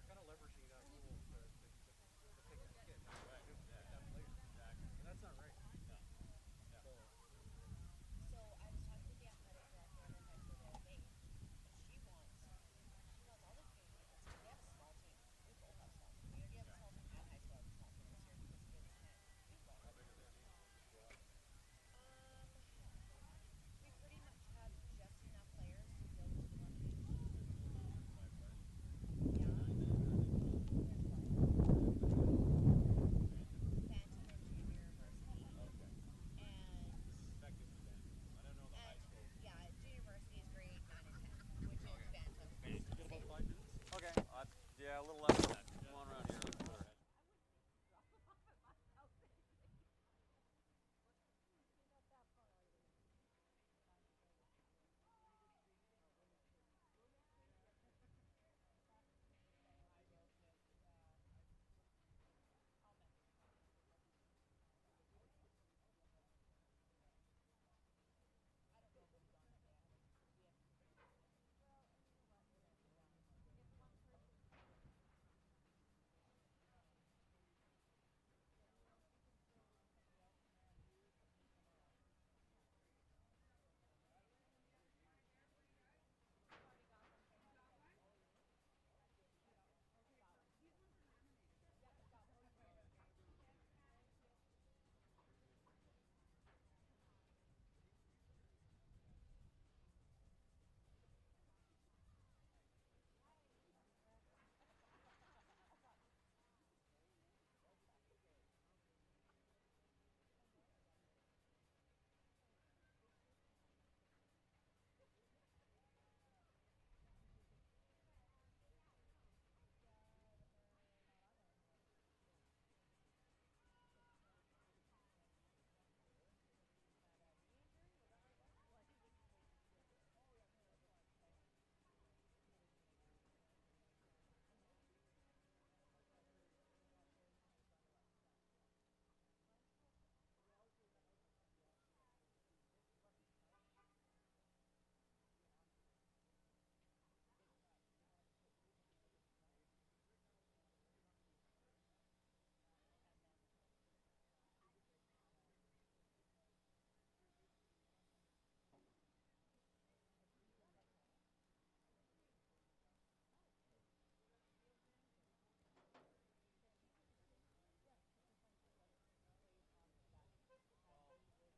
kind of leveraging that rule to pick that kid, pick that player, and that's not right. So how big are the teams? The squad? Five players. And which ones? Bantam. Okay. Effective is Bantam. I don't know the high school. Okay. You got about 5 minutes. Okay. Yeah, a little less than that. Yeah. Come on around here.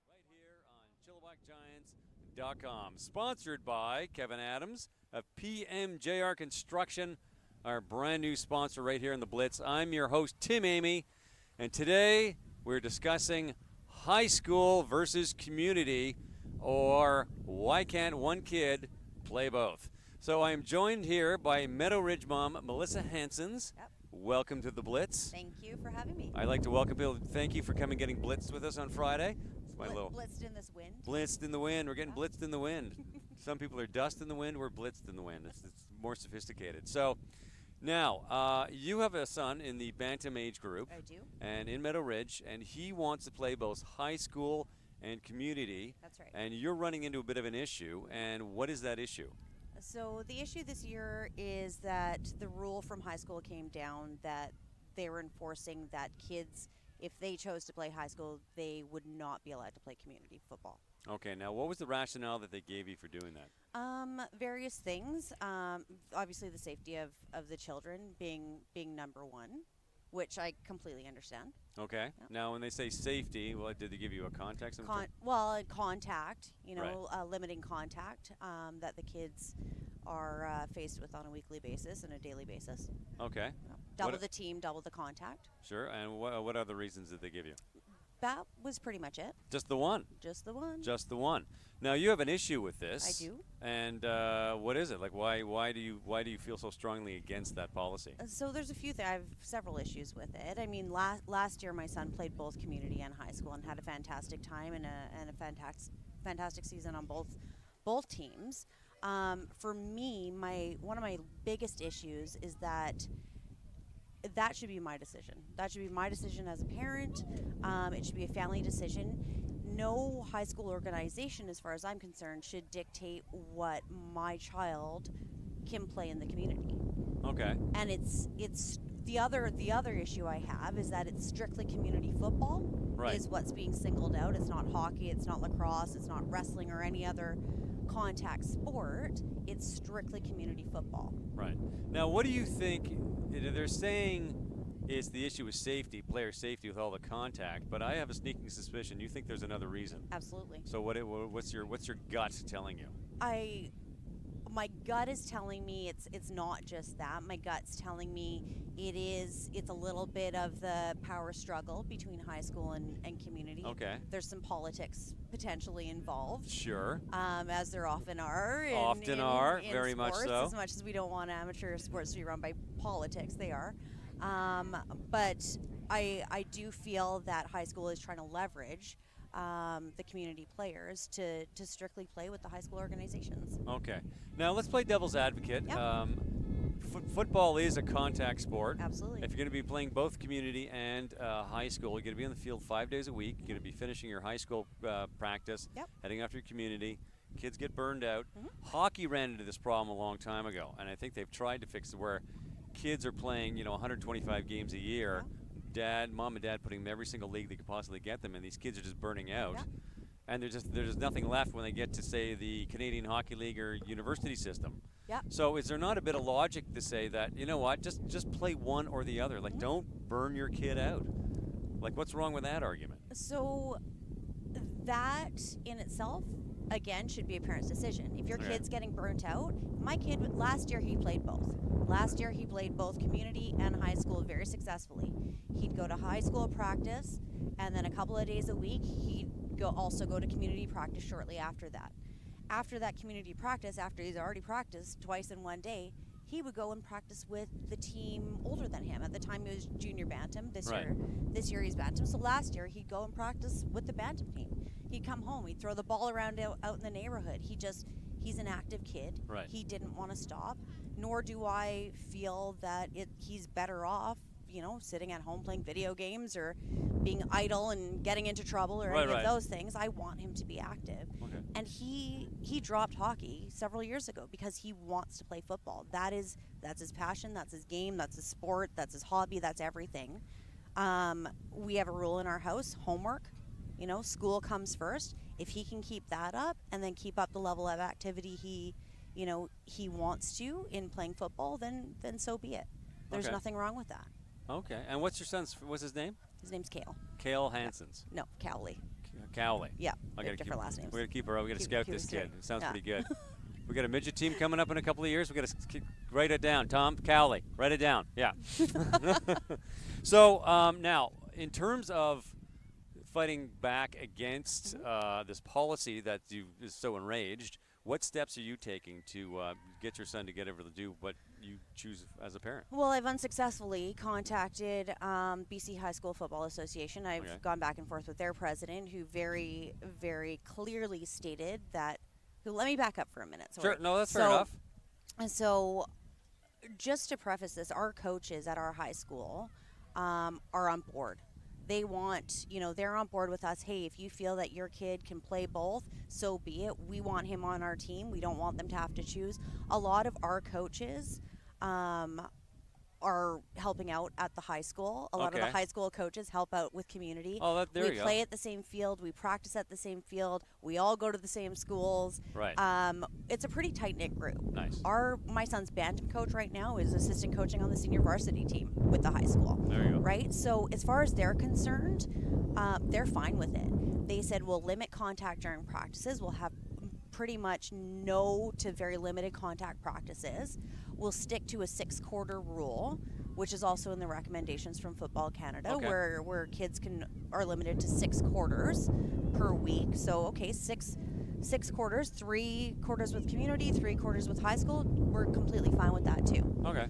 Right here on ChilliwackGiants.com. Sponsored by Kevin Adams of PMJR Construction, our brand new sponsor right here in the Blitz. I'm your host, Tim Amy, and today we're discussing high school versus community, or why can't one kid play both? So I am joined here by Meadow Ridge mom, Melissa Hansons. Yep. Welcome to the Blitz. Thank you for having me. I'd like to welcome people. Thank you for coming getting blitzed with us on Friday. It's my little Blitzed in this wind. blitzed in the wind. We're getting blitzed in the wind. Some people are dust in the wind. We're blitzed in the wind. It's more sophisticated. So now you have a son in the bantam age group. I do. And in Meadow Ridge, and he wants to play both high school and community. That's right. And you're running into a bit of an issue. And what is that issue? So the issue this year is that the rule from high school came down that they were enforcing that kids, if they chose to play high school, they would not be allowed to play community football. Okay, now what was the rationale that they gave you for doing that? Various things. Obviously, the safety of the children being number one, which I completely understand. Okay. Yep. Now, when they say safety, well, did they give you a context? Contact, Right. limiting contact that the kids are faced with on a weekly basis and a daily basis. Okay. Double What- the team, double the contact. Sure. And what other reasons did they give you? That was pretty much it. Just the one. Just the one. Just the one. Now you have an issue with this. I do. And what is it? Like, why do you feel so strongly against that policy? So there's a few things. I have several issues with it. I mean, last year my son played both community and high school and had a fantastic time and a fantastic season on both teams. For me, one of my biggest issues is that should be my decision. That should be my decision as a parent. It should be a family decision. No high school organization, as far as I'm concerned, should dictate what my child can play in the community. Okay. And it's the other issue I have is that it's strictly community football Right. is what's being singled out. It's not hockey, it's not lacrosse, it's not wrestling or any other contact sport. It's strictly community football. Right. Now, what do you think? They're saying it's the issue with safety, player safety with all the contact, but I have a sneaking suspicion you think there's another reason. Absolutely. So what's your gut telling you? My gut is telling me it's not just that. My gut's telling me it's a little bit of the power struggle between high school and community. Okay. There's some politics potentially involved. Sure. As there often are. In Very much sports, so. As much as we don't want amateur sports to be run by politics, they are. But I do feel that high school is trying to leverage the community players to strictly play with the high school organizations. Okay. Now let's play devil's advocate. Yep. Football is a contact sport. Absolutely. If you're going to be playing both community and high school, you're going to be on the field 5 days a week. You're going to be finishing your high school practice, Yep. heading after your community. Kids get burned out. Mm-hmm. Hockey ran into this problem a long time ago, and I think they've tried to fix it where kids are playing, 125 games a year. Mom and dad putting them in every single league they could possibly get them in. These kids are just burning out. Yeah. And there's just nothing left when they get to, say, the Canadian Hockey League or university system. Yeah. So is there not a bit of logic to say that, you know what, just play one or the other? Like, Mm-hmm. don't burn your kid out. Like, what's wrong with that argument? So that in itself, again, should be a parent's decision. If your Okay. kid's getting burnt out, my kid, last year he played both. Last year he played both community and high school very successfully. He'd go to high school practice, and then a couple of days a week, he'd also go to community practice shortly after that. After that community practice, after he's already practiced twice in one day, he would go and practice with the team older than him. At the time, he was junior bantam. This year he's bantam. So last year, he'd go and practice with the bantam team. He'd come home. He'd throw the ball around out in the neighborhood. He's an active kid. Right. He didn't want to stop. Nor do I feel that he's better off, sitting at home playing video games or being idle and getting into trouble or any of those things. I want him to be active. Okay. And he dropped hockey several years ago because he wants to play football. That's his passion, that's his game, that's his sport, that's his hobby, that's everything. We have a rule in our house, homework. School comes first. If he can keep that up and then keep up the level of activity he wants to in playing football, then so be it. There's nothing wrong with that. Okay. And what's his name? His name's Kale. Kale Hansons. No, Cowley. Cowley. Yeah, I they have different last names. We're going to keep her. We got to scout this kid. straight. It sounds Yeah. pretty good. We got a midget team coming up in a couple of years. We got to write it down. Tom Cowley. Write it down. Yeah. So now, in terms of fighting back against this policy that is so enraged, what steps are you taking to get your son to get able to do what you choose as a parent? Well, I've unsuccessfully contacted BC High School Football Association. I've gone back and forth with their president, who very, very clearly stated that. Let me back up for a minute. Sure. No, that's fair enough. And so, just to preface this, our coaches at our high school are on board. They want, they're on board with us. Hey, if you feel that your kid can play both, so be it. We want him on our team. We don't want them to have to choose. A lot of our coaches are helping out at the high school. A lot of the high school coaches help out with community. Oh, there you go. We play at the same field. We practice at the same field. We all go to the same schools. Right. It's a pretty tight-knit group. Nice. My son's bantam coach right now is assistant coaching on the senior varsity team with the high school. There you go. Right? So as far as they're concerned, they're fine with it. They said we'll limit contact during practices. We'll have pretty much no to very limited contact practices. We'll stick to a 6-quarter rule, which is also in the recommendations from Football Canada, where kids are limited to 6 quarters per week. So, six quarters, 3 quarters with community, 3 quarters with high school. We're completely fine with that too. Okay.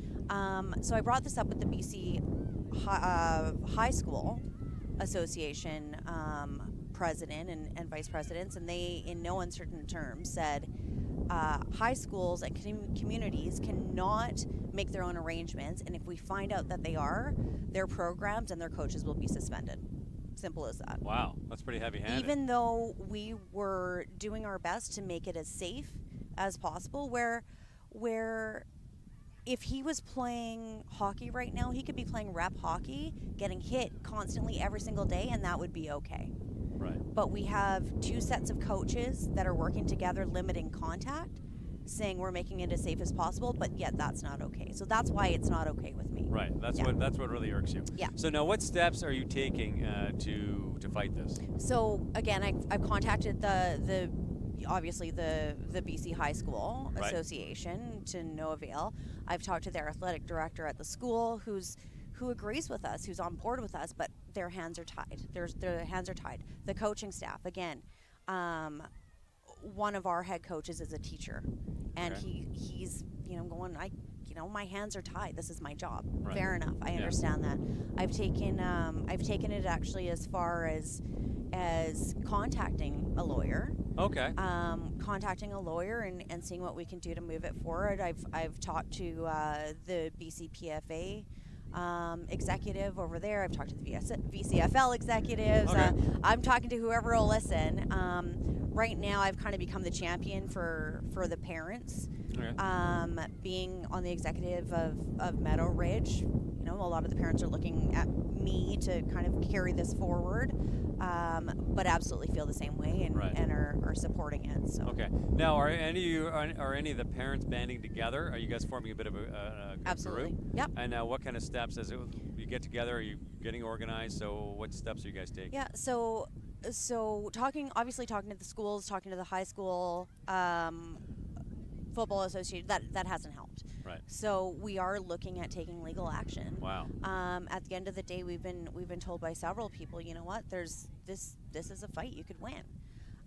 So I brought this up with the BC High School Association president and vice presidents, and they, in no uncertain terms, said high schools and communities cannot make their own arrangements, and if we find out that they are, their programs and their coaches will be suspended. Simple as that. Wow, that's pretty heavy-handed. Even though we were doing our best to make it as safe as possible, where if he was playing hockey right now, he could be playing rep hockey, getting hit constantly every single day, and that would be okay. Right. But we have two sets of coaches that are working together, limiting contact, saying we're making it as safe as possible, but yet that's not okay. So that's why it's not okay with me. Right. That's Yeah. what really irks you. Yeah. So now, what steps are you taking to fight this? So again, I've contacted the obviously the BC High School Right. Association to no avail. I've talked to their athletic director at the school, who agrees with us, who's on board with us, but their hands are tied. Their hands are tied. The coaching staff, again, one of our head coaches is a teacher, and Okay. he's going, my hands are tied. This is my job. Right. Fair enough. I Yeah. understand that. I've taken it actually as far as contacting a lawyer. Okay. Contacting a lawyer and seeing what we can do to move it forward. I've talked to the BCPFA executive over there. I've talked to the VCFL executives. Okay. I'm talking to whoever will listen. Right now, I've kind of become the champion for the parents. Okay. Being on the executive of Meadow Ridge, a lot of the parents are looking at me to kind of carry this forward, but absolutely feel the same way and, Right. and are supporting it. So. Okay. Now, are any of the parents banding together? Are you guys forming a bit of a Absolutely. group? Yep. And what kind of steps as you get together? Are you getting organized? So what steps are you guys taking? Yeah. So talking to the schools, talking to the high school football association, that hasn't helped. Right. So we are looking at taking legal action. Wow. At the end of the day, we've been told by several people, you know what, this is a fight you could win.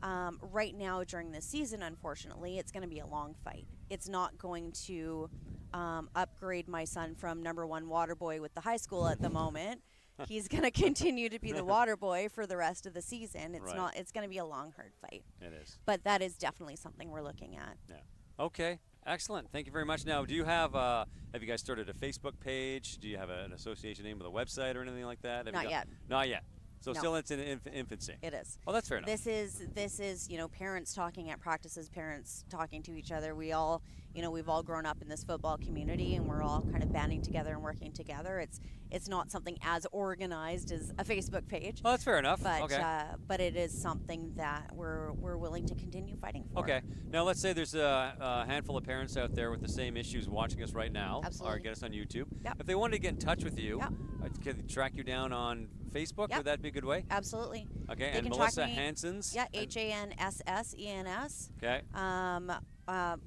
Right now during this season, unfortunately, it's going to be a long fight. It's not going to upgrade my son from number one water boy with the high school at the moment. He's going to continue to be the water boy for the rest of the season. It's Right. not. It's going to be a long, hard fight. It is. But that is definitely something we're looking at. Yeah. Okay. Excellent. Thank you very much. Now, do you have you guys started a Facebook page? Do you have an association name with a website or anything like that? Not yet. Not yet. So No. still it's in infancy. It is. Oh, that's fair enough. This is parents talking at practices, parents talking to each other. We all, we've all grown up in this football community, and we're all kind of banding together and working together. It's not something as organized as a Facebook page. Oh, that's fair enough. But Okay. but it is something that we're willing to continue fighting for. Okay. Now, let's say there's a handful of parents out there with the same issues watching us right now, Absolutely. or get us on YouTube. Yep. If they wanted to get in touch with you, Yep. can they track you down on Facebook? Yep. Would that be a good way? Absolutely. Okay. They And can Melissa track me- Hanson's. Yeah, HANSSENS. Okay.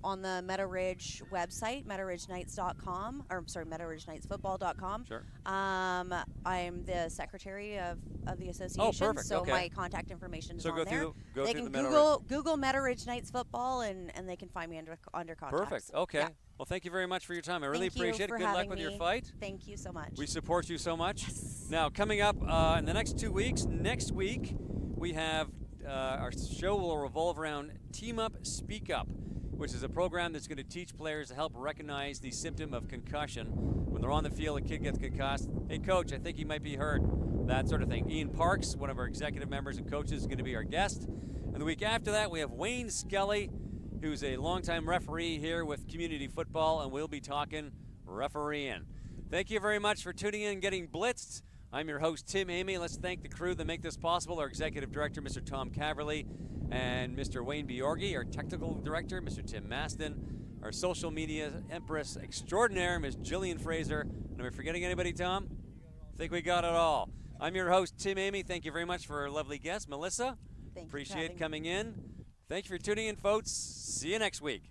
On the Meadow Ridge website, meadowridgeknights.com, or sorry, meadowridgenightsfootball.com. Sure. I'm the secretary of the association, perfect. so Okay. my contact information is So on go there. through They the can Meadow Google Meadow Ridge Knights football, and they can find me under contacts. Perfect. Okay. Yeah. Well, thank you very much for your time. I really Thank you appreciate it. for Good luck having with your me. fight. Thank you so much. We support you so much. Yes. Now, coming up in the next 2 weeks, next week, we have our show will revolve around Team Up, Speak Up, which is a program that's going to teach players to help recognize the symptom of concussion. When they're on the field, a kid gets concussed. Hey, coach, I think he might be hurt. That sort of thing. Ian Parks, one of our executive members and coaches, is going to be our guest. And the week after that, we have Wayne Skelly, who's a longtime referee here with community football, and we'll be talking refereeing. Thank you very much for tuning in and getting blitzed. I'm your host, Tim Amy. Let's thank the crew that make this possible. Our executive director, Mr. Tom Caverly, and Mr. Wayne Biorgi, our technical director, Mr. Tim Maston, our social media empress extraordinaire, Ms. Jillian Fraser. And am I forgetting anybody, Tom? I think we got it all. I'm your host, Tim Amy. Thank you very much for our lovely guest, Melissa. Thank you for Appreciate having me. coming in. Thank you for tuning in, folks. See you next week.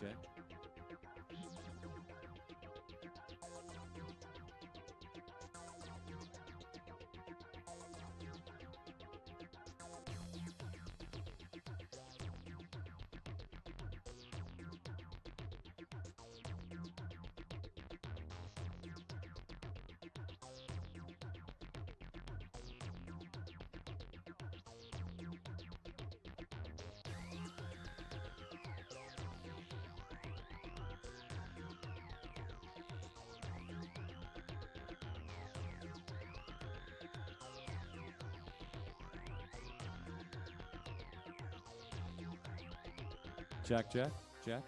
check. Check, check, check.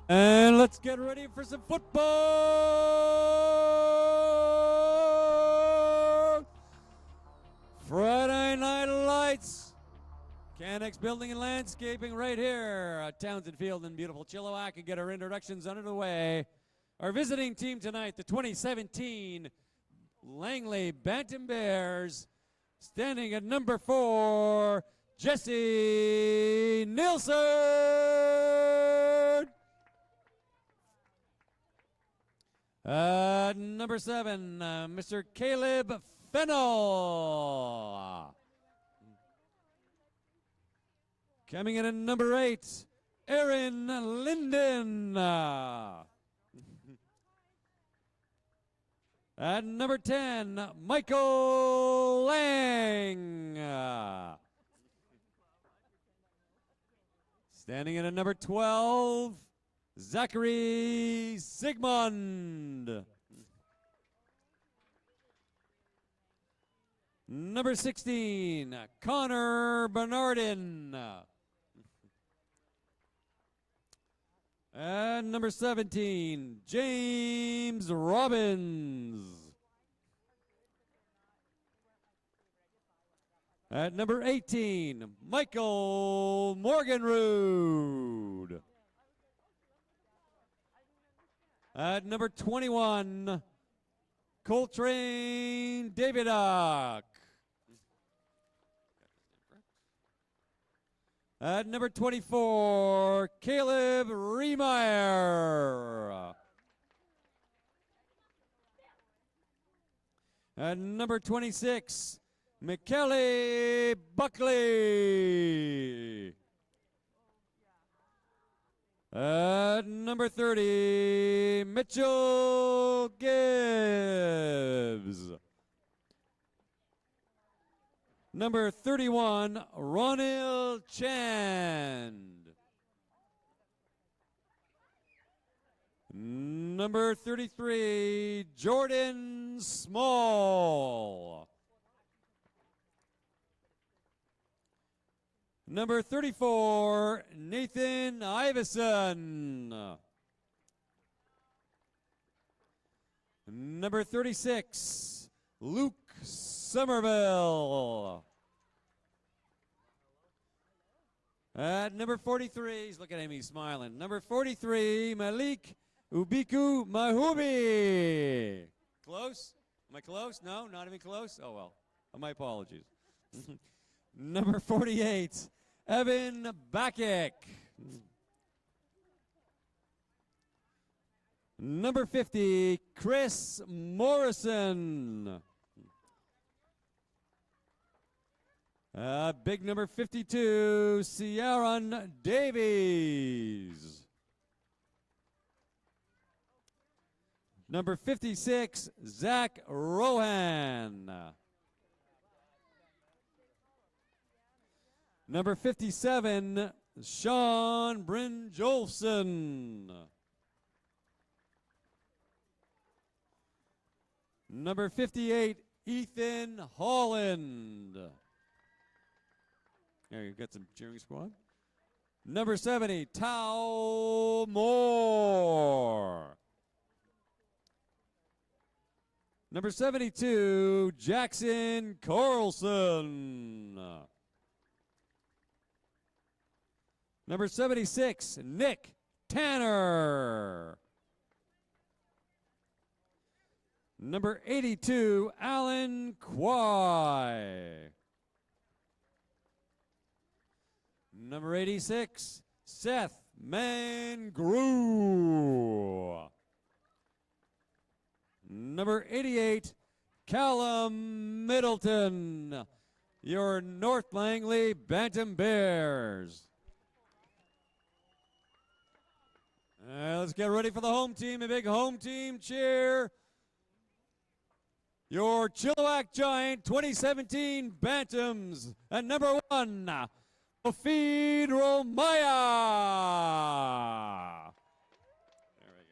And let's get ready for some football! Friday Night Lights. CANEX Building and Landscaping right here at Townsend Field in beautiful Chilliwack, and get our introductions underway. Our visiting team tonight, the 2017 Langley Bantam Bears, standing at number 4, Jesse Nielsen. Number 7, Mr. Caleb Fennell. Coming in at number 8, Aaron Linden. At number 10, Michael Lang. Standing in at number 12, Zachary Sigmund. Number 16, Connor Bernardin. And number 17, James Robbins. At number 18, Michael Morganrud. At number 21, Coltrane Davidock. At number 24, Caleb Riemeyer. At number 26, Michele Buckley. At number 30, Mitchell Gibbs. Number 31, Ronil Chand. Number 33, Jordan Small. Number 34, Nathan Iveson. Number 36, Luke Somerville. At number 43, look at him, he's smiling. Number 43, Malik Ubiku Mahubi. Close? Am I close? No, not even close? Oh, well. My apologies. Number 48, Evan Bakic. Number 50, Chris Morrison. Big number 52, Ciaran Davies. Number 56, Zach Rohan. Number 57, Sean Brynjolfsson. Number 58, Ethan Holland. There, you got some cheering squad. Number 70, Tao Moore. Number 72, Jackson Carlson. Number 76, Nick Tanner. Number 82, Alan Quay. Number 86, Seth Mangrew. Number 88, Callum Middleton, your North Langley Bantam Bears. Let's get ready for the home team. A big home team cheer. Your Chilliwack Giant 2017 Bantams. At number 1, Ofid Romaya. There we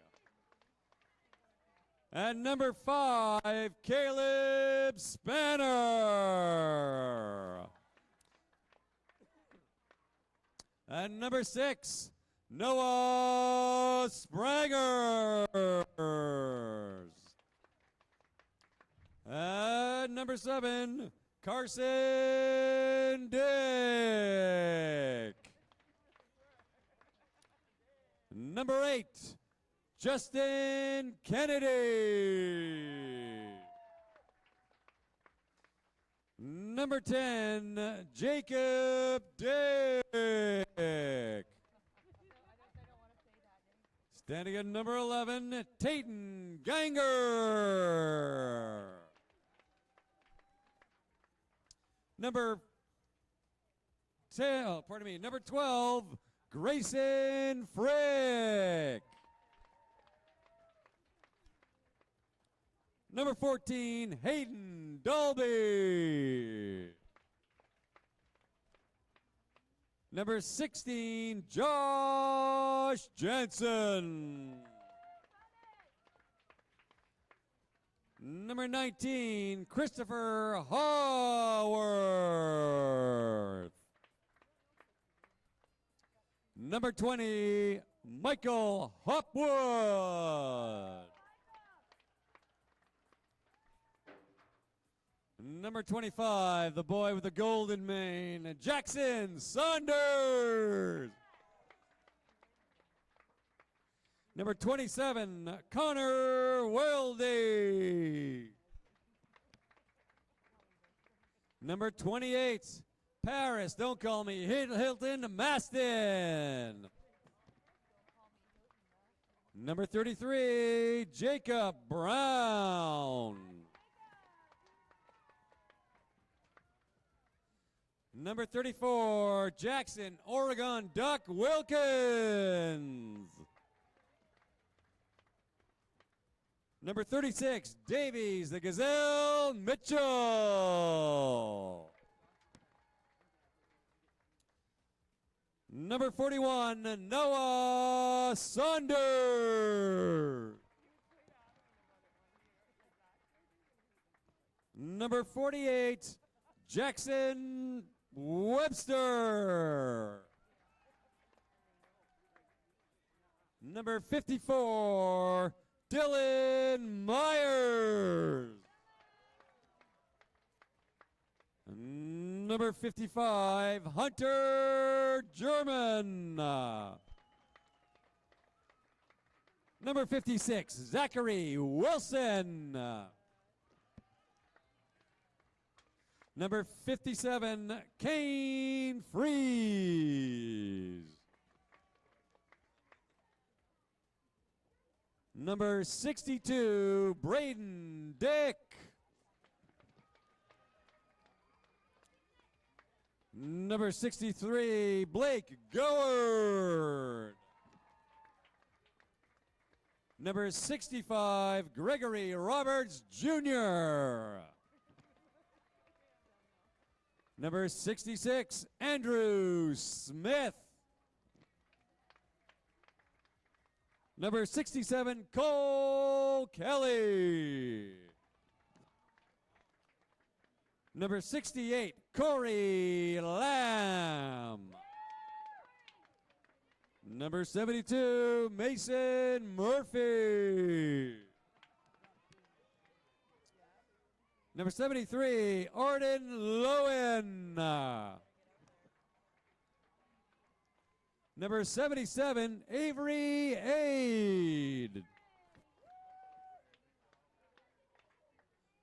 go. At number 5, Caleb Spanner. At number 6, Noah Sprangers. At number 7, Carson Dick. Number 8, Justin Kennedy. Number 10, Jacob Dick. Standing at number 11, Tayton Ganger. Number 12, Grayson Frick. Number 14, Hayden Dolby. Number 16, Josh Jensen. Number 19, Christopher Haworth. Number 20, Michael Hopwood. Number 25, the boy with the golden mane, Jackson Saunders. Number 27, Connor Weldy. Number 28, Paris, don't call me, Hilton Maston. Number 33, Jacob Brown. Number 34, Jackson Oregon Duck Wilkins. Number 36, Davies the Gazelle Mitchell. Number 41, Noah Saunders. Number 48, Jackson Webster. Number 54, Dylan Myers. Number 55, Hunter German. Number 56, Zachary Wilson. Number 57, Kane Freeze. Number 62, Braden Dick. Number 63, Blake Goward. Number 65, Gregory Roberts Jr. Number 66, Andrew Smith. Number 67, Cole Kelly. Number 68, Corey Lamb. Number 72, Mason Murphy. Number 73, Arden Lowen. Number 77, Avery Aid.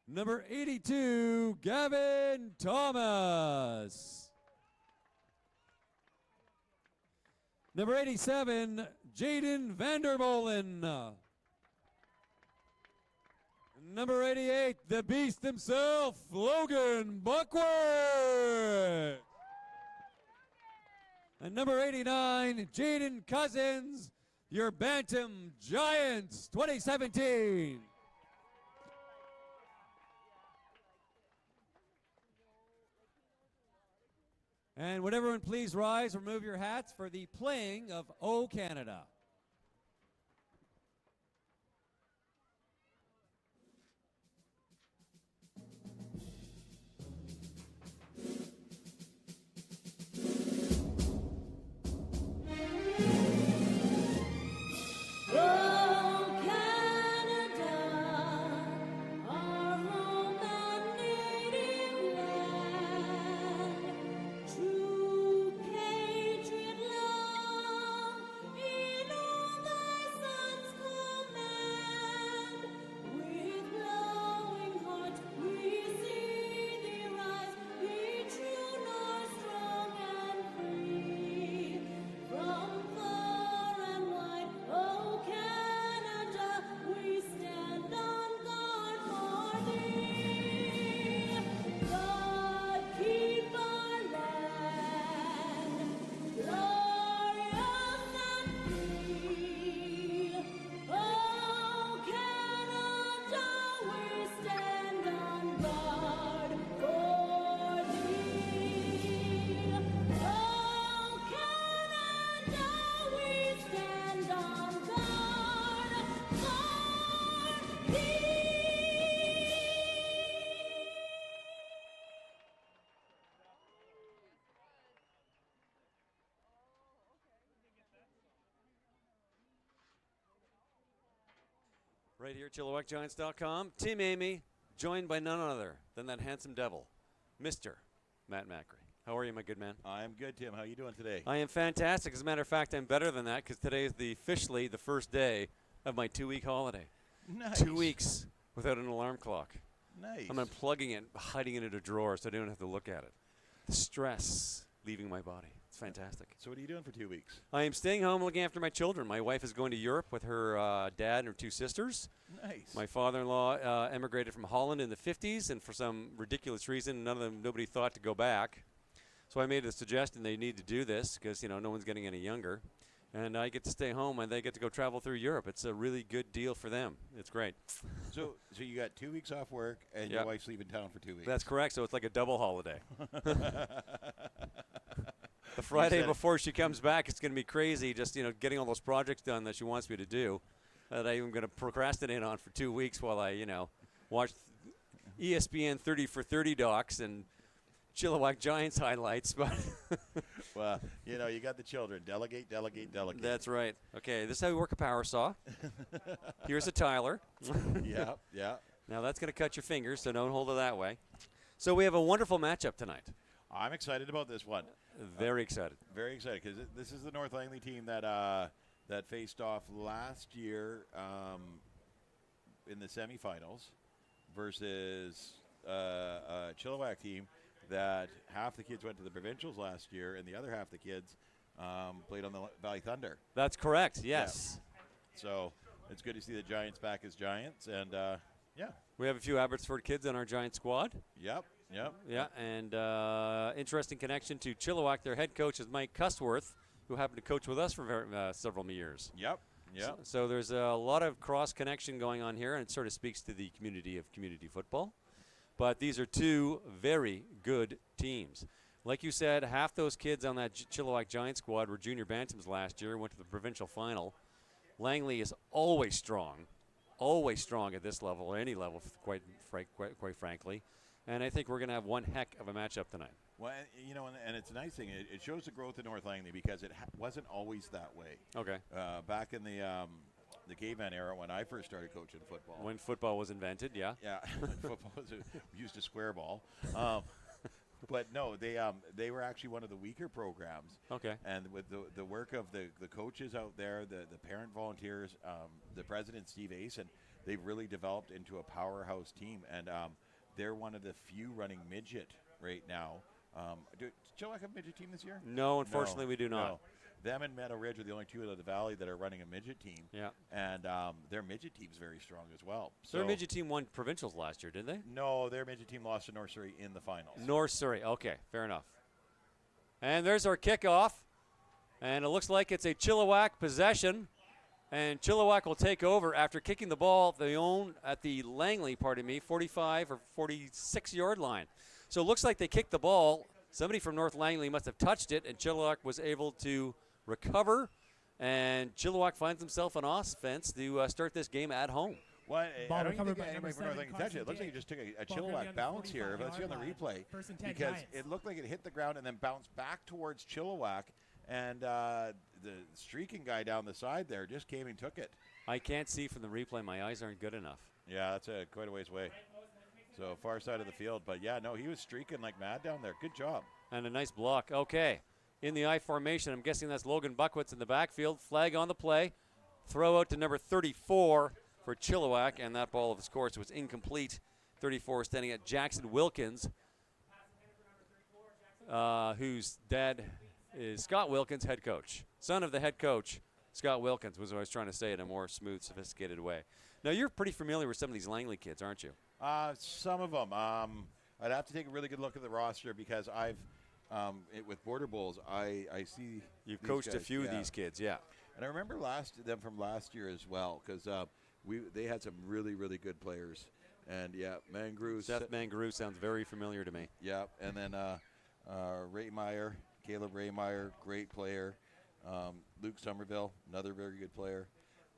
Number 82, Gavin Thomas. Number 87, Jaden Vandermolen. Number 88, the beast himself, Logan Buckworth. And number 89, Jaden Cousins, your Bantam Giants 2017. And would everyone please rise, remove your hats for the playing of O Canada. True patriot love in Right here at ChilliwackGiants.com. Team Amy, joined by none other than that handsome devil, Mr. Matt Macri. How are you, my good man? I'm good, Tim. How are you doing today? I am fantastic. As a matter of fact, I'm better than that because today is officially the first day of my 2-week holiday. Nice. 2 weeks without an alarm clock. Nice. I'm unplugging it, hiding it in a drawer so I don't have to look at it. The stress leaving my body. It's fantastic. So what are you doing for 2 weeks? I am staying home looking after my children. My wife is going to Europe with her dad and her 2 sisters. Nice. My father-in-law emigrated from Holland in the 50s, and for some ridiculous reason, nobody thought to go back. So I made the suggestion they need to do this because, no one's getting any younger. And I get to stay home, and they get to go travel through Europe. It's a really good deal for them. It's great. So you got 2 weeks off work, and your wife's leaving town for 2 weeks. That's correct. So it's like a double holiday. The Friday before she comes back, it's going to be crazy just, getting all those projects done that she wants me to do that I'm going to procrastinate on for 2 weeks while I, watch ESPN 30 for 30 docs and Chilliwack Giants highlights. But well, you got the children. Delegate, delegate, delegate. That's right. Okay, this is how we work a power saw. Here's a Tyler. Yeah. Now that's going to cut your fingers, so don't hold it that way. So we have a wonderful matchup tonight. I'm excited about this one. Very excited. Very excited because this is the North Langley team that that faced off last year in the semifinals versus a Chilliwack team that half the kids went to the provincials last year and the other half the kids played on the Valley Thunder. That's correct, yes. Yeah. So it's good to see the Giants back as Giants, and We have a few Abbotsford kids on our Giant squad. Yep. Yeah, and interesting connection to Chilliwack. Their head coach is Mike Cusworth, who happened to coach with us for several years. Yep. So there's a lot of cross-connection going on here, and it sort of speaks to the community of community football. But these are 2 very good teams. Like you said, half those kids on that Chilliwack Giant squad were junior bantams last year, went to the provincial final. Langley is always strong at this level, or any level, quite frankly. And I think we're going to have one heck of a matchup tonight. Well, and it's a nice thing. It shows the growth of North Langley because it wasn't always that way. Okay. Back in the caveman era when I first started coaching football. When football was invented, yeah. Yeah, football was used a square ball. But no, they were actually one of the weaker programs. Okay. And with the work of the coaches out there, the parent volunteers, the president, Steve Asen, they've really developed into a powerhouse team. And they're one of the few running midget right now. Did Chilliwack have a midget team this year? No, unfortunately we do not. No. Them and Meadow Ridge are the only 2 of the valley that are running a midget team. Yeah. And their midget team's very strong as well. So their midget team won provincials last year, didn't they? No, their midget team lost to North Surrey in the finals. North Surrey. Okay, fair enough. And there's our kickoff. And it looks like it's a Chilliwack possession. And Chilliwack will take over after kicking the ball at the Langley, 45 or 46-yard line. So it looks like they kicked the ball. Somebody from North Langley must have touched it, and Chilliwack was able to recover. And Chilliwack finds himself on offense to start this game at home. Well, Ball I don't recovered think by anybody from North Langley touched it. It looks like he just took a Chilliwack bounce here. Let's see on the replay. Because it looked like it hit the ground and then bounced back towards Chilliwack. And the streaking guy down the side there just came and took it. I can't see from the replay. My eyes aren't good enough. Yeah, that's quite a ways away. So far side of the field. But, yeah, no, he was streaking like mad down there. Good job. And a nice block. Okay. In the I formation, I'm guessing that's Logan Buckwitz in the backfield. Flag on the play. Throw out to number 34 for Chilliwack. And that ball, of course, was incomplete. 34 standing at Jackson Wilkins, whose dad is Scott Wilkins, head coach. Son of the head coach, Scott Wilkins, was what I was trying to say in a more smooth, sophisticated way. Now, you're pretty familiar with some of these Langley kids, aren't you? Some of them. I'd have to take a really good look at the roster because with Border Bulls, I see you've coached guys, a few of these kids, yeah. And I remember them from last year as well because they had some really, really good players. And, yeah, Mangrew. Seth Mangrew sounds very familiar to me. Yeah, and then Raymeyer, Caleb Raymeyer, great player. Luke Somerville, another very good player.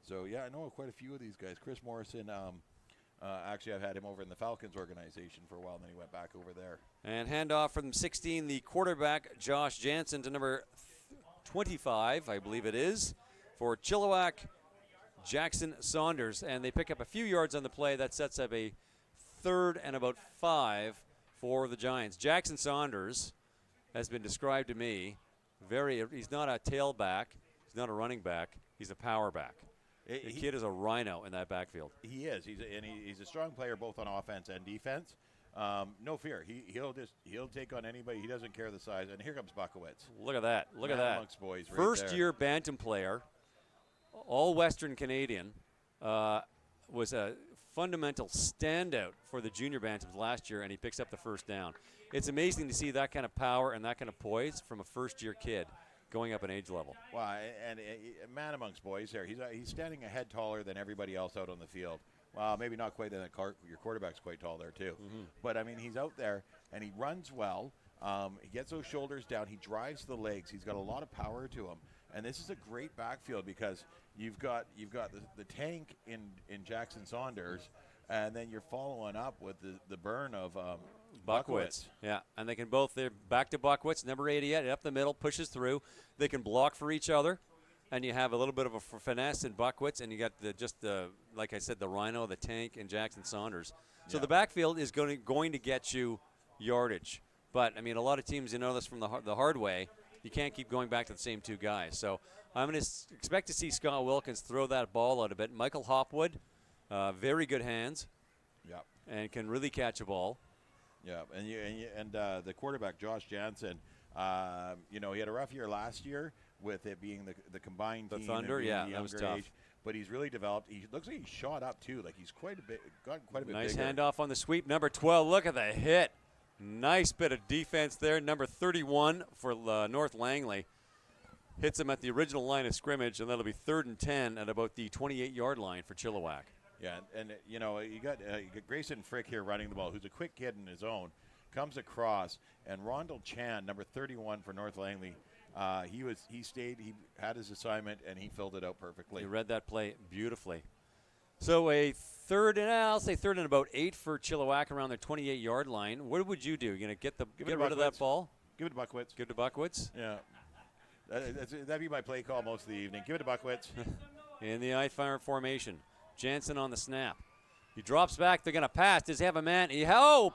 So, yeah, I know quite a few of these guys. Chris Morrison, actually, I've had him over in the Falcons organization for a while, and then he went back over there. And handoff from 16, the quarterback, Josh Jansen, to number 25, I believe it is, for Chilliwack Jackson Saunders, and they pick up a few yards on the play. That sets up a 3rd and about 5 for the Giants. Jackson Saunders has been described to me he's not a tailback, he's not a running back, he's a power back. The kid is a rhino in that backfield. He is. He's a strong player both on offense and defense. No fear. He'll take on anybody. He doesn't care the size. And here comes Buckowitz. Look at that. Look at that. Amongst boys right First-year Bantam player, all Western Canadian, was a fundamental standout for the junior Bantams last year, and he picks up the first down. It's amazing to see that kind of power and that kind of poise from a first-year kid going up an age level. Wow, and man amongst boys there. He's standing a head taller than everybody else out on the field. Well, maybe not quite. Your quarterback's quite tall there, too. Mm-hmm. But, I mean, he's out there, and he runs well. He gets those shoulders down. He drives the legs. He's got a lot of power to him. And this is a great backfield because you've got the tank in Jackson Saunders, and then you're following up with the burn of Buckowitz. Yeah, and they're back to Buckowitz, number 88, up the middle, pushes through. They can block for each other, and you have a little bit of a finesse in Buckowitz, and you got like I said, the rhino, the tank, and Jackson Saunders. So the backfield is going to get you yardage. But, I mean, a lot of teams, you know this from the hard way, you can't keep going back to the same two guys. So I'm going to expect to see Scott Wilkins throw that ball out a bit. Michael Hopwood, very good hands. Yeah. And can really catch a ball. Yeah, and the quarterback, Josh Jansen, he had a rough year last year with it being the combined team. The Thunder, and that was tough. Age, but he's really developed. He looks like he's shot up, too. Like he's gotten quite a bit nice bigger. handoff on the sweep. Number 12, look at the hit. Nice bit of defense there. Number 31 for North Langley. Hits him at the original line of scrimmage, and that'll be 3rd and 10 at about the 28-yard line for Chilliwack. Yeah, and you got Grayson Frick here running the ball, who's a quick kid in his own, comes across, and Rondell Chan, number 31 for North Langley, he stayed, he had his assignment, and he filled it out perfectly. He read that play beautifully. So I'll say 3rd and about 8 for Chilliwack around their 28-yard line. What would you do? You gonna get rid of that ball? Give it to Buckowitz. Give it to Buckowitz? Yeah. That'd be my play call most of the evening. Give it to Buckowitz. In the I-fire formation. Jansen on the snap. He drops back. They're going to pass. Does he have a man?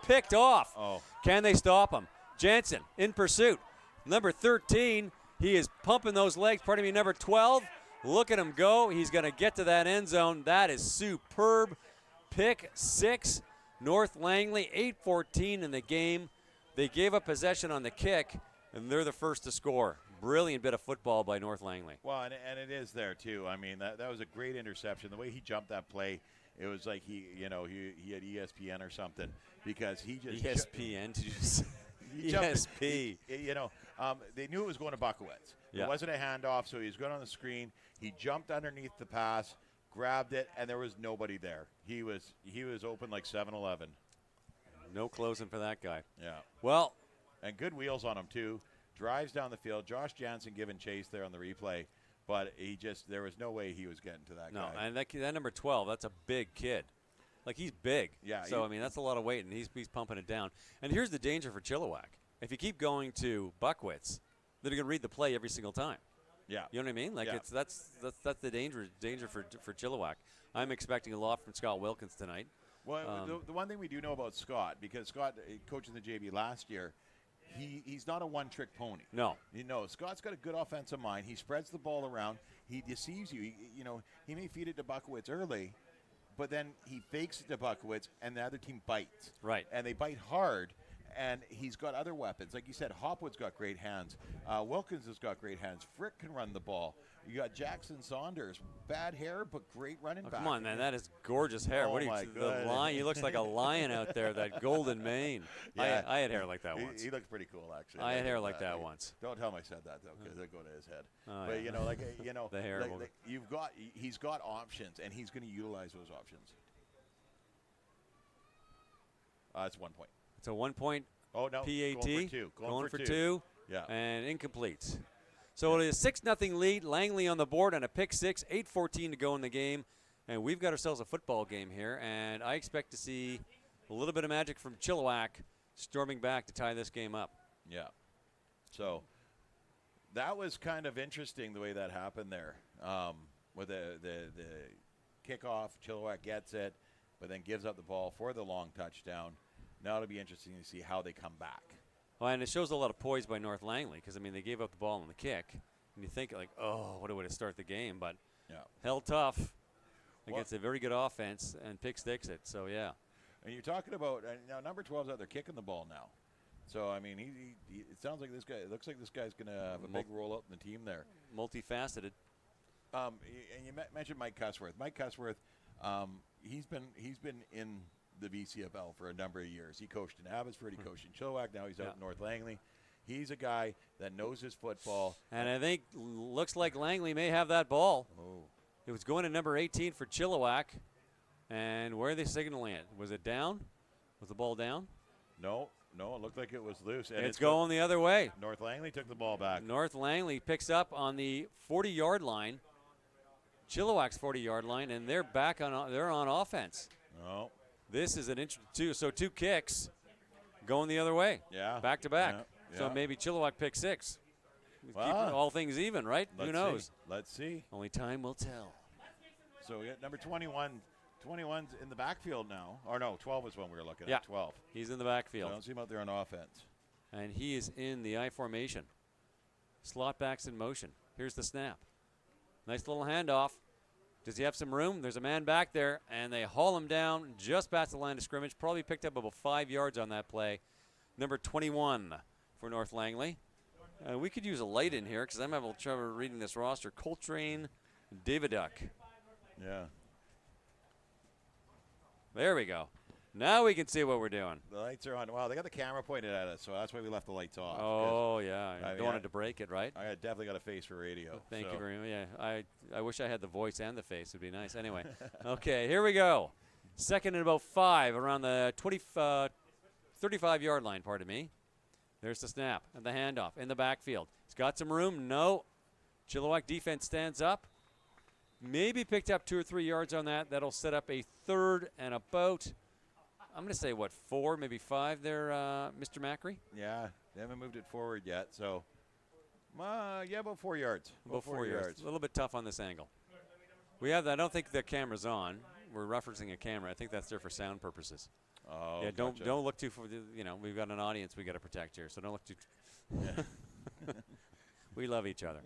Picked off. Oh. Can they stop him? Jansen in pursuit. Number 13. He is pumping those legs. Pardon me, number 12. Look at him go. He's going to get to that end zone. That is superb. Pick 6. North Langley, 8-14 in the game. They gave up possession on the kick, and they're the first to score. Brilliant bit of football by North Langley. Well, and it is there, too. I mean, that was a great interception. The way he jumped that play, it was like he had ESPN or something because he just – ESPN? Did you say? ESP. They knew it was going to Buckowitz. Yeah. It wasn't a handoff, so he was good on the screen. He jumped underneath the pass, grabbed it, and there was nobody there. He was open like 7-Eleven. No closing for that guy. Yeah. Well. And good wheels on him, too. Drives down the field. Josh Jansen giving chase there on the replay, but there was no way he was getting to that guy. No, and that number 12, that's a big kid. Like, he's big. Yeah. So, that's a lot of weight, and he's pumping it down. And here's the danger for Chilliwack. If you keep going to Buckowitz, they're going to read the play every single time. Yeah. You know what I mean? Like, yeah. that's the danger for Chilliwack. I'm expecting a lot from Scott Wilkins tonight. Well, the one thing we do know about Scott, because Scott, coaching the JV last year, he's not a one-trick pony. No. Scott's got a good offensive mind. He spreads the ball around. He deceives you. He may feed it to Buckowitz early, but then he fakes it to Buckowitz, and the other team bites. Right. And they bite hard, and he's got other weapons. Like you said, Hopwood's got great hands. Wilkins has got great hands. Frick can run the ball. You got Jackson Saunders, bad hair, but great running back. Come on, man, that is gorgeous hair. Oh, what are you, my the God. lion? He looks like a lion out there, that golden mane. Yeah. I had hair like that once. He looks pretty cool, actually. I had hair like that once. Don't tell him I said that, though, because it'll go to his head. Oh, but, yeah. The hair he's got options, and he's going to utilize those options. It's 1 point. It's a 1 point Oh, no. PAT. Going for two. for two. Yeah. And incomplete. So it is a 6-0 lead. Langley on the board on a pick 6. 8:14 to go in the game. And we've got ourselves a football game here. And I expect to see a little bit of magic from Chilliwack storming back to tie this game up. Yeah. So that was kind of interesting the way that happened there. with the kickoff. Chilliwack gets it, but then gives up the ball for the long touchdown. Now it'll be interesting to see how they come back. Well, and it shows a lot of poise by North Langley because, I mean, they gave up the ball on the kick. And you think, like, oh, what a way to start the game. But held tough against a very good offense and pick sticks it. So, yeah. And you're talking about now number 12's out there kicking the ball now. So, I mean, he it sounds like this guy – it looks like this guy's going to have a big role out in the team there. Multifaceted. And you mentioned Mike Cusworth. Mike Cusworth, he's been in the VCFL for a number of years. He coached in Abbotsford. He coached in Chilliwack. Now he's out in North Langley. He's a guy that knows his football. And I think looks like Langley may have that ball. Oh. It was going to number 18 for Chilliwack. And where are they signaling it? Was it down? Was the ball down? No, it looked like it was loose. And it's going the other way. North Langley took the ball back. North Langley picks up on the 40-yard line, Chilliwack's 40-yard line, and they're back on. They're on offense. No. This is an interesting two kicks going the other way. Yeah. Back to back. Yeah. So maybe Chilliwack pick 6. Well, keep all things even, right? Who knows? Let's see. Only time will tell. So we got number 21. 21's in the backfield now. Or no, 12 is when we were looking at. 12. He's in the backfield. So I don't see him out there on offense. And he is in the I formation. Slot backs in motion. Here's the snap. Nice little handoff. Does he have some room? There's a man back there, and they haul him down just past the line of scrimmage. Probably picked up about 5 yards on that play. Number 21 for North Langley. We could use a light in here because I'm having trouble reading this roster. Coltrane Daviduck. Yeah. There we go. Now we can see what we're doing. The lights are on. Wow, they got the camera pointed at us, so that's why we left the lights off. Oh, yeah. I don't want it to break it, right? I definitely got a face for radio. Thank you very much. Yeah, I wish I had the voice and the face. It would be nice. Anyway, okay, here we go. Second and about 5 around the 35-yard line, pardon me. There's the snap and the handoff in the backfield. He's got some room. No. Chilliwack defense stands up. Maybe picked up 2 or 3 yards on that. That'll set up a third and about, I'm going to say, 4, maybe 5 there, Mr. Macri? Yeah, they haven't moved it forward yet. So, about 4 yards. About 4 yards. A little bit tough on this angle. We have, I don't think the camera's on. We're referencing a camera. I think that's there for sound purposes. Oh, yeah, gotcha. don't look too, we've got an audience we got to protect here, so don't look too. Yeah. We love each other.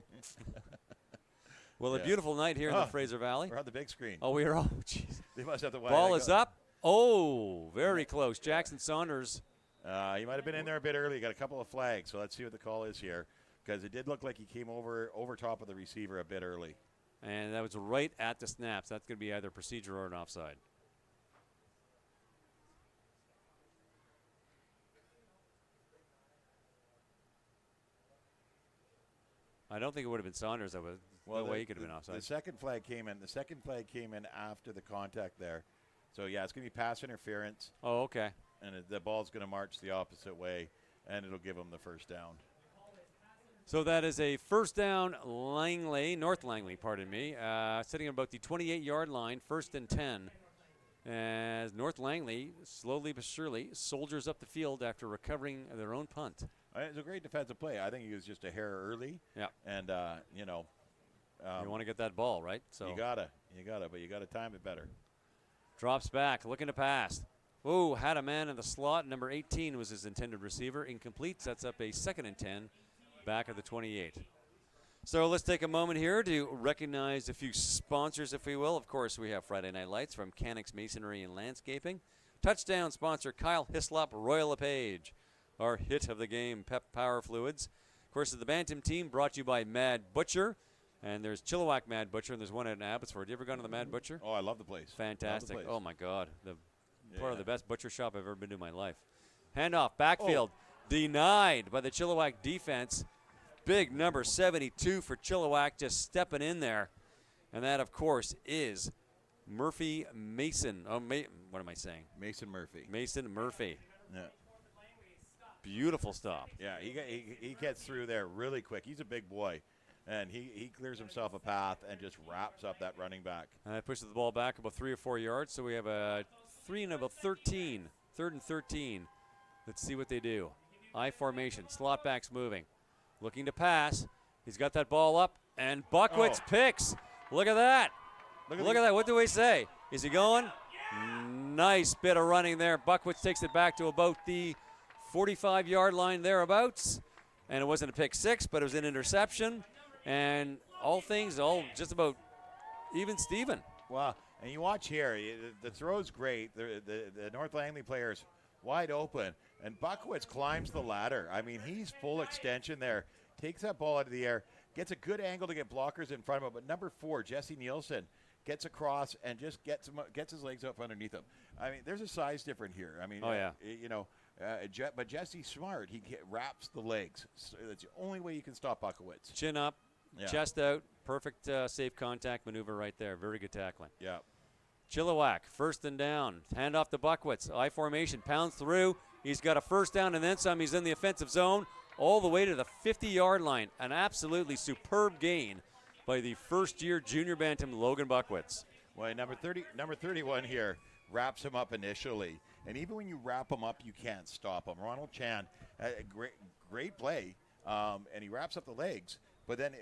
Well, a beautiful night here in the Fraser Valley. We're on the big screen. Oh, we are. Oh, jeez. They must have the ball is up. Oh, very close. Jackson Saunders. He might have been in there a bit early. Got a couple of flags, so let's see what the call is here, because it did look like he came over top of the receiver a bit early. And that was right at the snaps. That's going to be either procedure or an offside. I don't think it would have been Saunders. No way he could have been offside. The second flag came in. The second flag came in after the contact there. So, yeah, it's going to be pass interference. Oh, okay. And the ball's going to march the opposite way, and it'll give him the first down. So that is a first down, North Langley, pardon me, sitting about the 28-yard line, 1st and 10, as North Langley, slowly but surely, soldiers up the field after recovering their own punt. It's a great defensive play. I think he was just a hair early. Yeah. And, you want to get that ball, right? So you gotta, but you gotta time it better. Drops back, looking to pass. Oh, had a man in the slot. Number 18 was his intended receiver. Incomplete. Sets up a 2nd and 10, back of the 28. So let's take a moment here to recognize a few sponsors, if we will. Of course, we have Friday Night Lights from CANEX Masonry and Landscaping. Touchdown sponsor Kyle Hislop, Royal LePage. Our hit of the game, Pep Power Fluids. Of course, the Bantam team brought to you by Mad Butcher. And there's Chilliwack Mad Butcher, and there's one at Abbotsford. You ever gone to the Mad Butcher? Oh, I love the place. Fantastic. The place. Oh, my God. Part of the best butcher shop I've ever been to in my life. Handoff, backfield. Denied by the Chilliwack defense. Big number 72 for Chilliwack, just stepping in there. And that, of course, is Murphy Mason. Oh, what am I saying? Mason Murphy. Mason Murphy. Yeah. Beautiful stop. Yeah, he gets through there really quick. He's a big boy. And he clears himself a path and just wraps up that running back. And that pushes the ball back about 3 or 4 yards. So we have a 3 and about 13. 3rd and 13. Let's see what they do. I formation. Slot backs moving. Looking to pass. He's got that ball up. And Buckwitz picks. Look at that. Look Look at that. What do we say? Is he going? Nice bit of running there. Buckwitz takes it back to about the 45-yard line thereabouts. And it wasn't a pick six, but it was an interception. And all just about even Steven. Wow. And you watch here, the throw's great. The North Langley player's wide open. And Buckwitz climbs the ladder. I mean, he's full extension there. Takes that ball out of the air. Gets a good angle to get blockers in front of him. But number 4, Jesse Nielsen, gets across and just gets his legs up underneath him. I mean, there's a size difference here. I mean, but Jesse's smart. He wraps the legs. So that's the only way you can stop Buckwitz. Chin up, chest out, perfect safe contact maneuver right there. Very good tackling. Yeah. Chilliwack, first and down. Hand off to Buckwitz. I formation, pounds through. He's got a first down and then some. He's in the offensive zone all the way to the 50-yard line. An absolutely superb gain by the first-year junior bantam Logan Buckwitz. Well, number 31 here wraps him up initially. And even when you wrap him up, you can't stop him. Ronald Chan, a great play, and he wraps up the legs. But then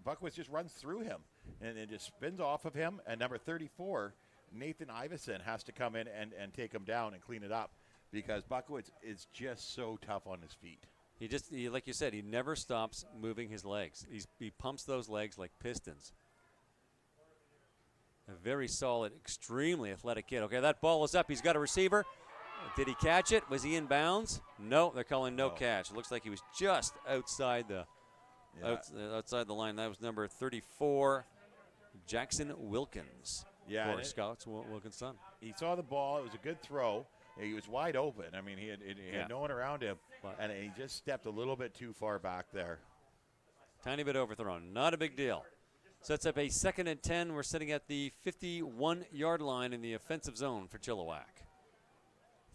Buckwitz just runs through him and it just spins off of him. And number 34, Nathan Iveson, has to come in and take him down and clean it up because Buckwitz is just so tough on his feet. He like you said, he never stops moving his legs. He pumps those legs like pistons. A very solid, extremely athletic kid. Okay, that ball is up. He's got a receiver. Did he catch it? Was he in bounds? No, they're calling no catch. It looks like he was just outside the outside the line. That was number 34, Jackson Wilkins. Yeah, for Scouts Wilkins' son. He saw the ball. It was a good throw. He was wide open. I mean, he had no one around him, and he just stepped a little bit too far back there. Tiny bit overthrown. Not a big deal. Sets up a 2nd and 10. We're sitting at the 51-yard line in the offensive zone for Chilliwack.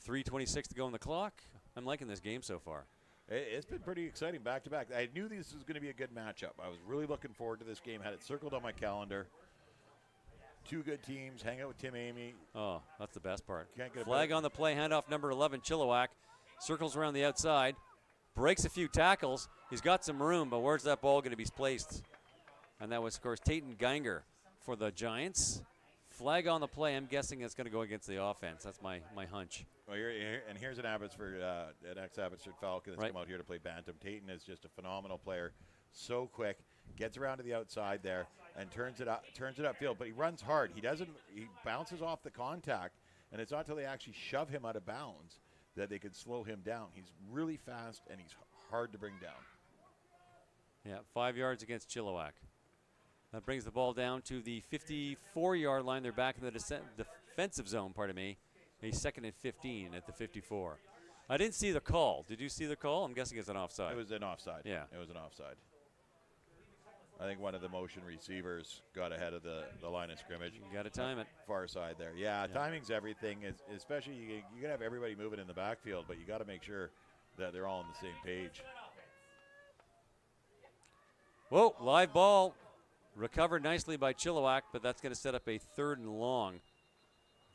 3:26 to go on the clock. I'm liking this game so far. It's been pretty exciting back-to-back. I knew this was going to be a good matchup. I was really looking forward to this game. Had it circled on my calendar. Two good teams. Hang out with Tim Amy. Oh, that's the best part. Can't get Flag on the play. Handoff number 11, Chilliwack. Circles around the outside. Breaks a few tackles. He's got some room, but where's that ball going to be placed? And that was, of course, Taton Geiger for the Giants. Flag on the play. I'm guessing it's going to go against the offense. That's my hunch. Well, here's an Abbotsford, an ex-Abbotsford Falcon that's come out here to play bantam. Taton is just a phenomenal player. So quick. Gets around to the outside there and turns it upfield. But he runs hard. He bounces off the contact, and it's not until they actually shove him out of bounds that they can slow him down. He's really fast, and he's hard to bring down. Yeah, 5 yards against Chilliwack. That brings the ball down to the 54-yard line. They're back in the defensive zone, A 2nd and 15 at the 54. I didn't see the call. Did you see the call? I'm guessing it's an offside. It was an offside. Yeah. It was an offside. I think one of the motion receivers got ahead of the line of scrimmage. You got to time it. Far side there. Yeah, timing's everything. Especially you got to have everybody moving in the backfield, but you got to make sure that they're all on the same page. Whoa, live ball. Recovered nicely by Chilliwack, but that's going to set up a 3rd and long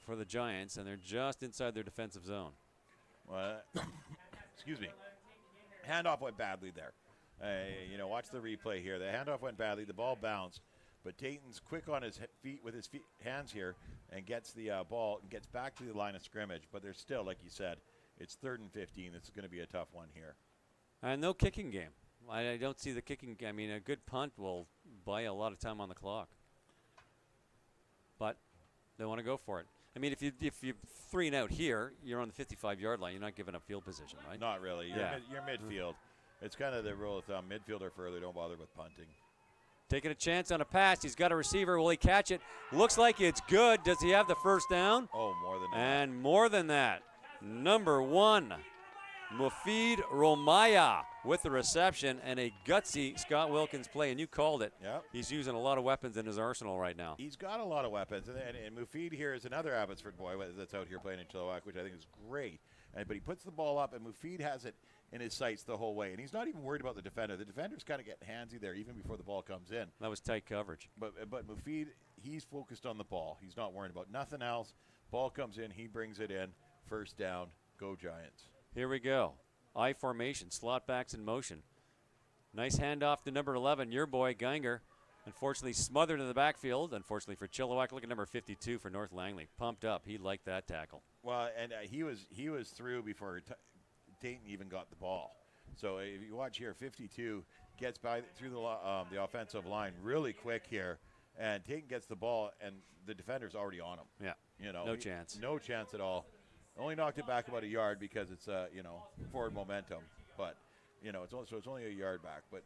for the Giants, and they're just inside their defensive zone. Well, excuse me. Handoff went badly there. Watch the replay here. The handoff went badly. The ball bounced, but Taton's quick on his feet with his hands here and gets the ball and gets back to the line of scrimmage. But there's still, like you said, it's 3rd and 15. It's going to be a tough one here. And no kicking game. I don't see the kicking. I mean, a good punt will buy a lot of time on the clock. But they want to go for it. I mean, if you 3 and out here, you're on the 55-yard line. You're not giving up field position, right? Not really. You're midfield. It's kind of the rule of thumb. Midfield or further, don't bother with punting. Taking a chance on a pass. He's got a receiver. Will he catch it? Looks like it's good. Does he have the first down? Oh, more than that. And more than that. Number 1, Mufid Romaya with the reception and a gutsy Scott Wilkins play, and you called it. Yep. He's using a lot of weapons in his arsenal right now. He's got a lot of weapons, and Mufid here is another Abbotsford boy that's out here playing in Chilliwack, which I think is great. But he puts the ball up, and Mufid has it in his sights the whole way, and he's not even worried about the defender. The defender's kind of getting handsy there even before the ball comes in. That was tight coverage. But Mufid, he's focused on the ball. He's not worried about nothing else. Ball comes in, he brings it in. First down, go Giants. Here we go. I formation, slot backs in motion. Nice handoff to number 11, your boy Geiger. Unfortunately, smothered in the backfield. Unfortunately for Chilliwack, look at number 52 for North Langley. Pumped up. He liked that tackle. Well, and he was through before Dayton even got the ball. So if you watch here, 52 gets by through the offensive line really quick here, and Dayton gets the ball, and the defender's already on him. Yeah, no chance. No chance at all. Only knocked it back about a yard because it's forward momentum, but it's only a yard back, but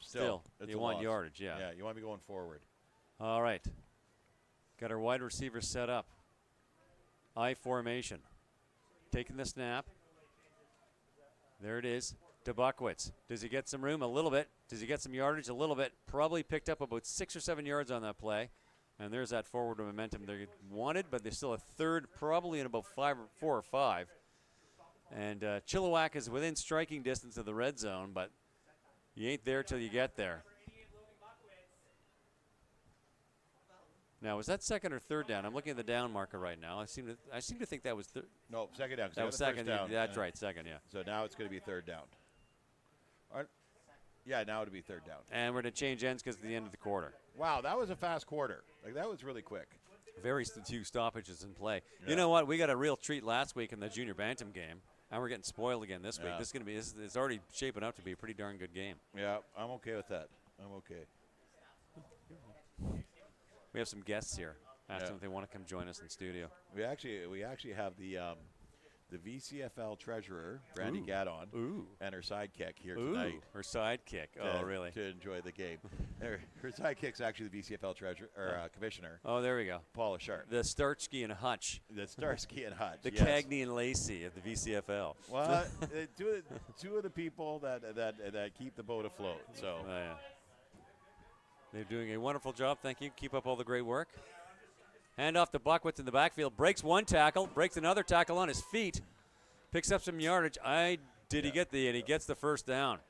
still it's you a want loss. yardage, yeah. Yeah, you want to be going forward. All right, got our wide receiver set up. I formation, taking the snap. There it is to Buckwitz. Does he get some room? A little bit. Does he get some yardage? A little bit. Probably picked up about 6 or 7 yards on that play. And there's that forward momentum they wanted, but there's still a third, probably in about 4 or 5. And Chilliwack is within striking distance of the red zone, but you ain't there till you get there. Now, was that second or third down? I'm looking at the down marker right now. I seem to think that was No, second down. that was second. Down. That's right, second, yeah. So now it's going to be third down. Yeah, now it'll be third down. And we're going to change ends because of the end of the quarter. Wow, that was a fast quarter. That was really quick. Very few stoppages in play. Yeah. You know what? We got a real treat last week in the junior bantam game, and we're getting spoiled again this week. Yeah. This is going to be. It's already shaping up to be a pretty darn good game. Yeah, I'm okay with that. I'm okay. We have some guests here. Ask Yeah. them if they want to come join us in studio. We actually have the VCFL treasurer, Brandy Gaddon, and her sidekick here tonight. Her sidekick. Oh, really? To enjoy the game. her sidekick's actually the VCFL treasurer or commissioner. Oh, there we go. Paula Sharp. The Starsky and Hutch. The Starsky and Hutch. The yes. Cagney and Lacey of the VCFL. Well, two of the people that keep the boat afloat. So. Oh, yeah. They're doing a wonderful job. Thank you. Keep up all the great work. Hand off to Buckwitz in the backfield. Breaks one tackle. Breaks another tackle on his feet. Picks up some yardage. And he gets the first down.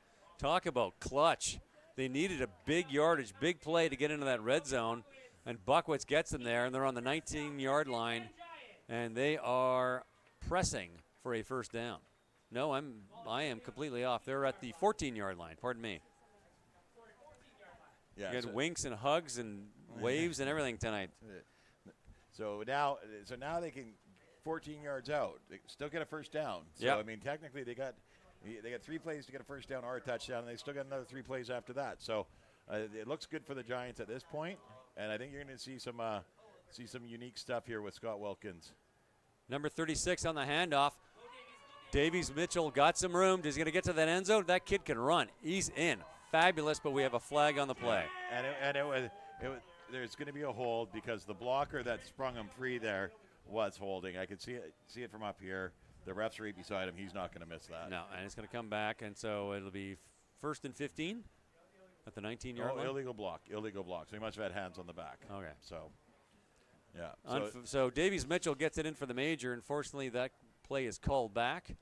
Talk about clutch. They needed a big yardage, big play to get into that red zone. And Buckwitz gets them there, and they're on the 19-yard line. And they are pressing for a first down. No, I am completely off. They're at the 14-yard line. Pardon me. Yeah, you got winks and hugs and waves and everything tonight. So now they can 14 yards out. They still get a first down. So yep. I mean, technically they got 3 plays to get a first down or a touchdown, and they still got another 3 plays after that. So it looks good for the Giants at this point, and I think you're going to see some unique stuff here with Scott Wilkins. Number 36 on the handoff. Davies Mitchell got some room. He's going to get to that end zone. That kid can run. He's in. Fabulous, but we have a flag on the play. And it was there's going to be a hold because the blocker that sprung him free there was holding. I could see it from up here. The ref's right beside him. He's not going to miss that. No, and it's going to come back, and so it'll be 1st and 15 at the 19-yard line. Illegal block. So he must have had hands on the back. Okay. So, yeah. So Davies Mitchell gets it in for the major. Unfortunately, that play is called back.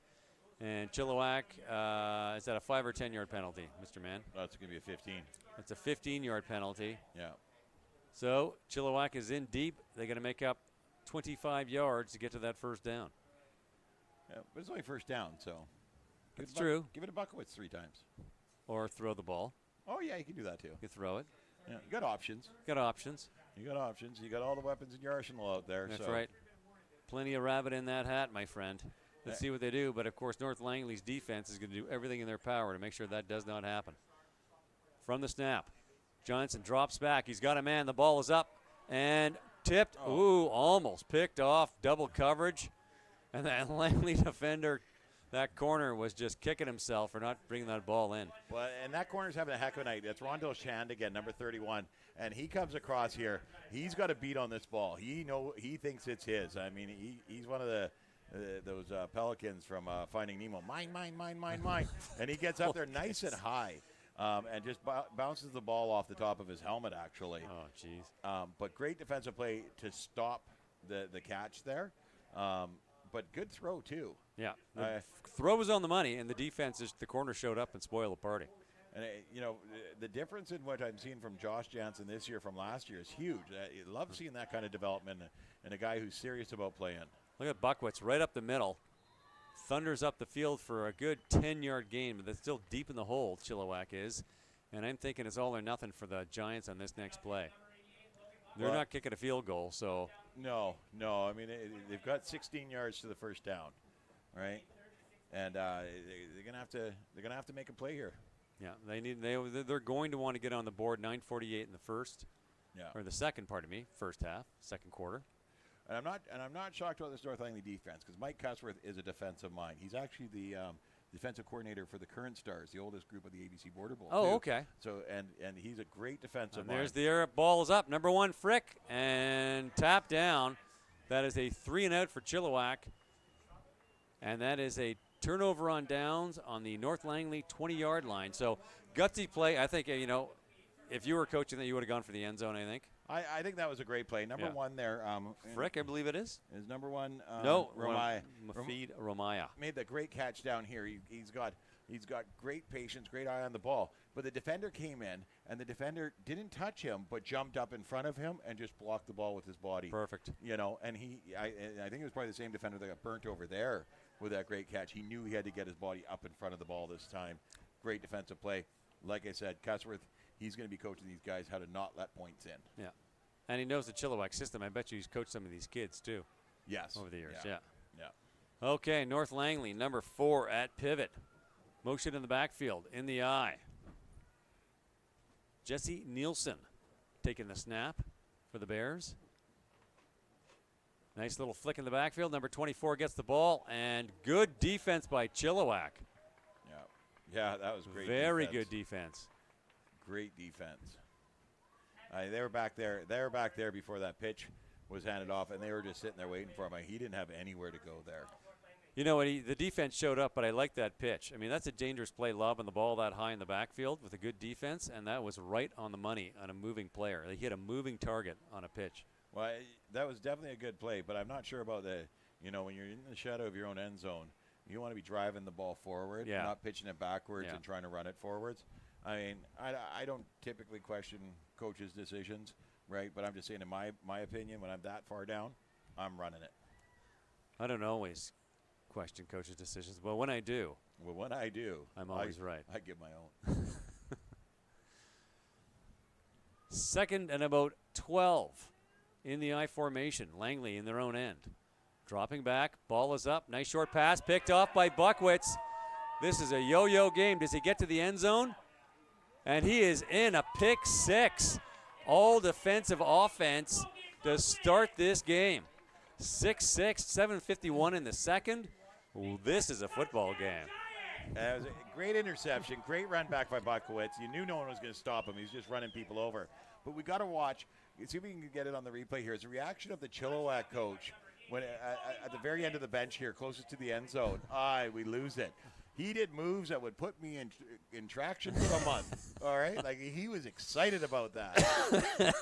And Chilliwack, is that a 5 or 10-yard penalty, Mr. Mann? That's going to be a 15. It's a 15-yard penalty. Yeah. So Chilliwack is in deep. They're going to make up 25 yards to get to that first down. Yeah, but it's only first down, so. That's true. Give it to Buckwitz 3 times. Or throw the ball. Oh, yeah, you can do that, too. You throw it. Yeah, you got options. You got options. You got all the weapons in your arsenal out there. That's right. Plenty of rabbit in that hat, my friend. Let's see what they do. But, of course, North Langley's defense is going to do everything in their power to make sure that does not happen. From the snap, Johnson drops back. He's got a man. The ball is up and tipped. Oh. Ooh, almost picked off. Double coverage. And that Langley defender, that corner, was just kicking himself for not bringing that ball in. Well, and that corner's having a heck of a night. That's Rondell Shand again, number 31. And he comes across here. He's got a beat on this ball. He thinks it's his. I mean, he's one of those pelicans from Finding Nemo. Mine. And he gets up there nice and high and just bounces the ball off the top of his helmet, actually. Oh, jeez. But great defensive play to stop the catch there. But good throw, too. Yeah. The throw was on the money, and the defense, the corner showed up and spoiled the party. And, the difference in what I'm seeing from Josh Jansen this year from last year is huge. I love seeing that kind of development in a guy who's serious about playing. Look at Buckwitz right up the middle. Thunders up the field for a good 10-yard gain, but that's still deep in the hole, Chilliwack is. And I'm thinking it's all or nothing for the Giants on this next play. They're Well, not kicking a field goal, so No. I mean, they've got 16 yards to the first down, right? And they're gonna have to make a play here. yeah, they're going to want to get on the board. 9:48 in the first, Yeah. or the second, pardon me, first half, second quarter. And I'm not shocked about this North Langley defense because Mike Cusworth is a defensive mind. He's actually the defensive coordinator for the Current Stars, the oldest group of the ABC Border Bowl. Oh, too. okay. So and he's a great defensive And mind. there's the air ball is up. Number 1, Frick, and tap down. That is a 3-and-out for Chilliwack. And that is a turnover on downs on the North Langley 20-yard line. So gutsy play. I think, if you were coaching that, you would have gone for the end zone, I think. I think that was a great play. Number Yeah. one there. Frick, I believe it is. Is number one. No, Romaya. Mafid Romaya. Made that great catch down here. He's got great patience, great eye on the ball. But the defender came in, and the defender didn't touch him, but jumped up in front of him and just blocked the ball with his body. Perfect. And I think it was probably the same defender that got burnt over there with that great catch. He knew he had to get his body up in front of the ball this time. Great defensive play. Like I said, Cusworth, he's going to be coaching these guys how to not let points in. Yeah. And he knows the Chilliwack system. I bet you he's coached some of these kids, too, Yes. over the years. Yeah. Okay, North Langley, number 4 at pivot. Motion in the backfield, in the eye. Jesse Nielsen taking the snap for the Bears. Nice little flick in the backfield. Number 24 gets the ball, and good defense by Chilliwack. Yeah, that was great. Very defense. good defense. Great defense. They were back there. They were back there before that pitch was handed off, and they were just sitting there waiting for him. He didn't have anywhere to go there. You know what? The defense showed up, but I like that pitch. I mean, that's a dangerous play, lobbing the ball that high in the backfield with a good defense, and that was right on the money on a moving player. They hit a moving target on a pitch. Well, that was definitely a good play, but I'm not sure about when you're in the shadow of your own end zone, you want to be driving the ball forward, not pitching it backwards and trying to run it forwards. I mean, I don't typically question coaches' decisions, right? But I'm just saying, in my opinion, when I'm that far down, I'm running it. I don't always question coaches' decisions, but when I do, I'm always right. I give my own. Second and about 12 in the I formation. Langley in their own end. Dropping back, ball is up. Nice short pass, picked off by Buckwitz. This is a yo-yo game. Does he get to the end zone? And he is in a pick 6. All defensive offense to start this game. 6-6, 7:51 in the second. Ooh, this is a football game. It was a great interception, great run back by Buckowitz. You knew no one was going to stop him. He was just running people over. But we got to watch. See if we can get it on the replay here. It's a reaction of the Chilliwack coach when at the very end of the bench here, closest to the end zone. We lose it. He did moves that would put me in traction for a month. All right, like he was excited about that.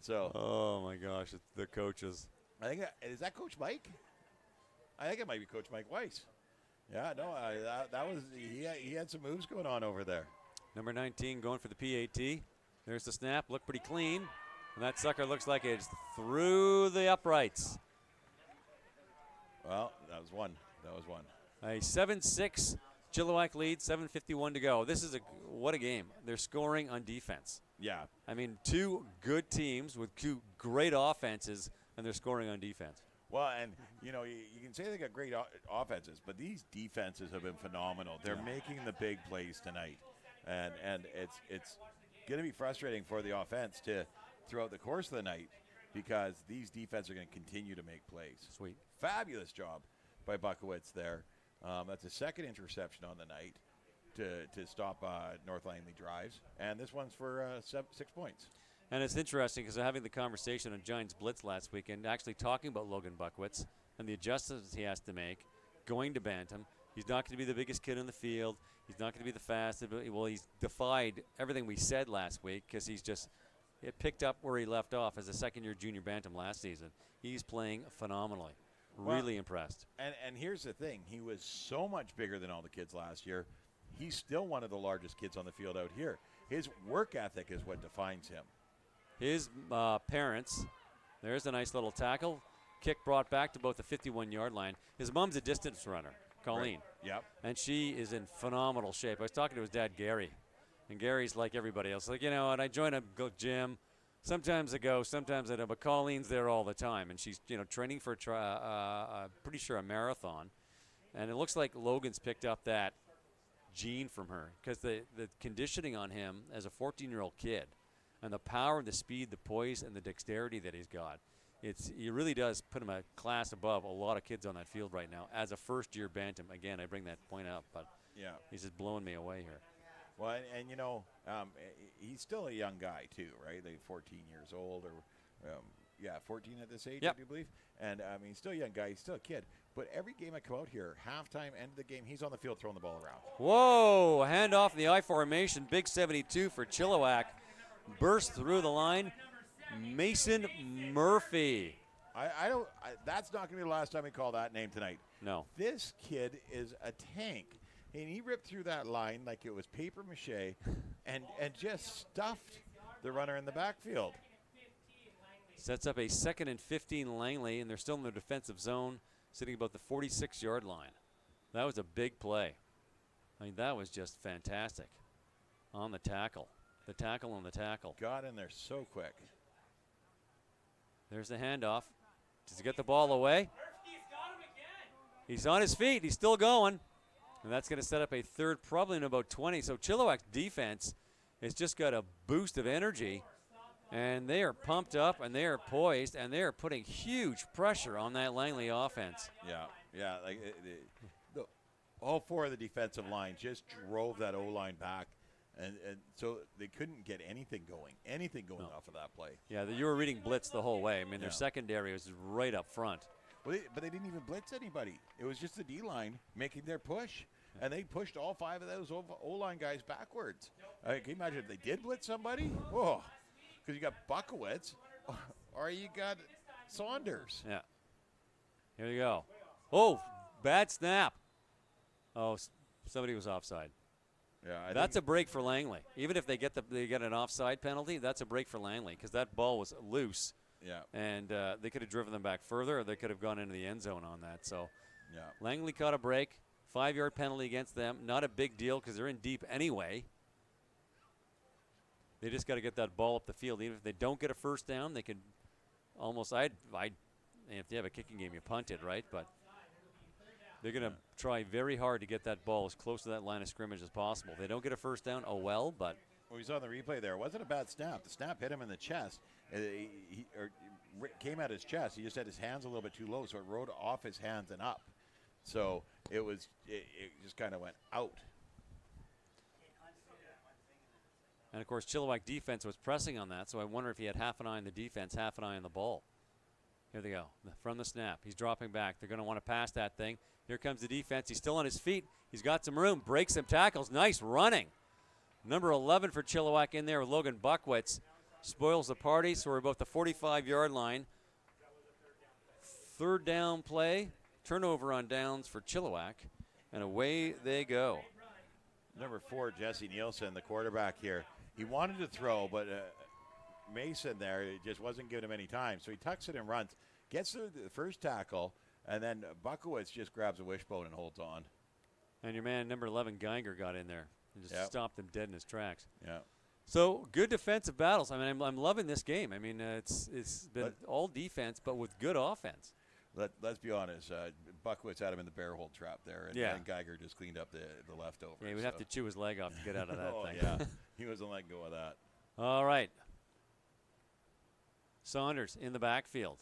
So. Oh my gosh, it's the coaches. I think is that Coach Mike? I think it might be Coach Mike Weiss. Yeah, no, that was he had some moves going on over there. Number 19 going for the PAT. There's the snap, looked pretty clean. And that sucker looks like it's through the uprights. Well, that was one. A 7-6 Chilliwack lead, 7:51 to go. This is what a game. They're scoring on defense. Yeah. I mean, two good teams with two great offenses, and they're scoring on defense. Well, and, you can say they got great offenses, but these defenses have been phenomenal. They're making the big plays tonight. And it's going to be frustrating for the offense throughout the course of the night because these defenses are going to continue to make plays. Sweet. Fabulous job by Buckowitz there. That's a second interception on the night to stop North Langley drives. And this one's for 6 points. And it's interesting because I'm having the conversation on Giants Blitz last weekend, actually talking about Logan Buckwitz and the adjustments he has to make going to Bantam. He's not going to be the biggest kid in the field. He's not going to be the fastest. Well, he's defied everything we said last week because he picked up where he left off as a second-year junior Bantam last season. He's playing phenomenally. Really impressed. And here's the thing. He was so much bigger than all the kids last year. He's still one of the largest kids on the field out here. His work ethic is what defines him. His parents, there's a nice little tackle. Kick brought back to about the 51-yard line. His mom's a distance runner, Colleen. Right. Yep. And she is in phenomenal shape. I was talking to his dad, Gary, And Gary's like everybody else. Like, and I join a gym. Sometimes I go, sometimes I don't. But Colleen's there all the time. And she's, training for, pretty sure, a marathon. And it looks like Logan's picked up that gene from her. Because the conditioning on him as a 14-year-old kid and the power and the speed, the poise, and the dexterity that he's got, he really does put him a class above a lot of kids on that field right now as a first-year bantam. Again, I bring that point up, but he's just blowing me away here. Well, and he's still a young guy too, right? Like 14 years old, or 14 at this age, I do believe. And he's still a young guy. He's still a kid. But every game I come out here, halftime, end of the game, he's on the field throwing the ball around. Whoa! A handoff in the I formation. Big 72 for Chilliwack. Burst through the line. Mason Murphy. That's not going to be the last time we call that name tonight. No. This kid is a tank. And he ripped through that line like it was paper mache and just stuffed the runner in the backfield. Sets up a 2nd and 15 Langley, and they're still in the defensive zone, sitting about the 46-yard line. That was a big play. I mean, that was just fantastic on the tackle. The tackle on the tackle. Got in there so quick. There's the handoff. Does he get the ball away? He's on his feet. He's still going. And that's going to set up a third, probably in about 20. So Chilliwack's defense has just got a boost of energy. And they are pumped up, and they are poised, and they are putting huge pressure on that Langley offense. Yeah. All four of the defensive line just drove that O-line back. And so they couldn't get anything going off of that play. Yeah, you were reading blitz the whole way. I mean, their secondary was right up front. Well, but they didn't even blitz anybody. It was just the D-line making their push, and they pushed all five of those O-line guys backwards. Can you imagine if they did blitz somebody? Oh, because you got Buckowitz or you got Saunders. Yeah. Here you go. Oh, bad snap. Oh, somebody was offside. Yeah, that's a break for Langley. Even if they get an offside penalty, that's a break for Langley because that ball was loose. Yeah. And they could have driven them back further, or they could have gone into the end zone on that. So yeah. Langley caught a break. 5-yard penalty against them. Not a big deal because they're in deep anyway. They just got to get that ball up the field. Even if they don't get a first down, they could almost if they have a kicking game, you punt it, right? But they're going to try very hard to get that ball as close to that line of scrimmage as possible. If they don't get a first down, oh well, but. Well, we saw in the replay there. It wasn't a bad snap. The snap hit him in the chest. He came at his chest. He just had his hands a little bit too low, so it rode off his hands and up. So it just kind of went out. And, of course, Chilliwack defense was pressing on that, so I wonder if he had half an eye on the defense, half an eye on the ball. Here they go. From the snap. He's dropping back. They're going to want to pass that thing. Here comes the defense. He's still on his feet. He's got some room. Breaks some tackles. Nice running. Number 11 for Chilliwack in there with Logan Buckwitz. Spoils the party, so we're about the 45-yard line. Third down play. Turnover on downs for Chilliwack. And away they go. Number 4, Jesse Nielsen, the quarterback here. He wanted to throw, but Mason there just wasn't giving him any time. So he tucks it and runs. Gets to the first tackle, and then Buckowitz just grabs a wishbone and holds on. And your man, number 11, Geiger, got in there and just stopped him dead in his tracks. Yeah. So good defensive battles. I mean, I'm loving this game. I mean, it's been all defense, but with good offense. Let's be honest. Buckwitz had him in the bear hold trap there, and Geiger just cleaned up the leftovers. Yeah, we'd have to chew his leg off to get out of that thing. Yeah, he wasn't letting go of that. All right. Saunders in the backfield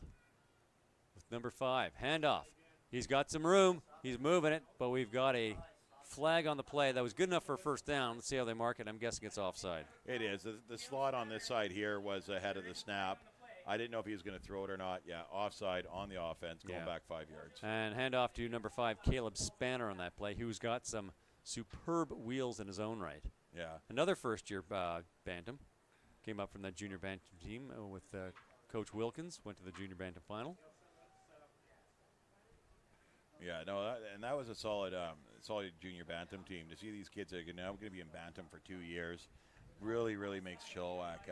with number 5. Handoff. He's got some room. He's moving it, but we've got a flag on the play. That was good enough for a first down. Let's see how they mark it. I'm guessing it's offside. It is. The slot on this side here was ahead of the snap. I didn't know if he was going to throw it or not. Yeah, offside on the offense, going back 5 yards. And handoff to number 5, Caleb Spanner on that play, who's got some superb wheels in his own right. Yeah. Another first-year Bantam. Came up from that junior Bantam team with Coach Wilkins. Went to the junior Bantam final. Yeah, no, that was a solid junior Bantam team. To see these kids that are now going to be in Bantam for 2 years really, really makes Chilliwack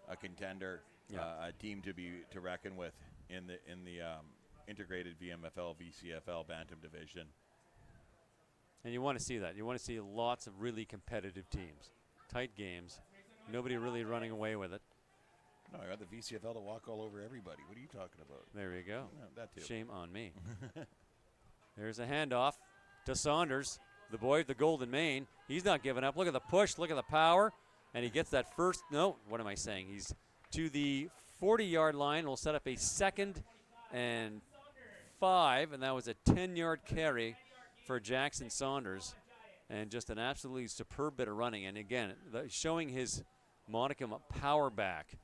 a contender. A team to reckon with in the integrated VMFL VCFL Bantam division. And you want to see that. You want to see lots of really competitive teams. tight games. Nobody really running away with it. No, I got the VCFL to walk all over everybody. What are you talking about? There you go. Yeah, that too. Shame on me. There's a handoff to Saunders, the boy with the golden mane. He's not giving up. Look at the push. Look at the power. And he gets that first. No, what am I saying? He's to the 40-yard line. We'll set up a 2nd and 5. And that was a 10-yard carry for Jackson Saunders. And just an absolutely superb bit of running. And again, showing his modicum of power back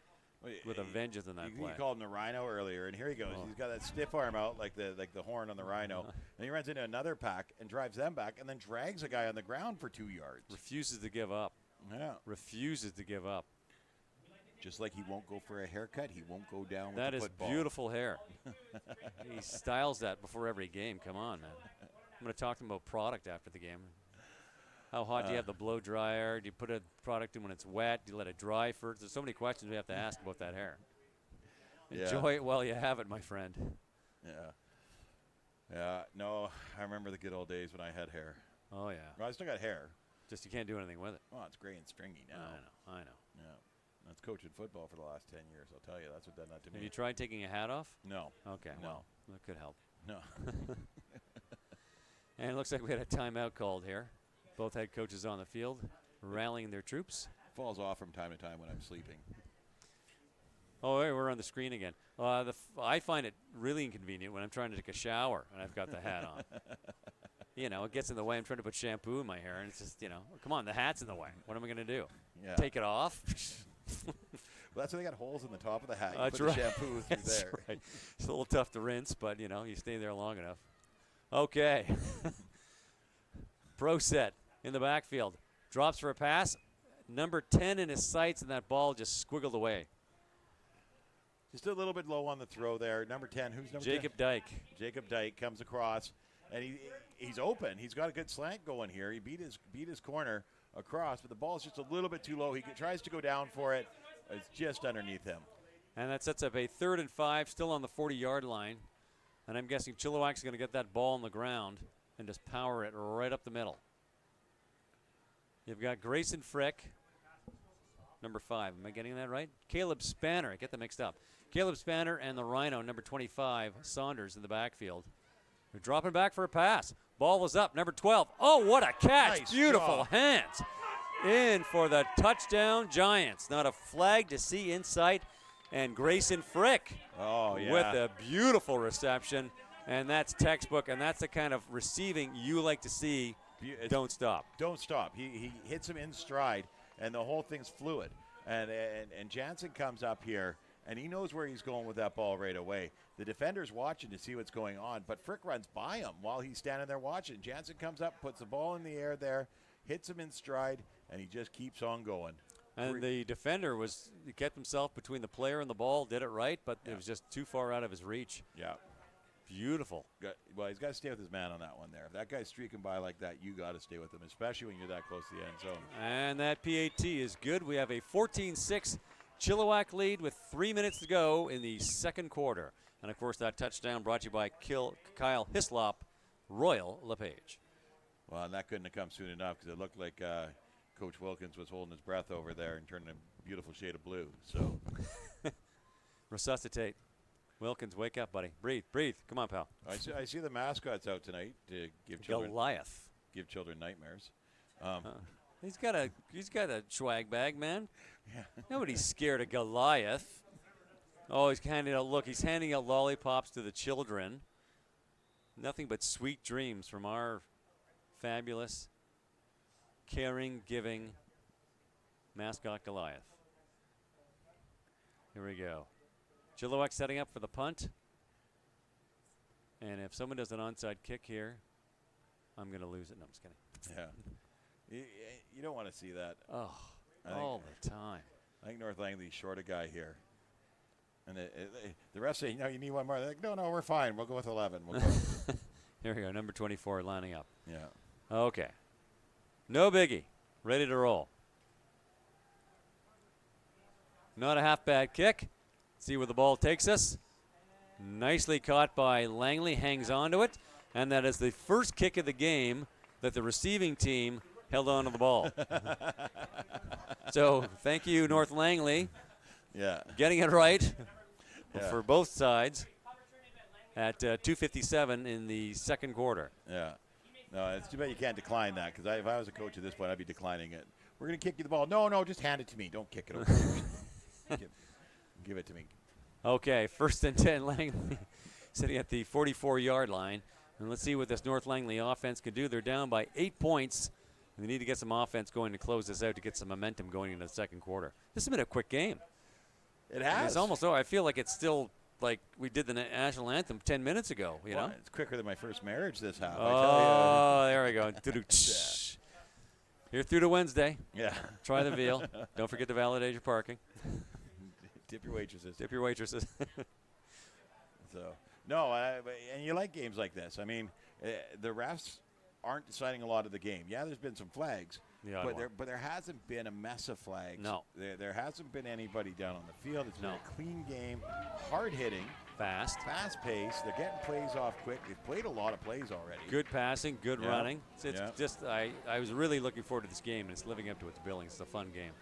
with a vengeance in that play. You called him the Rhino earlier, and here he goes. Oh. He's got that stiff arm out like the horn on the Rhino. And he runs into another pack and drives them back and then drags a guy on the ground for 2 yards. Refuses to give up. Yeah. Refuses to give up. Just like he won't go for a haircut, he won't go down with That the is football. beautiful hair. He styles that before every game. Come on, man. I'm going to talk to him about product after the game. How hot do you have the blow dryer? Do you put a product in when it's wet? Do you let it dry first? There's so many questions we have to ask about that hair. Yeah. Enjoy it while you have it, my friend. Yeah. Yeah. No, I remember the good old days when I had hair. Oh, yeah. Well, I still got hair. Just you can't do anything with it. Oh, it's gray and stringy now. I know. Yeah. That's coaching football for the last 10 years. I'll tell you. That's what done that to me. Have you tried taking a hat off? No. Okay, No. well, that could help. No. And it looks like we had a timeout called here. Both head coaches on the field rallying their troops. Falls off from time to time when I'm sleeping. Oh, hey, we're on the screen again. I find it really inconvenient when I'm trying to take a shower and I've got the hat on. You know, it gets in the way. I'm trying to put shampoo in my hair, and it's just, you know, come on, the hat's in the way. What am I going to do? Yeah. Take it off? Well, that's why they got holes in the top of the hat. You That's put right. the shampoo through That's there. right. It's a little tough to rinse, but, you know, you stay there long enough. Okay. Pro set in the backfield. Drops for a pass. Number 10 in his sights, and that ball just squiggled away. Just a little bit low on the throw there. Number 10, who's number 10? Jacob Dyke. Jacob Dyke comes across, and he's open. He's got a good slant going here. He beat his corner across, but the ball's just a little bit too low. He tries to go down for it. It's just underneath him. And that sets up a 3rd and 5, still on the 40-yard line. And I'm guessing Chilliwack's going to get that ball on the ground and just power it right up the middle. You've got Grayson Frick, number 5. Am I getting that right? Caleb Spanner. I get them mixed up. Caleb Spanner and the Rhino, number 25, Saunders in the backfield. They're dropping back for a pass. Ball was up, number 12. Oh, what a catch. Nice Beautiful job. hands. In for the touchdown Giants. Not a flag to see in sight. And Grayson Frick Oh, yeah. with a beautiful reception. And that's textbook, and that's the kind of receiving you like to see. Don't stop. Don't stop. He hits him in stride, and the whole thing's fluid. And Jansen comes up here, and he knows where he's going with that ball right away. The defender's watching to see what's going on, but Frick runs by him while he's standing there watching. Jansen comes up, puts the ball in the air there, hits him in stride, and he just keeps on going. And the defender he kept himself between the player and the ball, did it right, but it was just too far out of his reach. Yeah. Beautiful. Well, he's got to stay with his man on that one there. If that guy's streaking by like that, you got to stay with him, especially when you're that close to the end zone. And that PAT is good. We have a 14-6 Chilliwack lead with 3 minutes to go in the second quarter. And, of course, that touchdown brought to you by Kyle Hislop, Royal LePage. Well, and that couldn't have come soon enough because it looked like Coach Wilkins was holding his breath over there and turning a beautiful shade of blue. So Resuscitate. Wilkins, wake up, buddy. Breathe, breathe. Come on, pal. I see the mascots out tonight to give children nightmares. He's got a swag bag, man. Yeah. Nobody's scared of Goliath. Oh, he's handing out lollipops to the children. Nothing but sweet dreams from our fabulous, caring, giving mascot Goliath. Here we go. Chilliwack setting up for the punt. And if someone does an onside kick here, I'm going to lose it. No, I'm just kidding. Yeah. You don't want to see that. Oh, all the time. I think North Langley's short a guy here. And the refs say, no, you need one more. They're like, no, we're fine. We'll go with 11. We'll go. Here we go. Number 24 lining up. Yeah. Okay. No biggie. Ready to roll. Not a half bad kick. See where the ball takes us. Nicely caught by Langley. Hangs on to it. And that is the first kick of the game that the receiving team held on to the ball. So thank you, North Langley, Yeah. getting it right Yeah. for both sides at 2:57 in the second quarter. Yeah. No, it's too bad you can't decline that, because if I was a coach at this point, I'd be declining it. We're going to kick you the ball. No, just hand it to me. Don't kick it over. Give it to me. Okay, 1st and 10, Langley sitting at the 44-yard line. And let's see what this North Langley offense can do. They're down by 8 points. And they need to get some offense going to close this out to get some momentum going into the second quarter. This has been a quick game. It has. It's almost over. I feel like it's still like we did the national anthem 10 minutes ago, you know? It's quicker than my first marriage this half, I Oh, there we go. You're through to Wednesday. tell you. Yeah. Try the veal. Don't forget to validate your parking. Tip your waitresses. Tip your waitresses. So, no, and you like games like this. I mean, the refs aren't deciding a lot of the game. Yeah, there's been some flags, but there hasn't been a mess of flags. No. There hasn't been anybody down on the field. It's been No. a clean game, hard hitting, Fast. fast pace. They're getting plays off quick. They've played a lot of plays already. Good passing, good Yeah. running. It's Yeah. just I was really looking forward to this game, and it's living up to its billing. It's a fun game.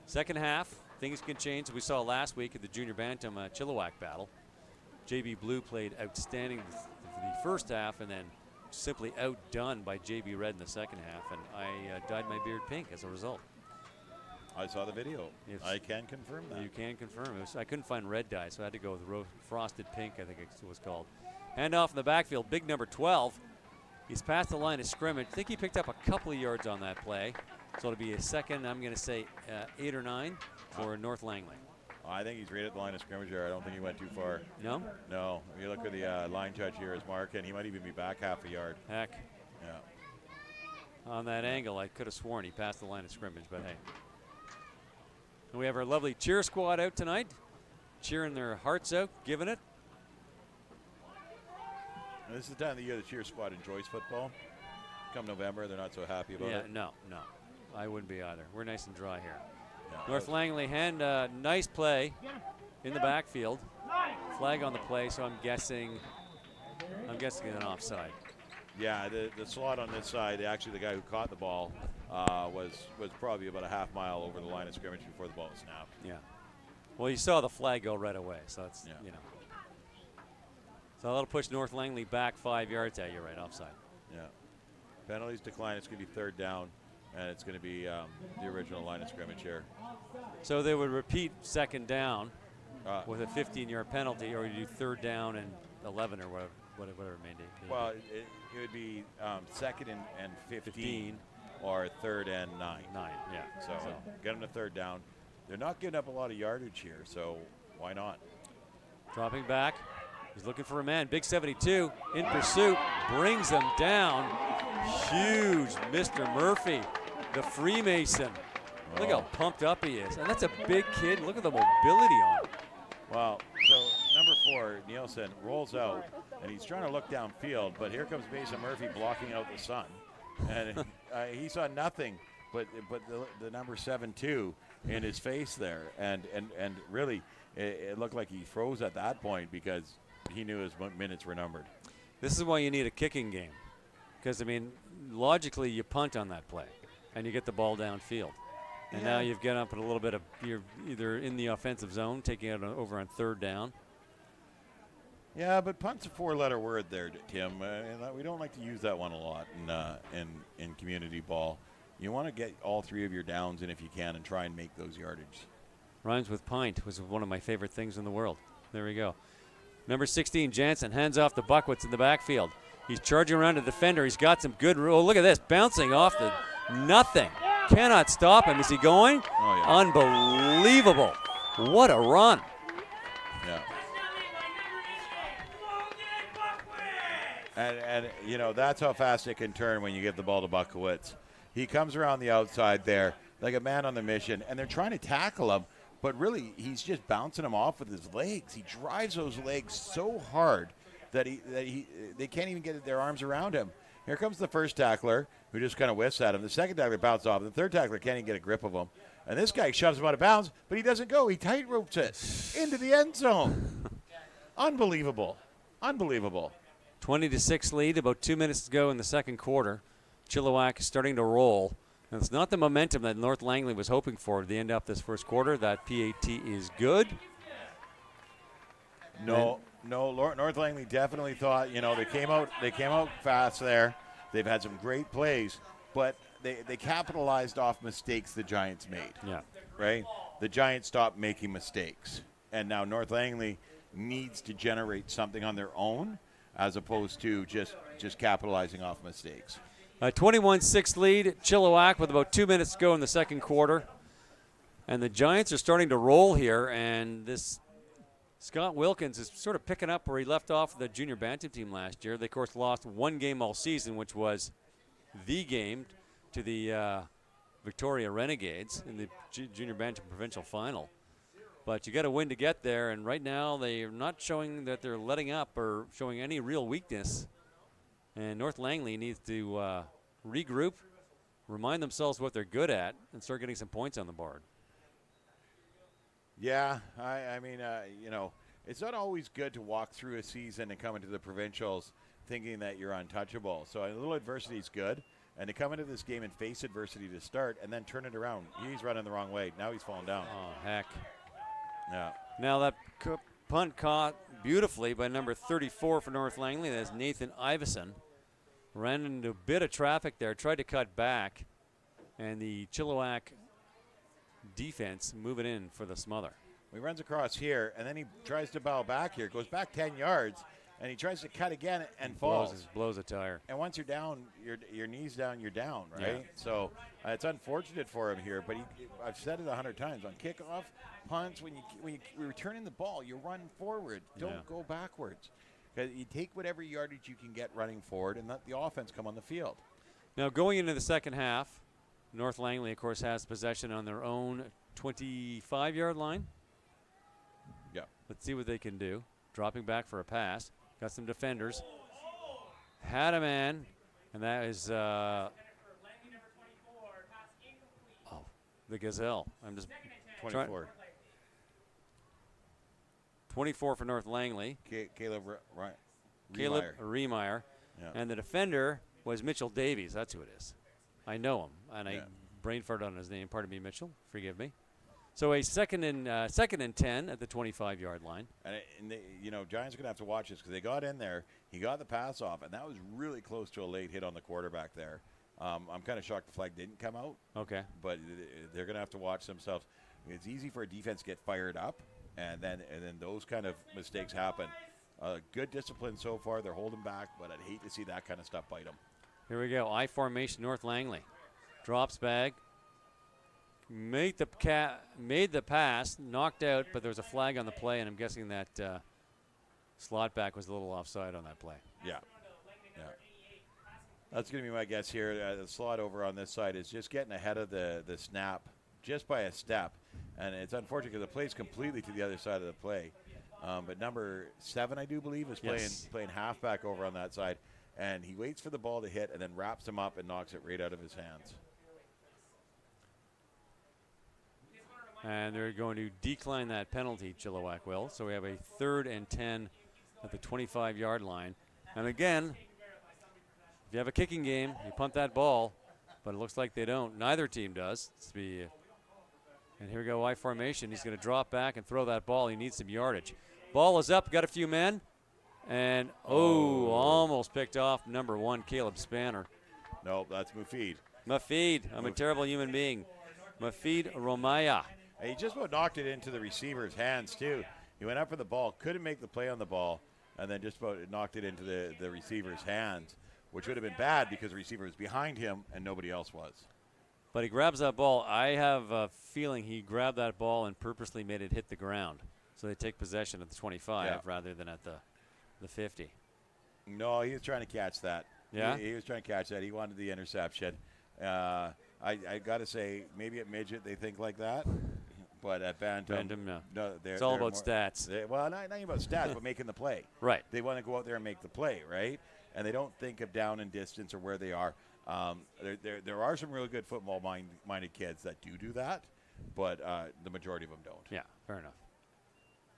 Second half, things can change. We saw last week at the junior bantam Chilliwack battle. JB Blue played outstanding for the first half, and then simply outdone by JB Red in the second half, and I dyed my beard pink as a result. I saw the video. Yes. I can confirm that. You can confirm. I couldn't find red dye, so I had to go with frosted pink, I think it was called. Hand off in the backfield, big number 12. He's past the line of scrimmage. I think he picked up a couple of yards on that play. So it'll be a second, I'm going to say 8 or 9 for North Langley. I think he's right at the line of scrimmage there. I don't think he went too far. No? No. You look at the line judge here is Mark, and he might even be back half a yard. Heck. Yeah. On that angle, I could have sworn he passed the line of scrimmage, but hey. And we have our lovely cheer squad out tonight, cheering their hearts out, giving it. Now, this is the time of the year the cheer squad enjoys football. Come November, they're not so happy about it. No. I wouldn't be either. We're nice and dry here. Yeah. North Langley nice play in the backfield. Flag on the play, so I'm guessing an offside. Yeah, the slot on this side, actually the guy who caught the ball was probably about a half mile over the line of scrimmage before the ball was snapped. Yeah. Well, you saw the flag go right away, so that's, you know. So that'll push North Langley back 5 yards at you, right, offside. Yeah. Penalties decline. It's going to be third down, and it's going to be the original line of scrimmage here. So they would repeat second down with a 15-yard penalty, or you do third down and 11 or whatever it may be. Well, it would be second and 15 or third and 9. 9, yeah. So get them to third down. They're not giving up a lot of yardage here, so why not? Dropping back. He's looking for a man. Big 72 in pursuit. Brings him down. Huge Mr. Murphy, the Freemason. Look how pumped up he is. And that's a big kid. Look at the mobility on him. Well, so number 4, Nielsen, rolls out, and he's trying to look downfield, but here comes Mason Murphy blocking out the sun. And he saw nothing but the number 7-2 in his face there. And really, it looked like he froze at that point because he knew his minutes were numbered. This is why you need a kicking game. Because, I mean, logically you punt on that play and you get the ball downfield. And now you've got up at a little bit of, you're either in the offensive zone, taking it over on third down. Yeah, but punt's a 4-letter word there, Tim. And we don't like to use that one a lot in community ball. You want to get all 3 of your downs in if you can and try and make those yardage. Rhymes with pint was one of my favorite things in the world. There we go. Number 16, Jansen, hands off to Buckwitz in the backfield. He's charging around the defender. He's got some good, look at this, bouncing off the nothing. Cannot stop him. Is he going? Oh, yeah. Unbelievable. What a run. Yeah. And you know, that's how fast it can turn when you give the ball to Buckowitz. He comes around the outside there like a man on the mission, and they're trying to tackle him, but really he's just bouncing him off with his legs. He drives those legs so hard that they can't even get their arms around him. Here comes the first tackler, who just kind of whiffs at him. The second tackler bounces off. The third tackler can't even get a grip of him. And this guy shoves him out of bounds, but he doesn't go. He tight ropes it into the end zone. Unbelievable. Unbelievable. 20-6 lead, about 2 minutes to go in the second quarter. Chilliwack is starting to roll. And it's not the momentum that North Langley was hoping for at the end of this first quarter. That PAT is good. No, North Langley definitely thought, they came out fast there. They've had some great plays, but they capitalized off mistakes the Giants made. Yeah. Right? The Giants stopped making mistakes. And now North Langley needs to generate something on their own as opposed to just capitalizing off mistakes. A 21-6 lead at Chilliwack with about 2 minutes to go in the second quarter. And the Giants are starting to roll here, and this Scott Wilkins is sort of picking up where he left off with the junior bantam team last year. They, of course, lost one game all season, which was the game to the Victoria Renegades in the junior bantam provincial final. But you got to win to get there, and right now they're not showing that they're letting up or showing any real weakness. And North Langley needs to regroup, remind themselves what they're good at, and start getting some points on the board. Yeah, I mean, it's not always good to walk through a season and come into the provincials thinking that you're untouchable. So a little adversity is good. And to come into this game and face adversity to start and then turn it around. He's running the wrong way. Now he's falling down. Oh, heck. Yeah. Now that punt caught beautifully by number 34 for North Langley. That's Nathan Iveson. Ran into a bit of traffic there, tried to cut back, and the Chilliwack defense moving in for the smother. He runs across here, and then he tries to bow back here. Goes back 10 yards, and he tries to cut again and falls. Blows a tire. And once you're down, your knee's down, you're down, right? Yeah. So it's unfortunate for him here, but I've said it 100 times. On kickoff, punts, when you returning the ball, you run forward. Don't go backwards. Because you take whatever yardage you can get running forward and let the offense come on the field. Now going into the second half, North Langley, of course, has possession on their own 25-yard line. Yeah. Let's see what they can do. Dropping back for a pass. Got some defenders. Had a man, and that is the Gazelle. I'm just 24. 24 for North Langley. Caleb Riemeyer. Yeah. And the defender was Mitchell Davies. That's who it is. I know him, and I brain farted on his name. Pardon me, Mitchell. Forgive me. So a second and 10 at the 25-yard line. And Giants are going to have to watch this because they got in there. He got the pass off, and that was really close to a late hit on the quarterback there. I'm kind of shocked the flag didn't come out. Okay. But they're going to have to watch themselves. It's easy for a defense to get fired up, and then those kind of mistakes happen. Good discipline so far. They're holding back, but I'd hate to see that kind of stuff bite them. Here we go. I formation, North Langley. Drops bag. Made the pass, knocked out, but there was a flag on the play, and I'm guessing that slot back was a little offside on that play. Yeah. That's going to be my guess here. The slot over on this side is just getting ahead of the snap just by a step, and it's unfortunate because the play's completely to the other side of the play. But number 7, I do believe, is playing halfback over on that side, and he waits for the ball to hit and then wraps him up and knocks it right out of his hands. And they're going to decline that penalty, Chilliwack will. So we have a 3rd and 10 at the 25-yard line. And again, if you have a kicking game, you punt that ball, but it looks like they don't. Neither team does. And here we go, I formation. He's going to drop back and throw that ball. He needs some yardage. Ball is up, got a few men. And, almost picked off number 1, Caleb Spanner. No, that's Mufid. Mufid, I'm a terrible human being. Mufid Romaya. He just about knocked it into the receiver's hands, too. He went up for the ball, couldn't make the play on the ball, and then just about knocked it into the receiver's hands, which would have been bad because the receiver was behind him and nobody else was. But he grabs that ball. I have a feeling he grabbed that ball and purposely made it hit the ground. So they take possession at the 25 rather than at the 50. No, he was trying to catch that. Yeah? He was trying to catch that. He wanted the interception. I got to say, maybe at midget they think like that. But at Bantam, no. It's all about stats. Not even about stats, but making the play. Right. They want to go out there and make the play, right? And they don't think of down and distance or where they are. There are some really good football-minded kids that do that, but the majority of them don't. Yeah, fair enough.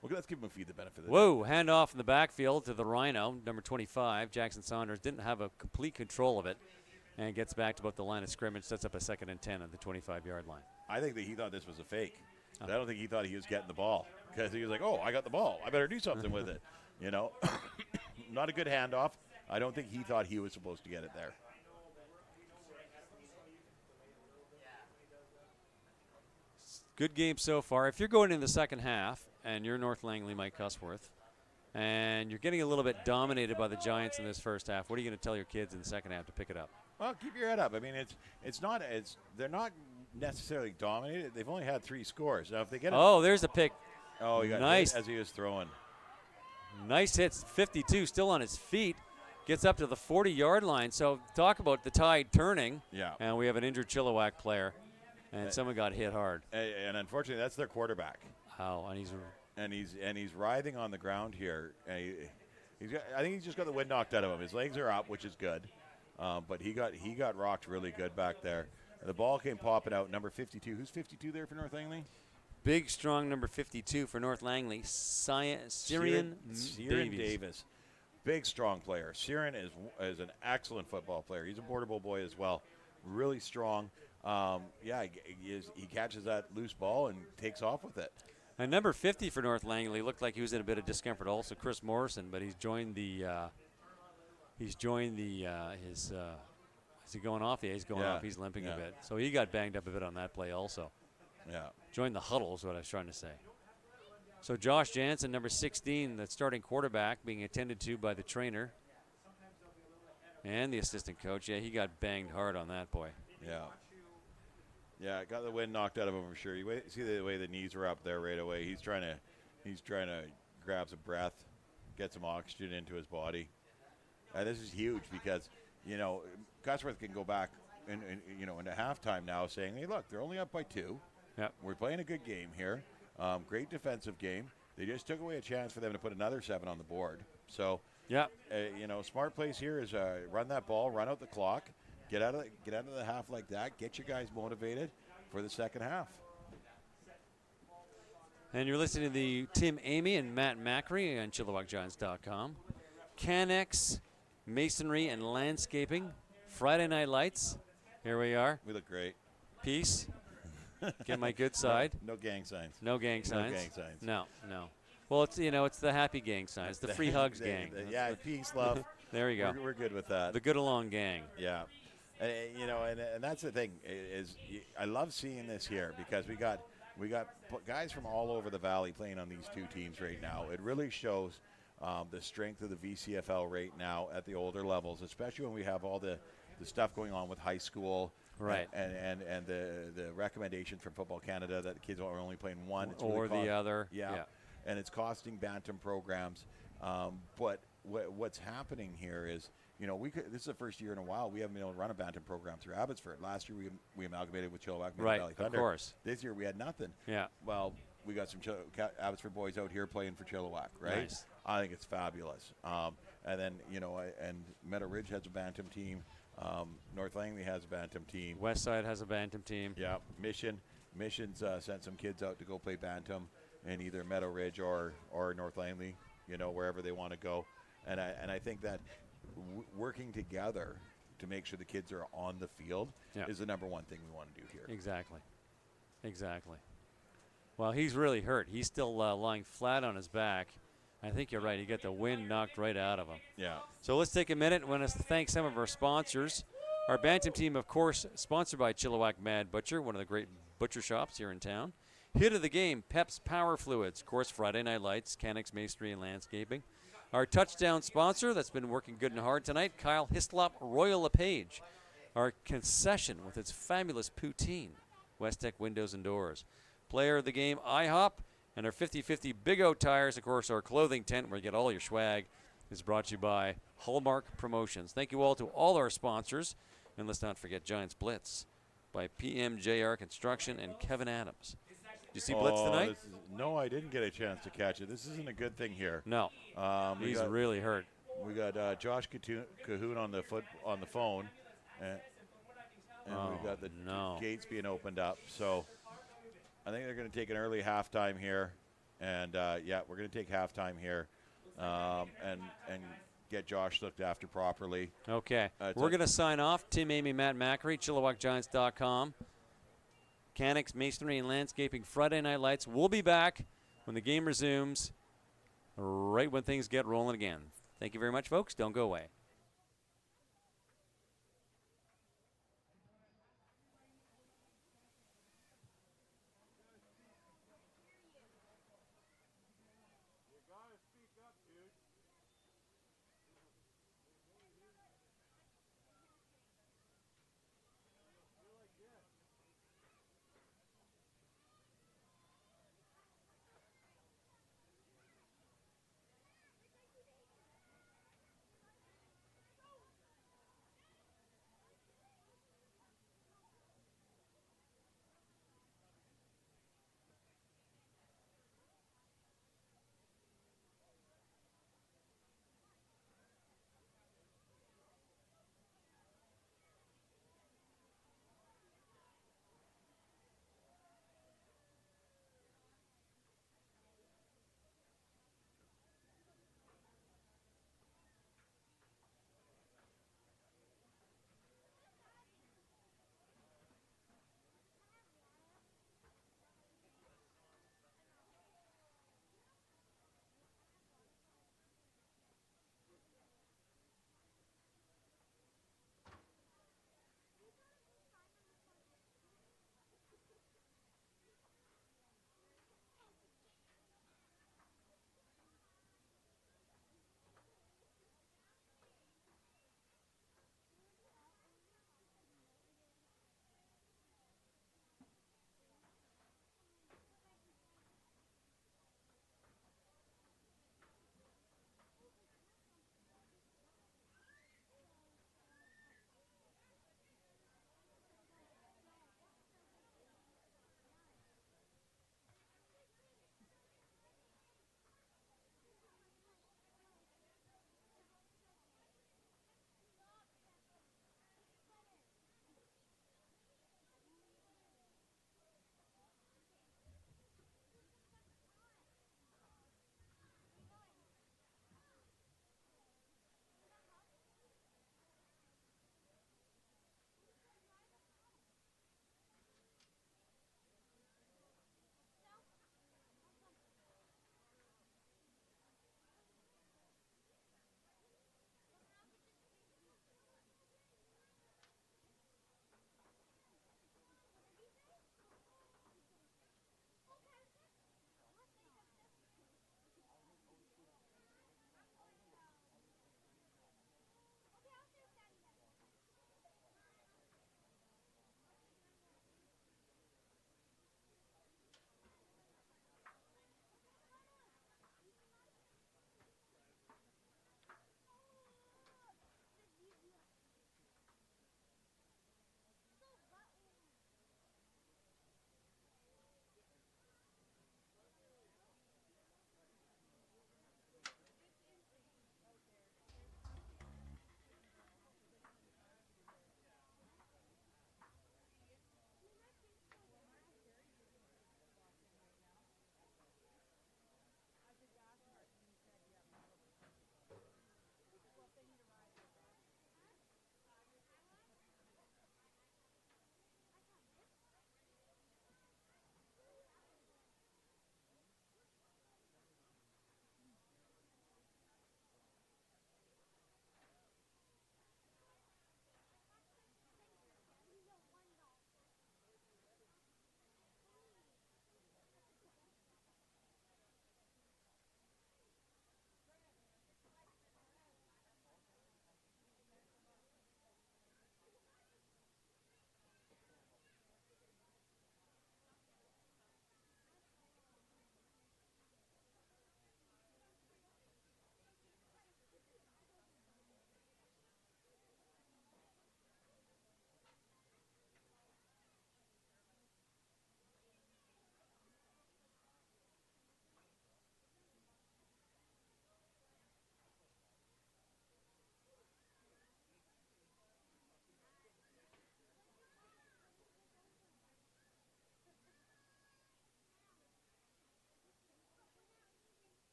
Well, let's give Mufid the benefit of the Whoa, handoff in the backfield to the Rhino, number 25. Jackson Saunders didn't have a complete control of it. and gets back to about the line of scrimmage, sets up a 2nd and 10 at the 25-yard line. I think that he thought this was a fake. I don't think he thought he was getting the ball because he was like, oh, I got the ball. I better do something with it. You know, not a good handoff. I don't think he thought he was supposed to get it there. Good game so far. If you're going in the second half and you're North Langley, Mike Cusworth, and you're getting a little bit dominated by the Giants in this first half, what are you going to tell your kids in the second half to pick it up? Well, keep your head up. I mean, they're not necessarily dominated. They've only had 3 scores. Now, if they get there's a pick. he got nice hit as he was throwing. Nice hits. 52, still on his feet. Gets up to the 40-yard line. So talk about the tide turning. Yeah. And we have an injured Chilliwack player, and someone got hit hard. And unfortunately, that's their quarterback. How? And he's writhing on the ground here. And I think he's just got the wind knocked out of him. His legs are up, which is good, but he got rocked really good back there. And the ball came popping out. Number 52. Who's 52 there for North Langley? big, strong number 52 for North Langley, Syrian Davis. Big, strong player. Syrian is an excellent football player. He's a border boy as well. Really strong. He catches that loose ball and takes off with it. And number 50 for North Langley looked like he was in a bit of discomfort. Also, Chris Morrison, but he's joined the. Is he going off? Yeah, he's going off. He's limping a bit. So he got banged up a bit on that play also. Yeah. Joined the huddle is what I was trying to say. So Josh Jansen, number 16, the starting quarterback, being attended to by the trainer and the assistant coach. Yeah, he got banged hard on that boy. Yeah. Yeah, got the wind knocked out of him for sure. You see the way the knees were up there right away. He's trying to grab some breath, get some oxygen into his body. And this is huge because, Cusworth can go back into halftime now saying, hey, look, they're only up by 2. Yep. We're playing a good game here. Great defensive game. They just took away a chance for them to put another 7 on the board. So, smart plays here is run that ball, run out the clock, get out of the half like that, get your guys motivated for the second half. And you're listening to the Tim Amy and Matt Macri on ChilliwackGiants.com. CANEX, Masonry and Landscaping, Friday Night Lights. Here we are. We look great. Peace. Get my good side. No gang signs. No gang signs. No gang signs. No. Well, it's the happy gang sign. It's the free hugs gang. Peace, love. There you go. We're good with that. The good along gang. Yeah. And that's the thing is I love seeing this here because we got guys from all over the valley playing on these two teams right now. It really shows the strength of the VCFL right now at the older levels, especially when we have all the stuff going on with high school. Right. And the recommendation from Football Canada that the kids are only playing one. It's or really the other. Yeah. And it's costing bantam programs. But what's happening here is, this is the first year in a while we haven't been able to run a bantam program through Abbotsford. Last year we amalgamated with Chilliwack Valley Thunder. Of course. This year we had nothing. Yeah. Well, we got some Abbotsford boys out here playing for Chilliwack, right? Nice. I think it's fabulous. And then, and Meadow Ridge has a bantam team. North Langley has a bantam team. Westside has a bantam team. Yeah. Mission's sent some kids out to go play bantam in either Meadow Ridge or North Langley, wherever they want to go. And I think that working together to make sure the kids are on the field is the number one thing we want to do here. Exactly. Well, he's really hurt. He's still lying flat on his back. I think you're right. He got the wind knocked right out of him. Yeah. So let's take a minute. I want to thank some of our sponsors. Our bantam team, of course, sponsored by Chilliwack Mad Butcher, one of the great butcher shops here in town. Hit of the game, Pep's Power Fluids. Of course, Friday Night Lights, CANEX Masonry and Landscaping. Our touchdown sponsor that's been working good and hard tonight, Kyle Hislop Royal LePage. Our concession with its fabulous poutine, Westech Windows and Doors. Player of the game, IHOP. And our 50/50 Big O Tires, of course, our clothing tent where you get all your swag, is brought to you by Hallmark Promotions. Thank you all to all our sponsors. And let's not forget Giants Blitz by PMJR Construction and Kevin Adams. Did you see Blitz tonight? No, I didn't get a chance to catch it. This isn't a good thing here. No. He's really hurt. We got Josh Cahoon on the phone. And we got the gates being opened up. So I think they're going to take an early halftime here, and we're going to take halftime here, and get Josh looked after properly. Okay. It's We're going to sign off. Tim, Amy, Matt Macri, ChilliwackGiants.com. CANEX Masonry and Landscaping Friday Night Lights. We'll be back when the game resumes, right when things get rolling again. Thank you very much, folks. Don't go away.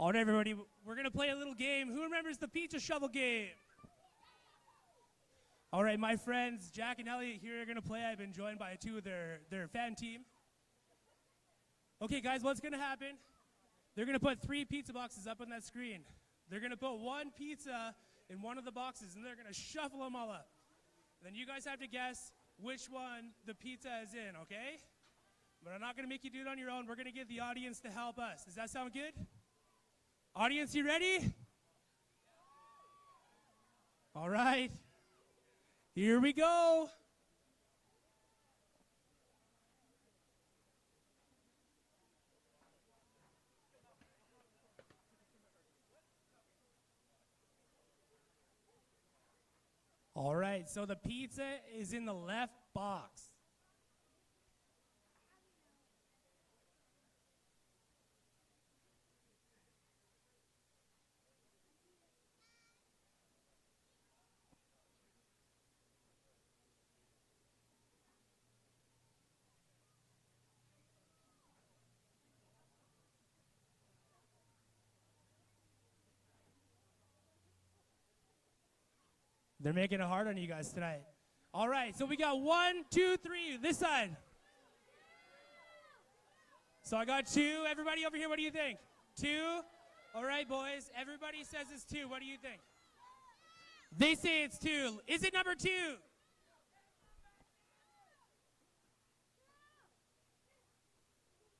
All right, everybody, we're going to play a little game. Who remembers the pizza shovel game? All right, my friends, Jack and Elliot here are going to play. I've been joined by two of their fan team. Okay, guys, what's going to happen? They're going to put 3 pizza boxes up on that screen. They're going to put 1 pizza in one of the boxes, and they're going to shuffle them all up. Then you guys have to guess which one the pizza is in, okay? But I'm not going to make you do it on your own. We're going to get the audience to help us. Does that sound good? Audience, you ready? All right. Here we go. All right, so the pizza is in the left box. They're making it hard on you guys tonight. All right, so we got 1, 2, 3, this side. So I got 2. Everybody over here, what do you think? 2? All right, boys. Everybody says it's 2. What do you think? They say it's 2. Is it number 2?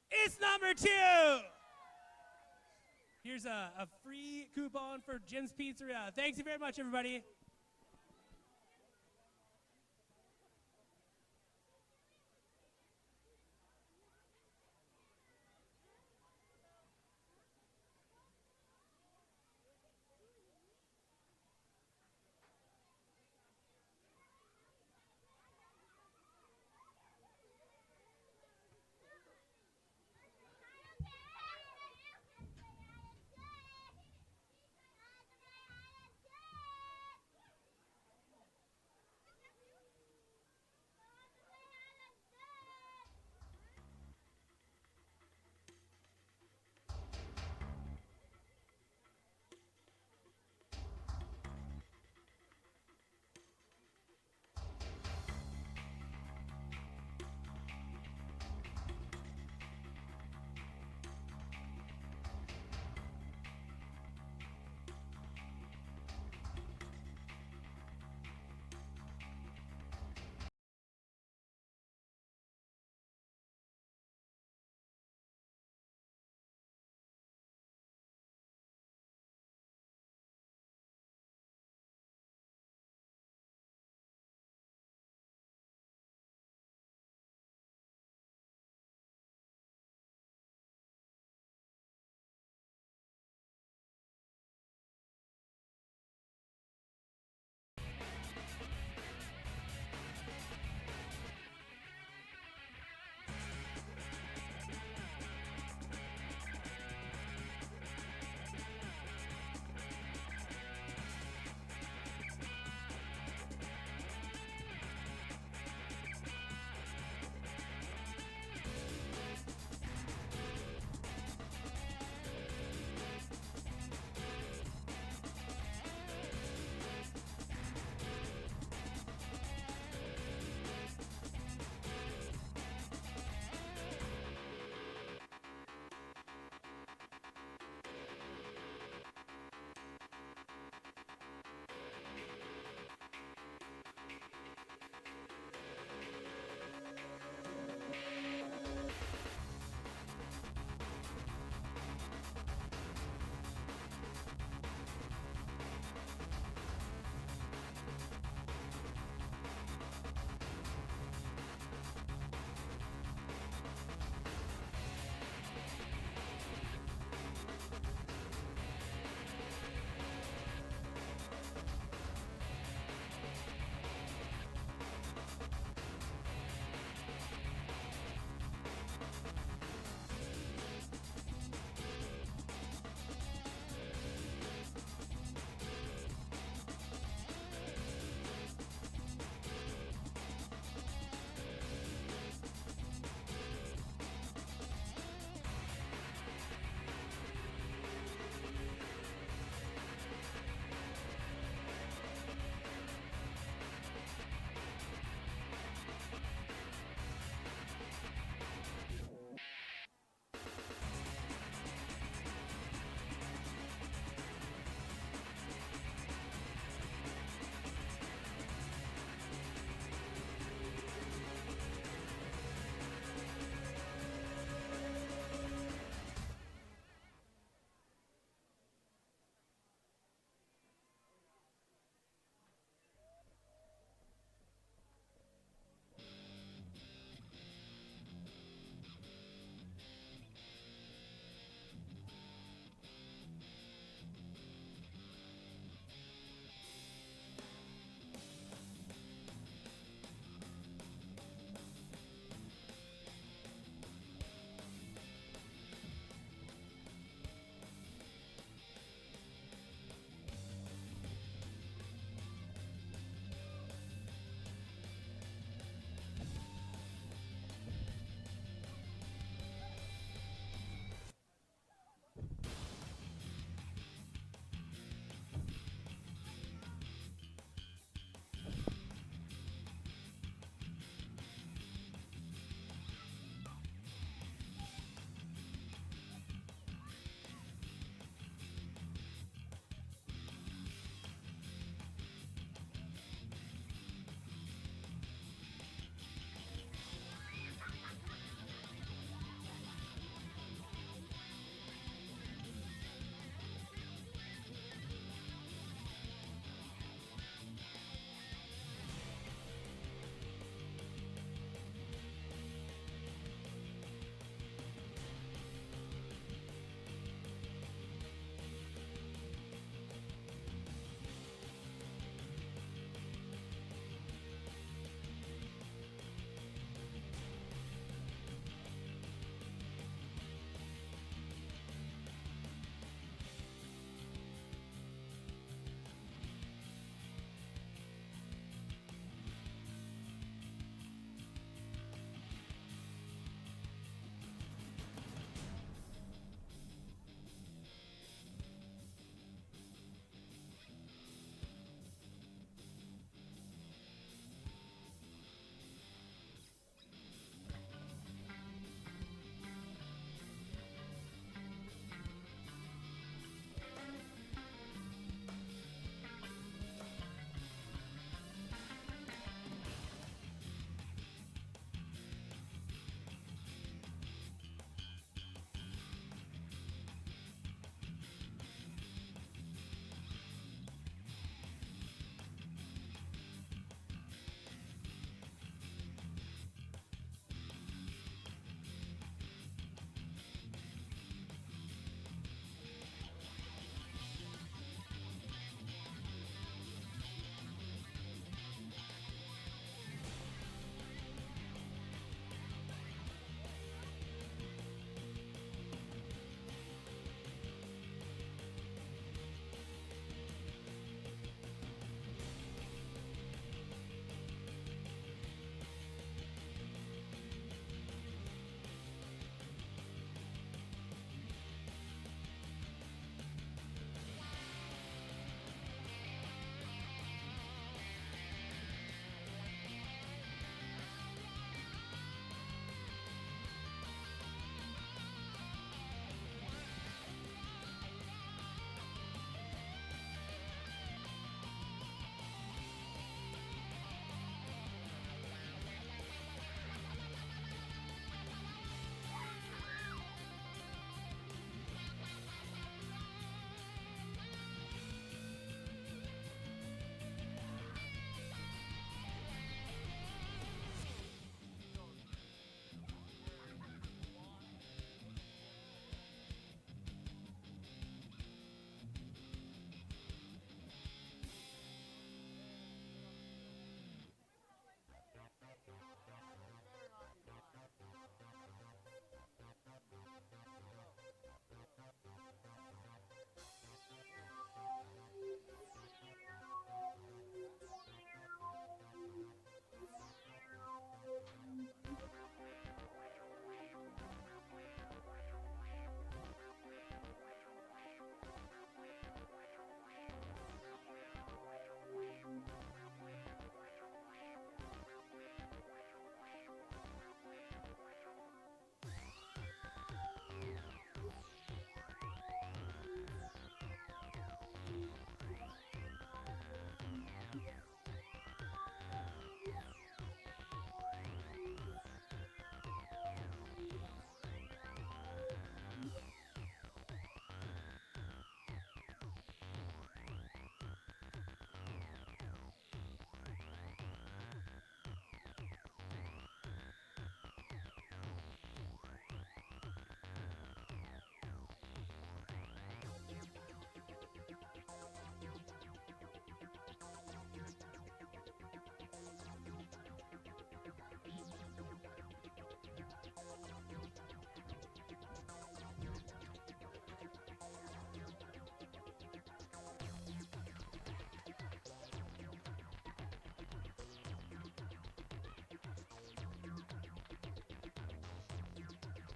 It's number 2. Here's a free coupon for Jim's Pizzeria. Thanks very much, everybody.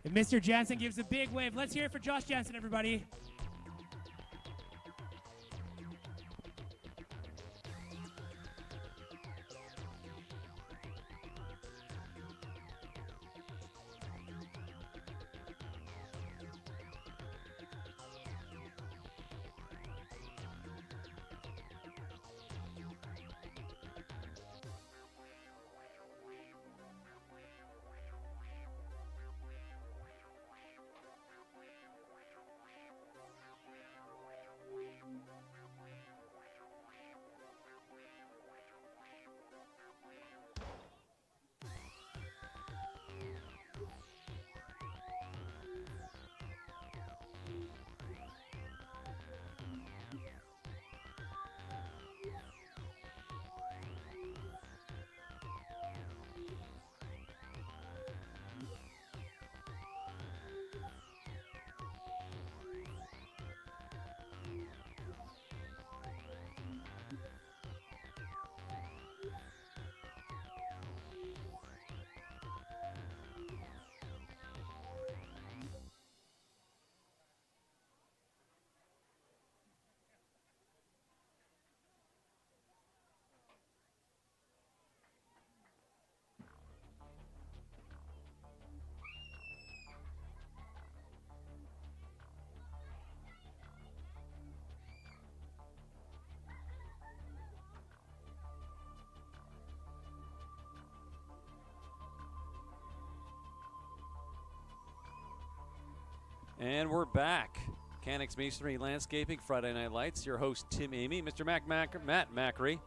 And Mr. Jansen gives a big wave. Let's hear it for Josh Jansen, everybody. And we're back. CANEX Masonry Landscaping, Friday Night Lights. Your host, Tim Amy. Mr. Matt Macri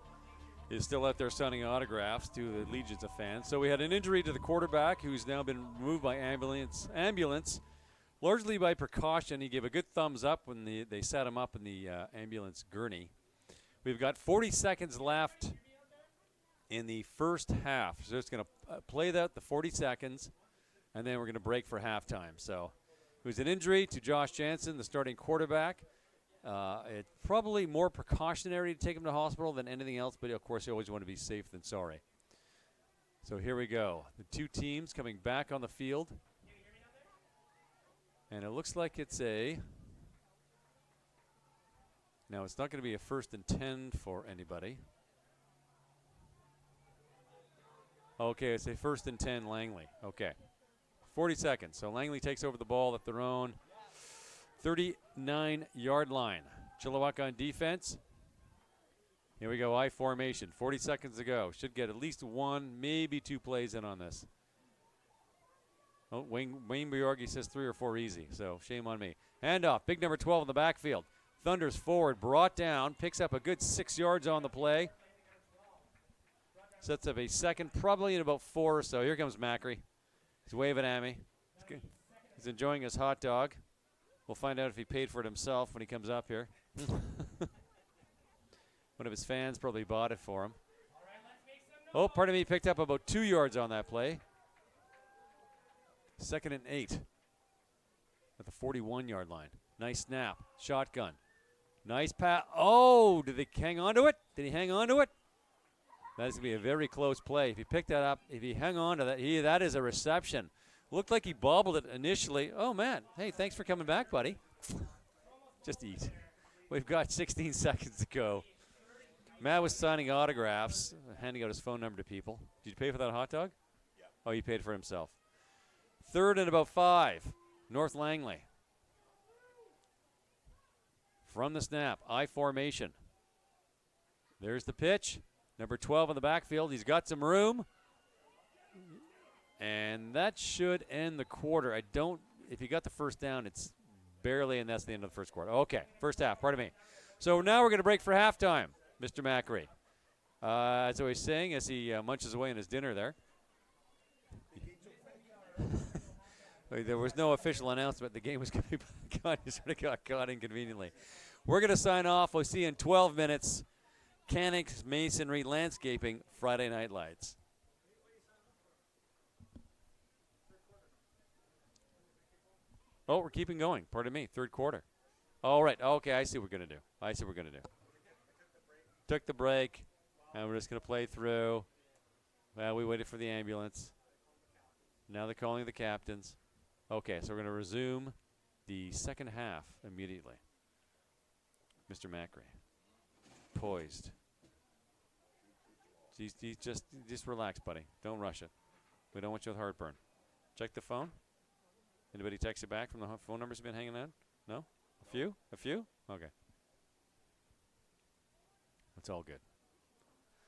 is still out there signing autographs to the legions of fans. So we had an injury to the quarterback who's now been removed by ambulance, largely by precaution. He gave a good thumbs up when they set him up in the ambulance gurney. We've got 40 seconds left in the first half. So it's going to play that, the 40 seconds, and then we're going to break for halftime. So it was an injury to Josh Jansen, the starting quarterback. It's probably more precautionary to take him to hospital than anything else, but of course you always want to be safe than sorry. So here we go. The two teams coming back on the field. And it looks like it's a... No, it's not going to be a 1st and 10 for anybody. Okay, it's a 1st and 10 Langley. Okay. 40 seconds. So Langley takes over the ball at their own 39-yard line. Chilliwack on defense. Here we go, I formation. 40 seconds to go. Should get at least one, maybe two plays in on this. Oh, Wayne Bjorgi says 3 or 4 easy, so shame on me. Handoff, big number 12 in the backfield. Thunders forward, brought down, picks up a good 6 yards on the play. Sets up a second, probably in about 4 or so. Here comes Macri. He's waving at me. He's enjoying his hot dog. We'll find out if he paid for it himself when he comes up here. One of his fans probably bought it for him. Oh, pardon me, picked up about 2 yards on that play. 2nd and 8 at the 41-yard line. Nice snap. Shotgun. Nice pass. Oh, did they hang on to it? Did he hang on to it? That's going to be a very close play. If he picked that up, if he hung on to that, that is a reception. Looked like he bobbled it initially. Oh, man. Hey, thanks for coming back, buddy. Just eat. We've got 16 seconds to go. Matt was signing autographs, handing out his phone number to people. Did you pay for that hot dog? Yeah. Oh, he paid for himself. 3rd and about 5. North Langley. From the snap, I formation. There's the pitch. Number 12 in the backfield. He's got some room. And that should end the quarter. If he got the first down, it's barely, and that's the end of the first quarter. Okay, first half, pardon me. So now we're going to break for halftime, Mr. Macri. As I was saying, as he munches away on his dinner there. There was no official announcement. The game was going to be caught. He sort of got caught inconveniently. We're going to sign off. We'll see you in 12 minutes. CANEX Masonry Landscaping, Friday Night Lights. Oh, we're keeping going. Pardon me. 3rd quarter. All right. Okay, I see what we're going to do. Took the break, and we're just going to play through. Well, we waited for the ambulance. Now they're calling the captains. Okay, so we're going to resume the second half immediately. Mr. Macri, poised. Just relax, buddy. Don't rush it. We don't want you with heartburn. Check the phone. Anybody text you back from the phone numbers you've been hanging out? No? A few? A few? Okay. That's all good.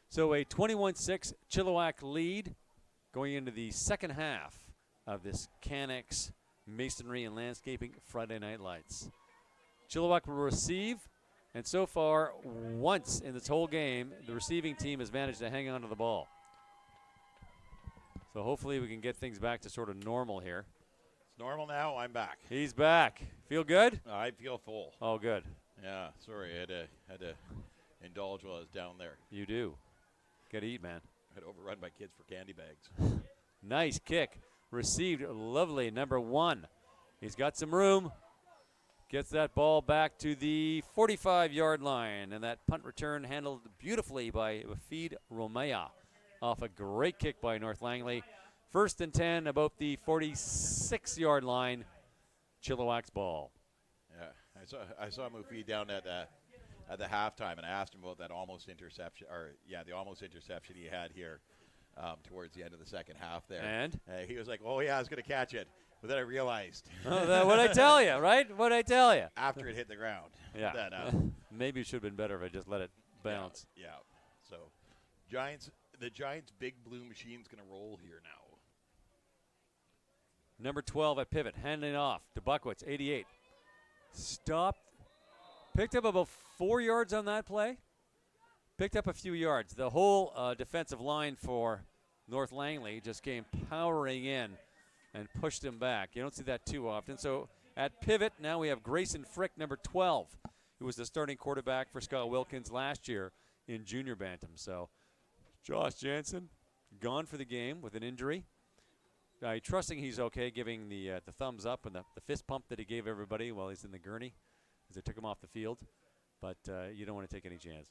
So a 21-6 Chilliwack lead going into the second half of this CANEX Masonry and Landscaping Friday Night Lights. Chilliwack will receive, and so far, once in this whole game, the receiving team has managed to hang on to the ball. So hopefully we can get things back to sort of normal here. It's normal now. I'm back. He's back. Feel good? I feel full. Oh, good. Yeah, sorry. I had to indulge while I was down there. You do. Got to eat, man. Got overrun by kids for candy bags. Nice kick. Received lovely, number 1. He's got some room. Gets that ball back to the 45-yard line. And that punt return handled beautifully by Wafid Romea off a great kick by North Langley. 1st and 10, about the 46-yard line. Chilliwack's ball. Yeah, I saw Mufi down at the halftime, and I asked him about that almost interception, the almost interception he had here towards the end of the second half there. And? He was like, oh, yeah, I was going to catch it. But then I realized. What'd I tell you, right? What'd I tell you? After it hit the ground. Yeah. That, Maybe it should have been better if I just let it bounce. Yeah. So, the Giants' big blue machine's going to roll here now. Number 12 at pivot, handing it off to Buckwitz, 88. Stopped. Picked up about 4 yards on that play. Picked up a few yards. The whole defensive line for North Langley just came powering in and pushed him back. You don't see that too often. So at pivot, now we have Grayson Frick, number 12, who was the starting quarterback for Scott Wilkins last year in junior bantam. So Josh Jansen gone for the game with an injury. Trusting he's okay, giving the thumbs up and the fist pump that he gave everybody while he's in the gurney as they took him off the field. But you don't want to take any chance.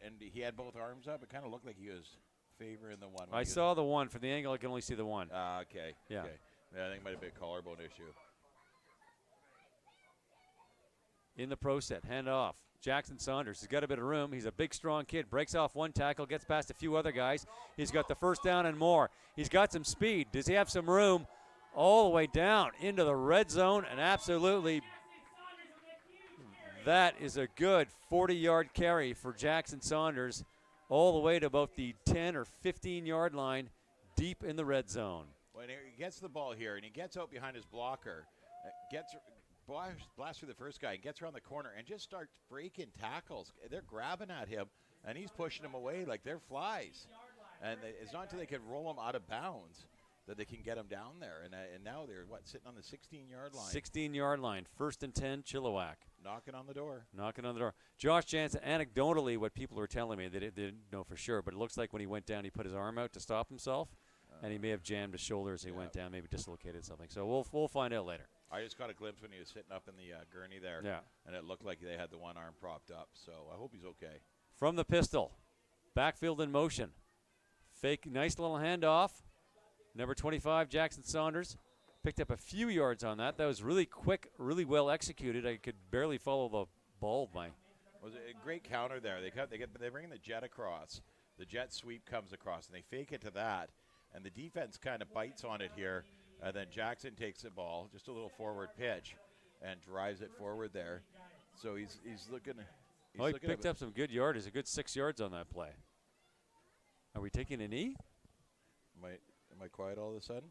And he had both arms up. It kind of looked like he was favoring the one. I saw the one. From the angle, I can only see the one. Okay. Yeah. Okay. Yeah, I think it might have been a collarbone issue. In the pro set, hand off. Jackson Saunders has got a bit of room. He's a big, strong kid. Breaks off one tackle, gets past a few other guys. He's got the first down and more. He's got some speed. Does he have some room? All the way down into the red zone, and absolutely that is a good 40-yard carry for Jackson Saunders all the way to about the 10 or 15-yard line deep in the red zone. When he gets the ball here and he gets out behind his blocker, blasts through the first guy and gets around the corner and just starts breaking tackles. They're grabbing at him, and he's pushing them away like they're flies. And it's not until they can roll them out of bounds that they can get him down there. And now they're, sitting on the 16-yard line. 16-yard line, 1st and 10, Chilliwack. Knocking on the door. Knocking on the door. Josh Jansen, anecdotally, what people were telling me, they didn't know for sure, but it looks like when he went down, he put his arm out to stop himself, and he may have jammed his shoulder as he went down, maybe dislocated something. So we'll find out later. I just got a glimpse when he was sitting up in the gurney there, and it looked like they had the one arm propped up. So I hope he's okay. From the pistol, backfield in motion. Fake, nice little handoff. Number 25, Jackson Saunders, picked up a few yards on that. That was really quick, really well executed. I could barely follow the ball. Was a great counter there. They bring the jet across. The jet sweep comes across, and they fake it to that. And the defense kind of bites on it here. And then Jackson takes the ball, just a little forward pitch, and drives it forward there. So he's looking. He picked up some good yardage, a good 6 yards on that play. Are we taking a knee? Am I quiet all of a sudden?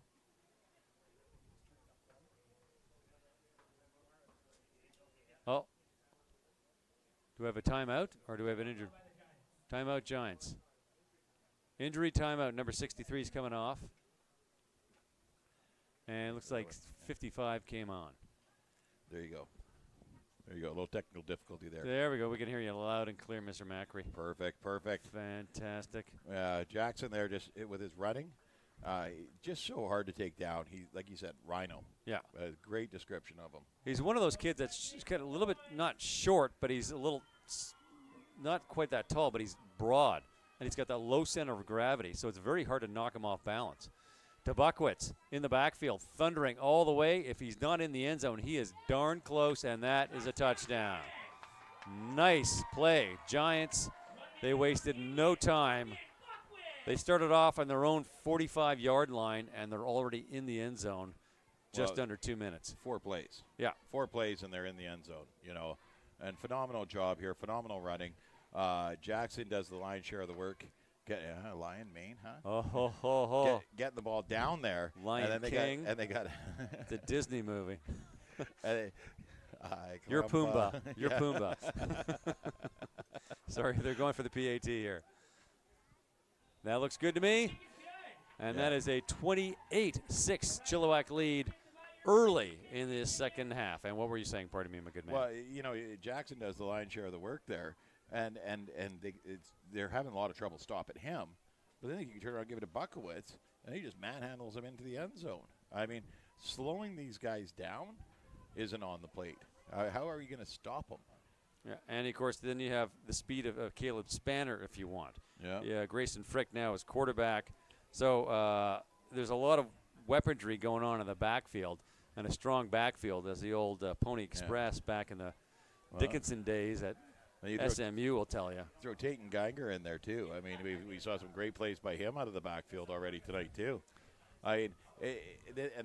Oh. Do we have a timeout, or do we have an injured? Timeout, Giants. Injury timeout, number 63 is coming off. And it looks like 55 came on. There you go. A little technical difficulty there. There we go. We can hear you loud and clear, Mr. Macri. Perfect. Fantastic. Jackson there with his running. Just so hard to take down. He, like you said, rhino. Yeah. Great description of him. He's one of those kids that's kind of a little bit not short, but he's a little not quite that tall, but he's broad. And he's got that low center of gravity, so it's very hard to knock him off balance. to Buckwitz in the backfield, thundering all the way. If he's not in the end zone, he is darn close, and that is a touchdown. Nice play. Giants, they wasted no time. They started off on their own 45-yard line, and they're already in the end zone just under 2 minutes. 4 plays. Yeah. 4 plays, and they're in the end zone, And phenomenal job here, phenomenal running. Jackson does the lion's share of the work. Lion, Maine, huh? Oh, ho, ho, ho. Getting the ball down there. Lion and then King. They got It's a Disney movie. You're Pumbaa. You're Pumbaa. Sorry, they're going for the PAT here. That looks good to me. And that is a 28-6 Chilliwack lead early in this second half. And what were you saying, pardon me, my good man? Well, Jackson does the lion's share of the work there. And they're having a lot of trouble stopping him. But then you can turn around and give it to Buckowitz, and he just manhandles him into the end zone. I mean, slowing these guys down isn't on the plate. How are you going to stop them? Yeah, and, of course, then you have the speed of Caleb Spanner if you want. Yeah. Grayson Frick now is quarterback. So there's a lot of weaponry going on in the backfield, and a strong backfield as the old Pony Express back in the Dickinson days at SMU will tell you. Throw Tayton Geiger in there, too. I mean, we saw some great plays by him out of the backfield already tonight, too. And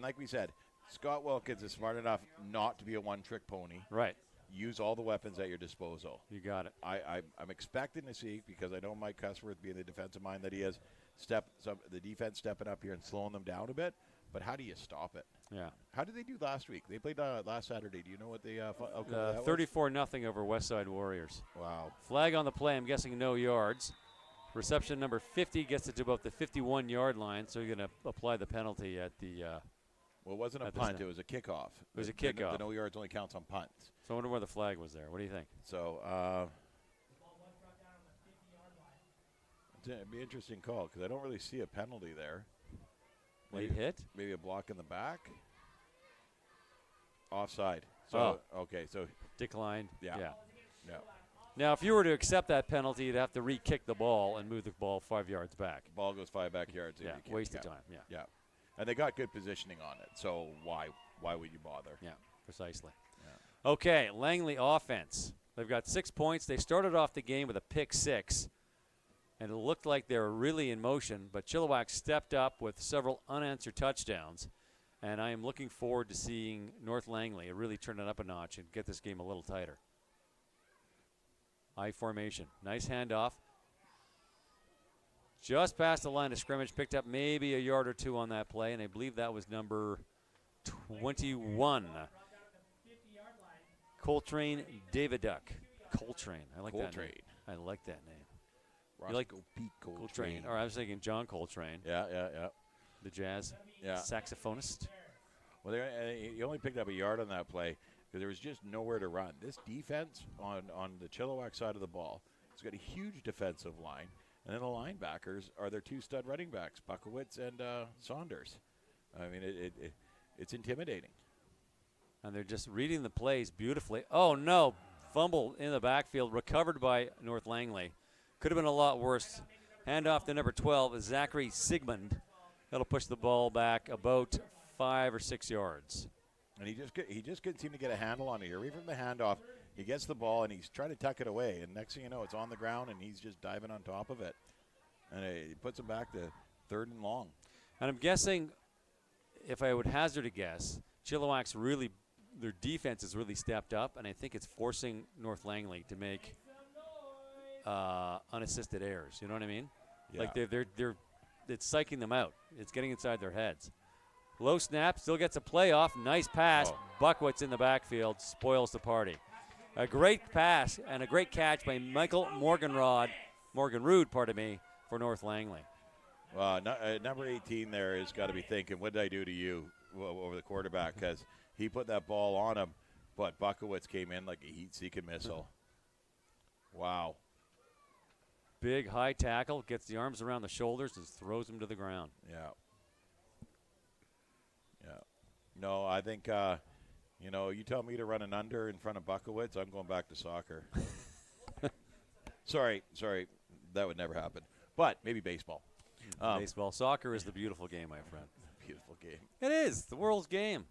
like we said, Scott Wilkins is smart enough not to be a one-trick pony. Right. Use all the weapons at your disposal. You got it. I'm expecting to see, because I know Mike Cussworth being the defensive mind that he is, the defense stepping up here and slowing them down a bit. But how do you stop it? Yeah. How did they do last week? They played last Saturday. Do you know what they 34-0 over Westside Warriors. Wow. Flag on the play. I'm guessing no yards. Reception number 50 gets it to about the 51-yard line, so you're going to apply the penalty at the well, it wasn't a punt. It was a kickoff. It was a kickoff. The no yards only counts on punts. So I wonder where the flag was there. What do you think? So it'd be an interesting call because I don't really see a penalty there. Late hit? Maybe a block in the back. Offside. So okay, so declined. Yeah. Now, if you were to accept that penalty, you'd have to re-kick the ball and move the ball 5 yards back. Ball goes 5 back yards. Yeah, waste of time. Yeah. And they got good positioning on it, so why would you bother? Yeah, precisely. Yeah. Okay, Langley offense. They've got 6 points. They started off the game with a pick 6, and it looked like they were really in motion, but Chilliwack stepped up with several unanswered touchdowns, and I am looking forward to seeing North Langley really turn it up a notch and get this game a little tighter. I formation. Nice handoff. Just past the line of scrimmage, picked up maybe a yard or two on that play, and I believe that was number 21. Coltrane Daviduck. Coltrane. I like that name. I like that name. Roscoe You like Pete Coltrane? Or I was thinking John Coltrane. Yeah. The jazz saxophonist. Well, he only picked up a yard on that play because there was just nowhere to run. This defense on the Chilliwack side of the ball has got a huge defensive line. And then the linebackers are their 2 stud running backs, Buckowitz and Saunders. I mean, it's intimidating. And they're just reading the plays beautifully. Oh, no. Fumble in the backfield, recovered by North Langley. Could have been a lot worse. Handoff to number 12, Zachary Sigmund. That'll push the ball back about 5 or 6 yards. And he just couldn't seem to get a handle on it here. Even from the handoff, he gets the ball, and he's trying to tuck it away. And next thing you know, it's on the ground, and he's just diving on top of it. And he puts him back to 3rd and long. And I'm guessing, if I would hazard a guess, Chilliwack's their defense has really stepped up, and I think it's forcing North Langley to make unassisted errors. You know what I mean? Yeah. Like it's psyching them out. It's getting inside their heads. Low snap, still gets a playoff. Nice pass. Buckwitz in the backfield spoils the party. A great pass and a great catch by Michael Morganrood for North Langley. Number 18 there has got to be thinking, what did I do to you over the quarterback? Because he put that ball on him, but Buckowitz came in like a heat-seeking missile. Wow. Big high tackle, gets the arms around the shoulders and throws him to the ground. Yeah. No, I think, you tell me to run an under in front of Buckowitz, I'm going back to soccer. Sorry. That would never happen. But maybe baseball. Baseball. Soccer is the beautiful game, my friend. beautiful game. It is the world's game.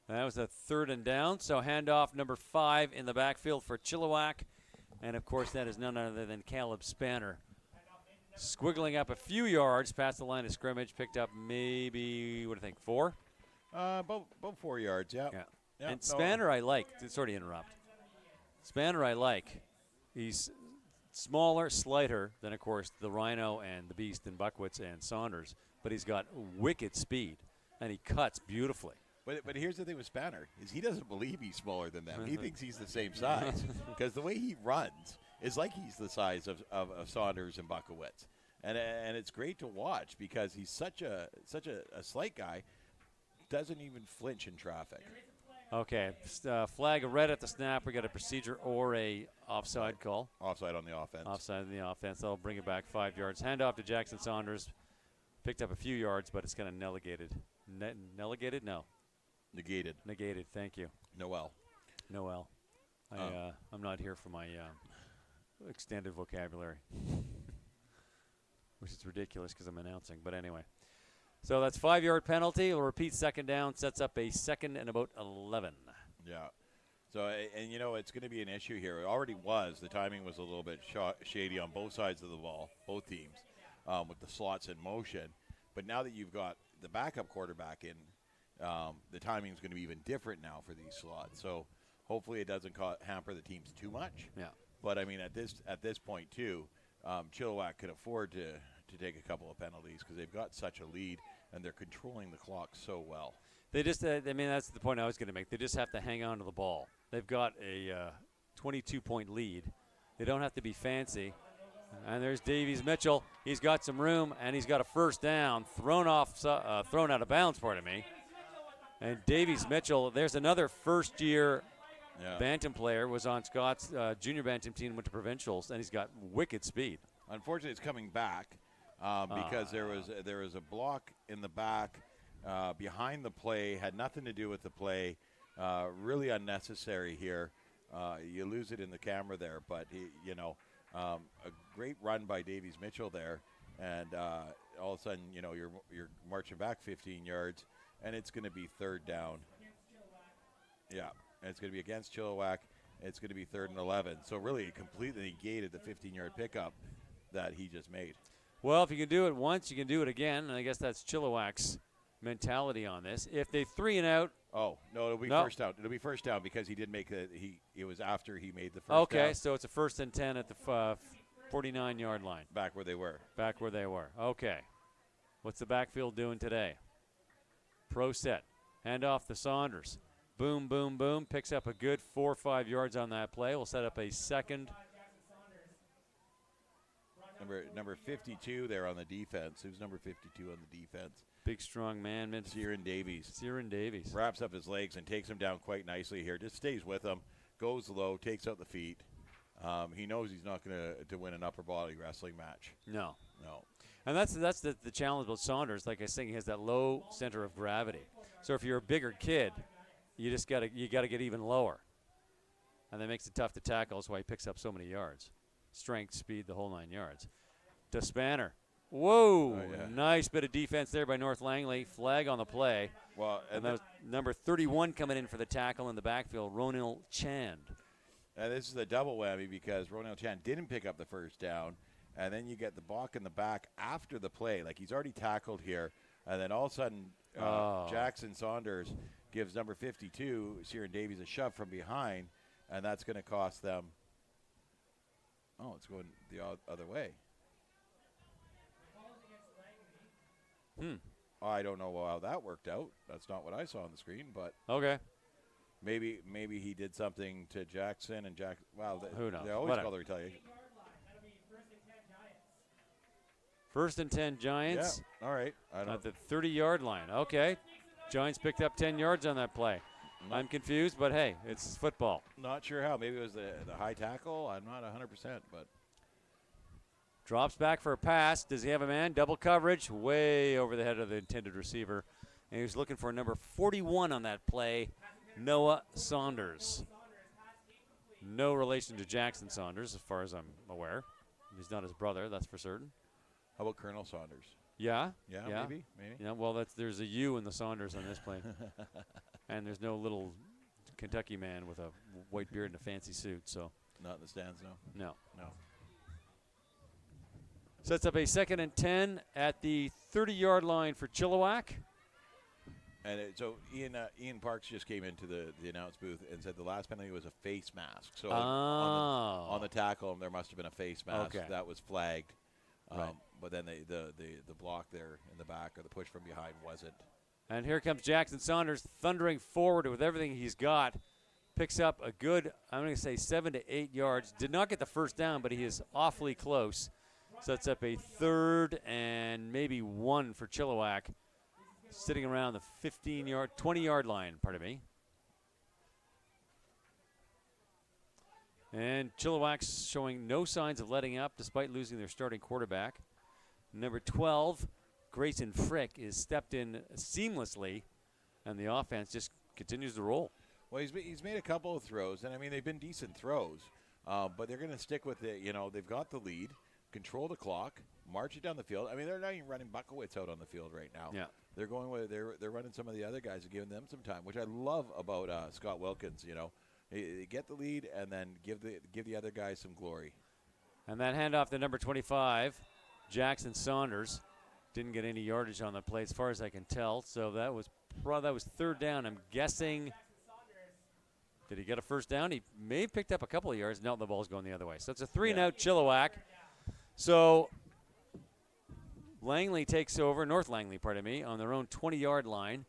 That was a 3rd and down, so handoff number 5 in the backfield for Chilliwack. And, of course, that is none other than Caleb Spanner. Squiggling up a few yards past the line of scrimmage, picked up maybe, 4? About 4 yards, yeah. And Spanner I like. Sorry to interrupt. Spanner I like. He's smaller, slighter than, of course, the Rhino and the Beast and Buckwitz and Saunders. But he's got wicked speed, and he cuts beautifully. But here's the thing with Spanner is he doesn't believe he's smaller than them. He thinks he's the same size because the way he runs is like he's the size of Saunders and Buckowitz. And it's great to watch because he's such a slight guy, doesn't even flinch in traffic. Okay, flag of red at the snap. We got a procedure or a offside call. Offside on the offense. Offside on the offense. They'll bring it back 5 yards. Hand off to Jackson Saunders. Picked up a few yards, but it's kind of negated. Negated? No. Negated. Negated. Thank you. Noel. I'm not here for my extended vocabulary, which is ridiculous because I'm announcing. But anyway. So that's 5-yard penalty. We'll repeat 2nd down. Sets up a 2nd and about 11. Yeah. So, and it's going to be an issue here. It already was. The timing was a little bit shady on both sides of the ball, both teams, with the slots in motion. But now that you've got the backup quarterback in, the timing is going to be even different now for these slots. So hopefully it doesn't hamper the teams too much. Yeah. But, I mean, at this point, too, Chilliwack could afford to take a couple of penalties because they've got such a lead and they're controlling the clock so well. They just, that's the point I was going to make. They just have to hang on to the ball. They've got a 22-point lead. They don't have to be fancy. And there's Davies Mitchell. He's got some room, and he's got a 1st down, thrown out of bounds, pardon me. And Davies Mitchell, there's another first-year bantam player, was on Scott's junior bantam team, went to provincials, and he's got wicked speed. Unfortunately, it's coming back because there was a block in the back behind the play, had nothing to do with the play, really unnecessary here. You lose it in the camera there, but a great run by Davies Mitchell there, and all of a sudden, you're marching back 15 yards, and it's going to be 3rd down. Yeah, and it's going to be against Chilliwack. It's going to be 3rd and 11. So really, it completely negated the 15-yard pickup that he just made. Well, if you can do it once, you can do it again, and I guess that's Chilliwack's mentality on this. If they 3 and out. Oh, no, it'll be first down. It'll be first down because he did make it was after he made the first down. Okay, so it's a 1st and 10 at the 49-yard line. Back where they were. Okay. What's the backfield doing today? Pro set. Hand off to Saunders. Boom, boom, boom. Picks up a good 4 or 5 yards on that play. We'll set up a 2nd. Number 52 there on the defense. Who's number 52 on the defense? Big, strong man. Ciaran Davies. Wraps up his legs and takes him down quite nicely here. Just stays with him. Goes low. Takes out the feet. He knows he's not going to win an upper body wrestling match. No. And that's the challenge with Saunders. Like I was saying, he has that low center of gravity. So if you're a bigger kid, you got to get even lower. And that makes it tough to tackle. That's why he picks up so many yards. Strength, speed, the whole 9 yards. To Spanner. Whoa! Oh, yeah. Nice bit of defense there by North Langley. Flag on the play. Well, and that was number 31 coming in for the tackle in the backfield, Ronil Chand. And this is a double whammy because Ronil Chand didn't pick up the 1st down, and then you get the block in the back after the play. Like he's already tackled here, and then all of a sudden Jackson Saunders gives number 52, Ciaran Davies, a shove from behind, and that's going to cost them. Oh, it's going the other way. I don't know how that worked out. That's not what I saw on the screen, but okay. Maybe he did something to Jackson and Jack. Wow, who knows? They always call the retaliation. 1st and 10 Giants. Yeah. All right. At the 30-yard line. Okay. Giants picked up 10 yards on that play. I'm confused, but hey, it's football. Not sure how. Maybe it was the high tackle. I'm not 100%, but. Drops back for a pass. Does he have a man? Double coverage. Way over the head of the intended receiver. And he was looking for number 41 on that play, Noah Saunders. No relation to Jackson Saunders, as far as I'm aware. He's not his brother, that's for certain. How about Colonel Saunders? Yeah. Yeah, Yeah. maybe. Yeah. Well, there's a U in the Saunders on this plane, and there's no little Kentucky man with a white beard and a fancy suit. So Not in the stands, no. no. No. Sets up a 2nd and 10 at the 30-yard line for Chilliwack. And so Ian Parks just came into the announce booth and said the last penalty was a face mask. So on the tackle, there must have been a face mask that was flagged. Right. But then the block there in the back or the push from behind wasn't. And here comes Jackson Saunders thundering forward with everything he's got. Picks up a good, I'm going to say 7 to 8 yards. Did not get the first down, but he is awfully close. Sets up a 3rd and maybe 1 for Chilliwack. Sitting around the 20-yard line, pardon me. And Chilliwack's showing no signs of letting up despite losing their starting quarterback. Number 12, Grayson Frick, is stepped in seamlessly, and the offense just continues to roll. Well, he's made a couple of throws, and I mean they've been decent throws, but they're going to stick with it. You know, they've got the lead, control the clock, march it down the field. I mean, they're not even running Buckowitz out on the field right now. Yeah, they're going with they're running some of the other guys and giving them some time, which I love about Scott Wilkins. You know, they get the lead and then give the other guys some glory. And that handoff to number 25, Jackson Saunders, didn't get any yardage on the play as far as I can tell. So that was 3rd down. I'm guessing. Did he get a first down? He may have picked up a couple of yards. No, the ball's going the other way. So it's a 3-and-out Chilliwack. So North Langley, pardon me, on their own 20-yard line,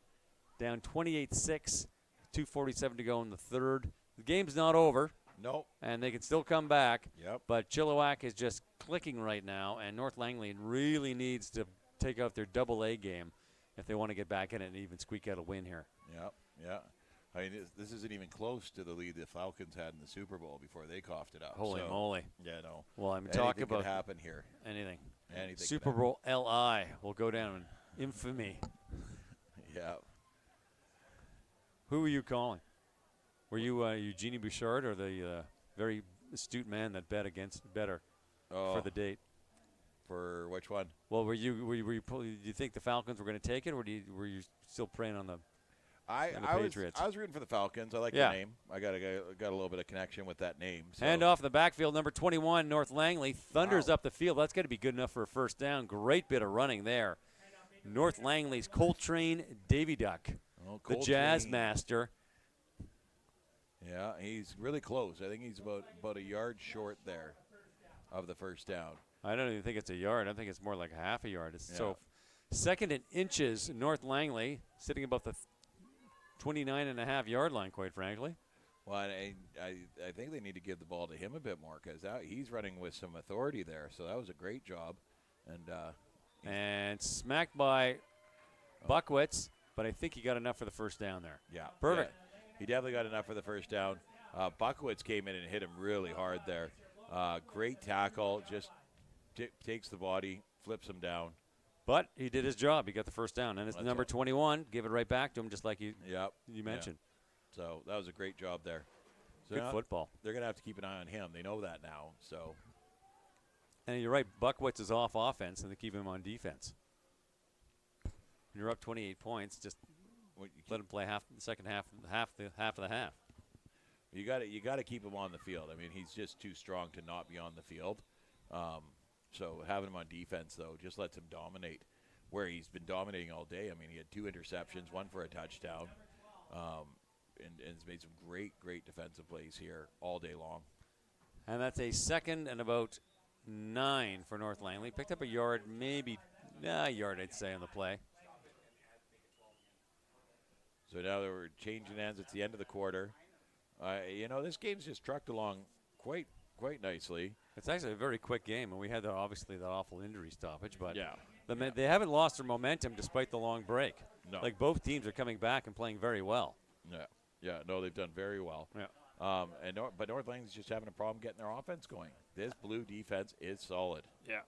down 28-6, 2:47 to go in the 3rd. The game's not over. Nope. And they can still come back. Yep. But Chilliwack is just clicking right now, and North Langley really needs to take out their double-A game if they want to get back in it and even squeak out a win here. Yep. Yeah. I mean, this isn't even close to the lead the Falcons had in the Super Bowl before they coughed it up. Holy moly. Yeah, no. Well, I'm talking about could happen here. Anything. Anything. Super Bowl LI will go down in infamy. Yeah. Who were you calling? Were you Eugenie Bouchard or the very astute man that bet against better for the date? For which one? Well, were you do you think the Falcons were going to take it, or were you still preying on the Patriots? I was rooting for the Falcons. I like the name. I got a little bit of connection with that name. So. Hand off in the backfield, number 21, North Langley thunders up the field. That's got to be good enough for a first down. Great bit of running there. North Langley's Coltrane Davy Duck, the Jazz Master. Yeah, he's really close. I think he's about a yard short there of the first down. I don't even think it's a yard. I think it's more like a half a yard. So 2nd and inches, North Langley sitting above the 29.5-yard line, quite frankly. Well, I think they need to give the ball to him a bit more because he's running with some authority there. So that was a great job. And smacked by Buckwitz, but I think he got enough for the first down there. Yeah. Perfect. Yeah. He definitely got enough for the first down. Buckwitz came in and hit him really hard there. Great tackle, just takes the body, flips him down. But he did his job. He got the first down. And it's number 21. Give it right back to him, just like you mentioned. Yeah. So that was a great job there. So good football. They're going to have to keep an eye on him. They know that now. So. And you're right. Buckwitz is off offense, and they keep him on defense. You're up 28 points. Just let him play half the second half, half of the half. You got to keep him on the field. I mean, he's just too strong to not be on the field. So having him on defense, though, just lets him dominate where he's been dominating all day. I mean, he had 2 interceptions, 1 for a touchdown, and has made some great defensive plays here all day long. And that's a 2nd and about 9 for North Langley. Picked up a yard, maybe a yard, I'd say, on the play. So now we're changing ends. It's the end of the quarter. This game's just trucked along quite nicely. It's actually a very quick game, and we had obviously that awful injury stoppage, but yeah. They haven't lost their momentum despite the long break. No. Like both teams are coming back and playing very well. Yeah. No, they've done very well. Yeah. But North Langley's just having a problem getting their offense going. This blue defense is solid. Yeah.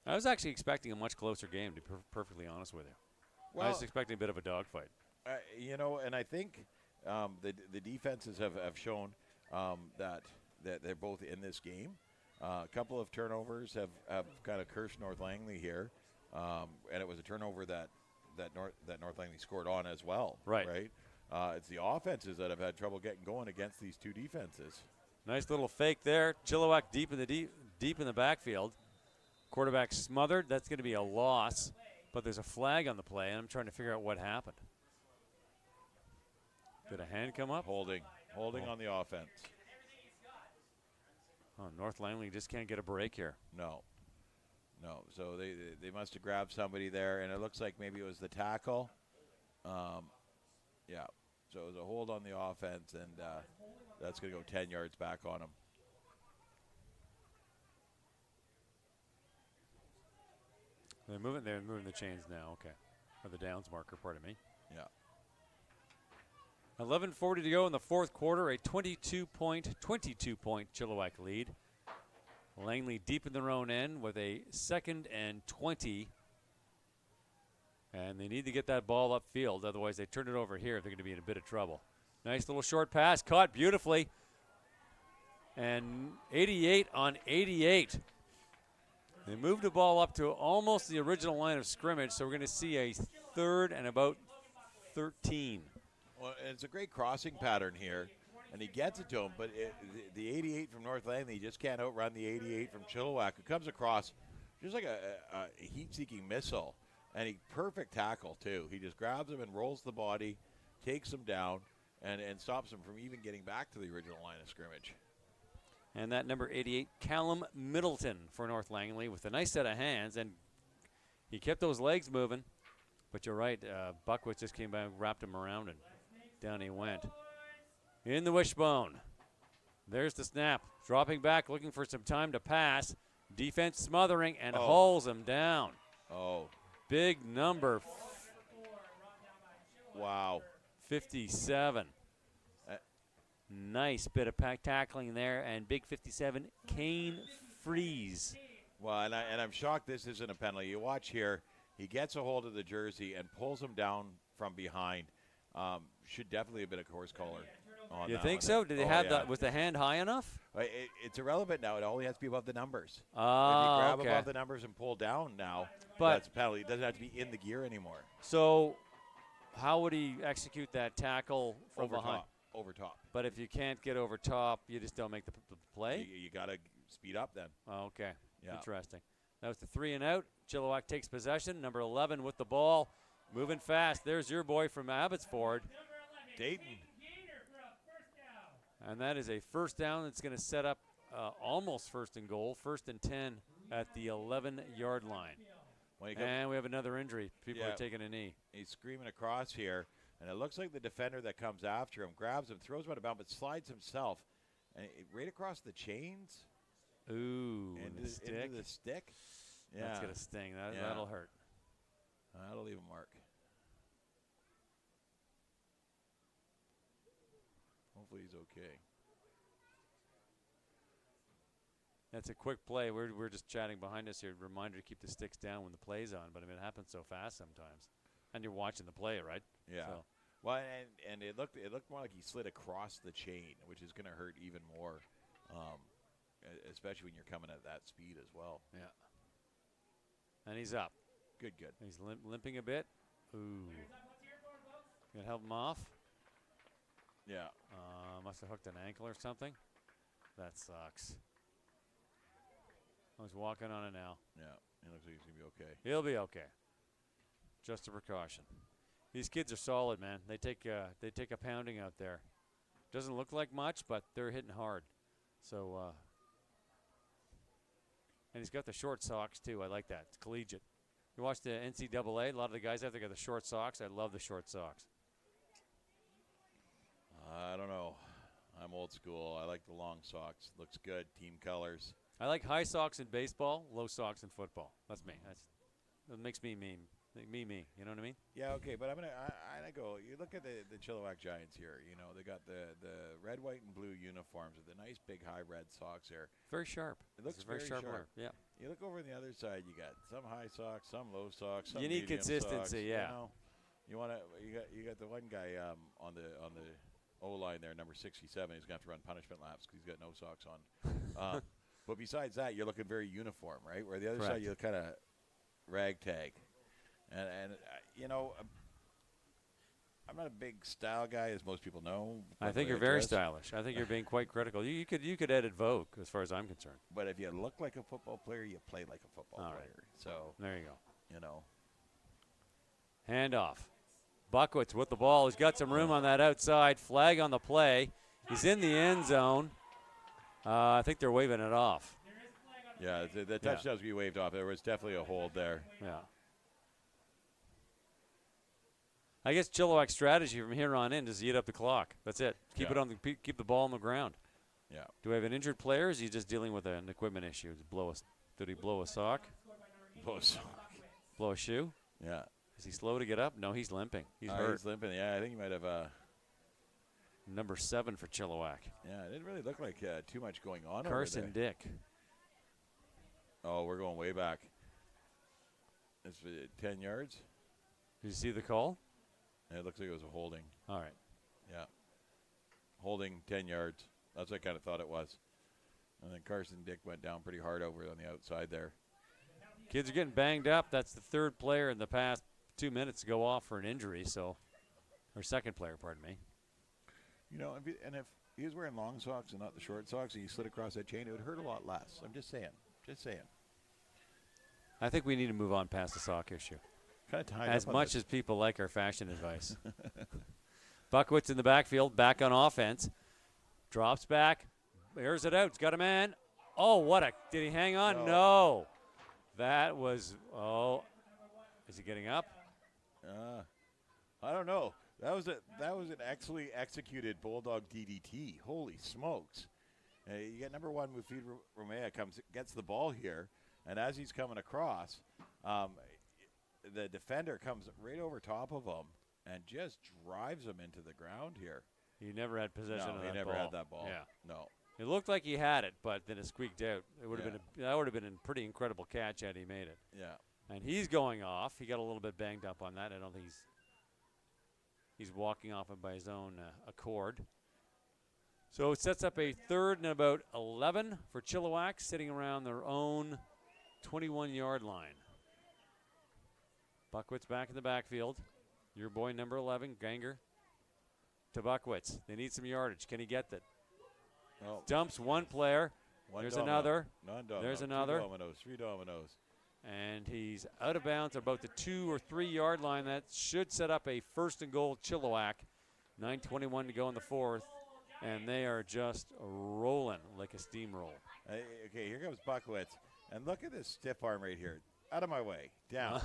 I was actually expecting a much closer game, to be perfectly honest with you. Well, I was expecting a bit of a dogfight. And I think the defenses have shown that they're both in this game. A couple of turnovers have kind of cursed North Langley here, and it was a turnover that North Langley scored on as well. Right. Right. It's the offenses that have had trouble getting going against these two defenses. Nice little fake there. Chilliwack deep in the backfield. Quarterback smothered. That's going to be a loss, but there's a flag on the play, and I'm trying to figure out what happened. Did a hand come up? Holding on the offense. Oh, North Langley just can't get a break here. No. So they must have grabbed somebody there, and it looks like maybe it was the tackle. Yeah. So it was a hold on the offense, and that's going to go 10 yards back on them. They're moving the chains now. Okay, or the downs marker. Pardon me. Yeah. 11:40 to go in the fourth quarter. A 22-point Chilliwack lead. Langley deep in their own end with a 2nd and 20. And they need to get that ball upfield. Otherwise, they turn it over here. They're going to be in a bit of trouble. Nice little short pass. Caught beautifully. And 88 on 88. They moved the ball up to almost the original line of scrimmage. So we're going to see a 3rd and about 13. Well, it's a great crossing pattern here, and he gets it to him, but the 88 from North Langley just can't outrun the 88 from Chilliwack, who comes across just like a heat-seeking missile, and he perfect tackle, too. He just grabs him and rolls the body, takes him down, and stops him from even getting back to the original line of scrimmage. And that number 88, Callum Middleton for North Langley with a nice set of hands, and he kept those legs moving. But you're right, Buckwitz just came by and wrapped him around, and down he went. In the wishbone. There's the snap. Dropping back, looking for some time to pass. Defense smothering and hauls him down. Oh. Big number. Wow. 57. Nice bit of tackling there, and big 57, Kane Freeze. Well, and I'm shocked this isn't a penalty. You watch here, he gets a hold of the jersey and pulls him down from behind. Should definitely have been a course collar. You think so? Did they have that? Was the hand high enough? It's irrelevant now. It only has to be above the numbers. If you Oh, grab above the numbers and pull down now, But- that's a penalty. It doesn't have to be in the gear anymore. So how would he execute that tackle from Over behind? top. Over top. But if you can't get over top, you just don't make the play? You got to speed up then. Oh, okay. Yeah. Interesting. That was the 3 and out. Chilliwack takes possession. Number 11 with the ball. Moving fast. There's your boy from Abbotsford. Dayton. And that is a first down that's going to set up almost 1st and goal. 1st and 10 at the 11-yard line. And we have another injury. People are taking a knee. He's screaming across here. And it looks like the defender that comes after him grabs him, throws him out of bounds, but slides himself. And right across the chains. Ooh, Into the stick. Yeah. That's going to sting. That'll hurt. That'll leave a mark. Hopefully he's okay. That's a quick play. We're just chatting behind us here. Reminder to keep the sticks down when the play's on. But, I mean, it happens so fast sometimes. And you're watching the play, right? Yeah. So. Well, and it looked more like he slid across the chain, which is going to hurt even more, especially when you're coming at that speed as well. Yeah. And he's up. Good. He's limping a bit. Ooh. Gonna help him off? Yeah. Must have hooked an ankle or something. That sucks. He's walking on it now. Yeah. It looks like he's going to be okay. He'll be okay. Just a precaution. These kids are solid, man. They take a pounding out there. Doesn't look like much, but they're hitting hard. So, and he's got the short socks too. I like that. It's collegiate. You watch the NCAA. A lot of the guys out there got the short socks. I love the short socks. I don't know. I'm old school. I like the long socks. Looks good. Team colors. I like high socks in baseball, low socks in football. That's me. That makes me mean. Me. You know what I mean? Yeah, okay, but I go. You look at the Chilliwack Giants here. You know they got the red, white, and blue uniforms with the nice big high red socks there. Very sharp. It looks it's very sharp. Yeah. You look over on the other side. You got some high socks, some low socks. Some you need medium consistency. Socks, Yeah. You want to. You got the one guy on the O line there, number 67. He's going to have to run punishment laps because he's got no socks on. But besides that, you're looking very uniform, right? Where the other Correct. side, you kind of ragtag. And you know, I'm not a big style guy, as most people know. I think you're very stylish. I think you're being quite critical. You could edit Vogue, as far as I'm concerned. But if you look like a football player, you play like a football All right. player. So, There you go. you know. Handoff. Buckwitz with the ball. He's got some room on that outside. Flag on the play. He's in the end zone. I think they're waving it off. Yeah, the touchdown's be waved off. There was definitely a hold there. Yeah. I guess Chilliwack's strategy from here on in is eat up the clock. That's it. Keep it on the keep the ball on the ground. Yeah. Do we have an injured player? Or is he just dealing with an equipment issue? Did he blow a sock? Blow a shoe? Yeah. Is he slow to get up? No, he's limping. He's hurt. He's limping. Yeah, I think he might have. Number 7 for Chilliwack. Yeah, it didn't really look like too much going on Carson over there. Dick. Oh, we're going way back. It's 10 yards. Did you see the call? It looks like it was a holding. All right. Yeah. Holding 10 yards. That's what I kind of thought it was. And then Carson Dick went down pretty hard over on the outside there. Kids are getting banged up. That's the third player in the past 2 minutes to go off for an injury. Or second player, pardon me. You know, if he was wearing long socks and not the short socks and he slid across that chain, it would hurt a lot less. I'm just saying. Just saying. I think we need to move on past the sock issue. Kind of tied As up on much this. as people like our fashion advice. Buckwitz in the backfield, back on offense. Drops back. Airs it out. He's got a man. Oh, did he hang on? No. That was, is he getting up? I don't know. That was an excellently executed Bulldog DDT. Holy smokes. You get number 1, Mufid Romea gets the ball here, and as he's coming across, the defender comes right over top of him and just drives him into the ground here. He never had possession of that ball. he never had that ball. Yeah. No. It looked like he had it, but then it squeaked out. That would have been a pretty incredible catch had he made it. Yeah. And he's going off. He got a little bit banged up on that. I don't think he's walking off it by his own accord. So it sets up a 3rd and about 11 for Chilliwack, sitting around their own 21-yard line. Buckwitz back in the backfield. Your boy, number 11, Ganger, to Buckwitz. They need some yardage. Can he get that? Oh. Dumps one player. There's another. There's another. 3 dominoes. And he's out of bounds about the 2 or 3 yard line. That should set up a 1st and goal Chilliwack. 9:21 to go in the 4th. And they are just rolling like a steamroll. Okay, here comes Buckwitz. And look at this stiff arm right here. Out of my way. Down.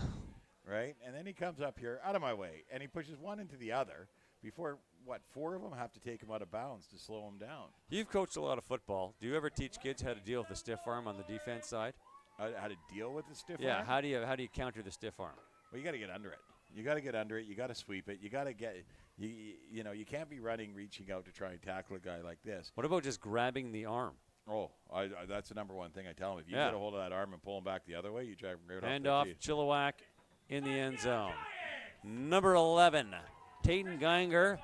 Right? And then he comes up here. Out of my way. And he pushes one into the other before, 4 of them have to take him out of bounds to slow him down. You've coached a lot of football. Do you ever teach kids how to deal with the stiff arm on the defense side? How to deal with the stiff arm? Yeah, how do you counter the stiff arm? Well, you got to get under it. You got to get under it. You got to sweep it. You got to get you know, you can't be reaching out to try and tackle a guy like this. What about just grabbing the arm? Oh, that's the number 1 thing I tell him. If you get a hold of that arm and pull him back the other way, you drive him right Hand off off Chilliwack in the end zone. Number 11, Tayton Ganger,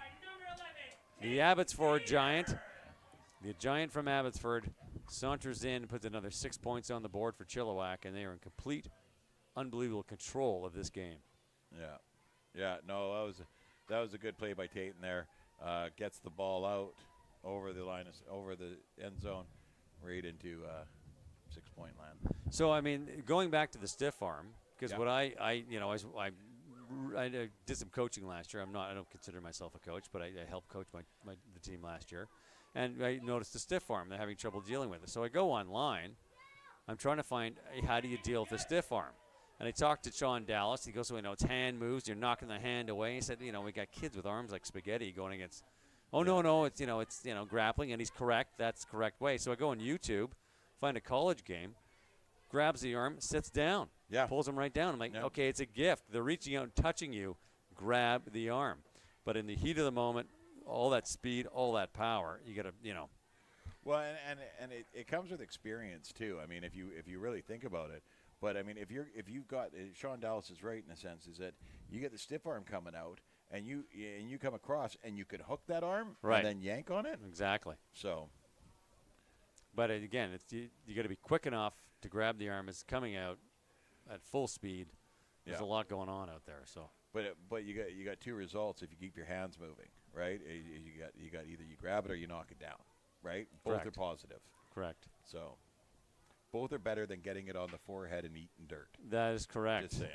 the Abbotsford Giant. The Giant from Abbotsford saunters in and puts another 6 points on the board for Chilliwack, and they are in complete, unbelievable control of this game. Yeah. No, that was a good play by Tayton there. Gets the ball out over the line, over the end zone, right into 6-point land. So I mean, going back to the stiff arm, because what I did some coaching last year. I don't consider myself a coach, but I helped coach the team last year, and I noticed the stiff arm. They're having trouble dealing with it. So I go online. I'm trying to find how do you deal with the stiff arm. And I talked to Sean Dallas. He goes, well, it's hand moves. You're knocking the hand away. He said, we got kids with arms like spaghetti going against. No, it's grappling, and he's correct. That's the correct way. So I go on YouTube, find a college game, grabs the arm, sits down, pulls him right down. I'm like, okay, it's a gift. They're reaching out and touching you. Grab the arm. But in the heat of the moment, all that speed, all that power, you got to, Well, and it comes with experience too. I mean, if you really think about it. But I mean, if you've got Sean Dallas is right in a sense, is that you get the stiff arm coming out, and you come across and you can hook that arm and then yank on it. Exactly. So But again, you got to be quick enough to grab the arm. It's coming out at full speed. There's a lot going on out there. So, but you got two results if you keep your hands moving, right? You got either you grab it or you knock it down, right? Both Correct. are positive. Correct. So, both are better than getting it on the forehead and eating dirt. That is correct. Just saying.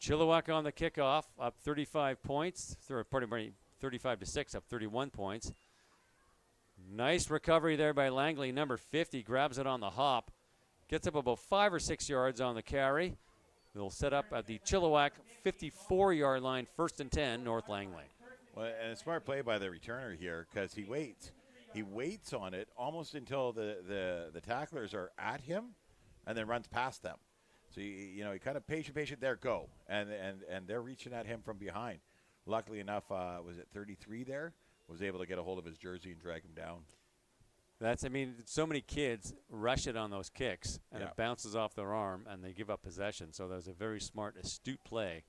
Chilliwack on the kickoff, up 35 points. 35-6, up 31 points. Nice recovery there by Langley. Number 50 grabs it on the hop. Gets up about 5 or 6 yards on the carry. They'll set up at the Chilliwack 54-yard line, 1st and 10, North Langley. Well, and a smart play by the returner here because he waits. He waits on it almost until the tacklers are at him and then runs past them. So, he kind of patient, there, go. And they're reaching at him from behind. Luckily enough, was it 33 there? Was able to get a hold of his jersey and drag him down. So many kids rush it on those kicks, and it bounces off their arm, and they give up possession. So that was a very smart, astute play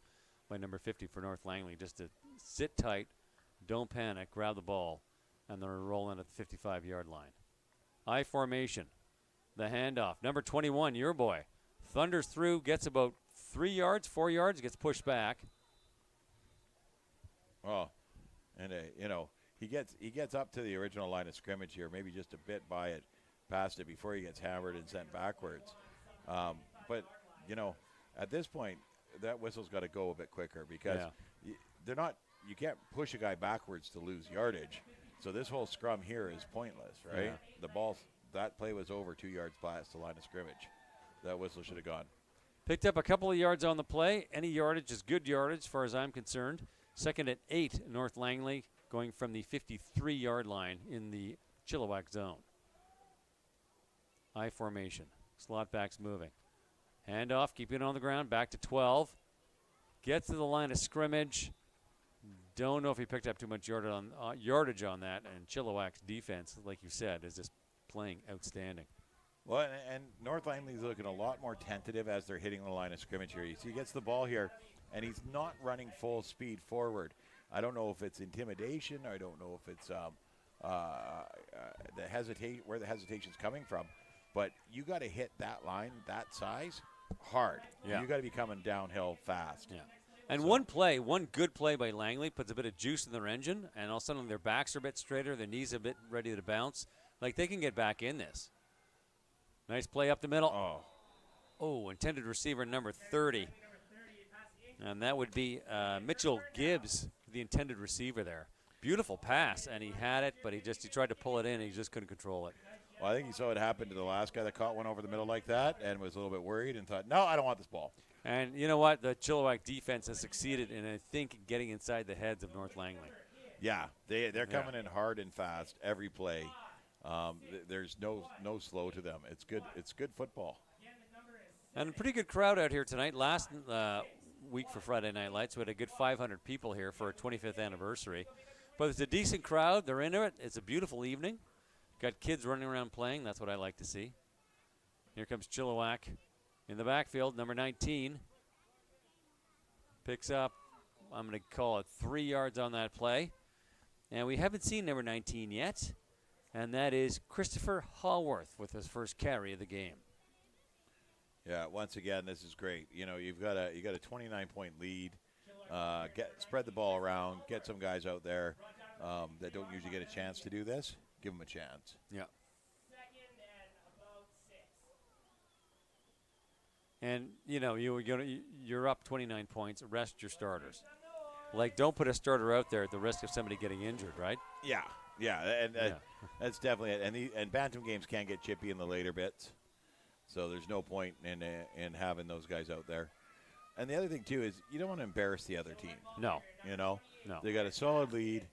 by number 50 for North Langley, just to sit tight, don't panic, grab the ball, and they're rolling at the 55-yard line. I formation, the handoff. Number 21, your boy, thunders through, gets about 4 yards, gets pushed back. Oh, and he gets up to the original line of scrimmage here, maybe just a bit by it, past it before he gets hammered and sent backwards. But at this point, that whistle's got to go a bit quicker because they're not. You can't push a guy backwards to lose yardage. So this whole scrum here is pointless, right? Yeah. That play was over 2 yards past the line of scrimmage. That whistle should have gone. Picked up a couple of yards on the play. Any yardage is good yardage as far as I'm concerned. 2nd and 8, North Langley, going from the 53-yard line in the Chilliwack zone. I formation. Slot backs moving. Handoff, keeping it on the ground, back to 12. Gets to the line of scrimmage. Don't know if he picked up too much yardage on that, and Chilliwack's defense, like you said, is just playing outstanding. Well, and North Langley's looking a lot more tentative as they're hitting the line of scrimmage here. You see, he gets the ball here, and he's not running full speed forward. I don't know if it's intimidation. I don't know if it's where the hesitation's coming from. But you got to hit that line, that size, hard. Yeah. You got to be coming downhill fast. Yeah. And one good play by Langley puts a bit of juice in their engine, and all of a sudden their backs are a bit straighter, their knees a bit ready to bounce. Like they can get back in this. Nice play up the middle. Oh, intended receiver number 30. And that would be Mitchell Gibbs, the intended receiver there. Beautiful pass, and he had it, but he tried to pull it in, and he just couldn't control it. Well, I think he saw it happen to the last guy that caught one over the middle like that and was a little bit worried and thought, no, I don't want this ball. And you know what? The Chilliwack defense has succeeded in, I think, getting inside the heads of North Langley. Yeah, they're coming in hard and fast every play. There's no slow to them. It's good football. And a pretty good crowd out here tonight. Last week for Friday Night Lights, we had a good 500 people here for our 25th anniversary. But it's a decent crowd. They're into it. It's a beautiful evening. Got kids running around playing. That's what I like to see. Here comes Chilliwack in the backfield. Number 19 picks up, I'm going to call it 3 yards on that play. And we haven't seen number 19 yet, and that is Christopher Hallworth with his first carry of the game. Yeah, once again, this is great. You've got a 29-point lead. Spread the ball around. Get some guys out there that don't usually get a chance to do this. Give them a chance. Yeah. And you're up 29 points. Rest your starters. Like, don't put a starter out there at the risk of somebody getting injured, right? Yeah, and that's definitely it. And bantam games can get chippy in the later bits, so there's no point in having those guys out there. And the other thing too is you don't want to embarrass the other team. No. No. They got a solid lead.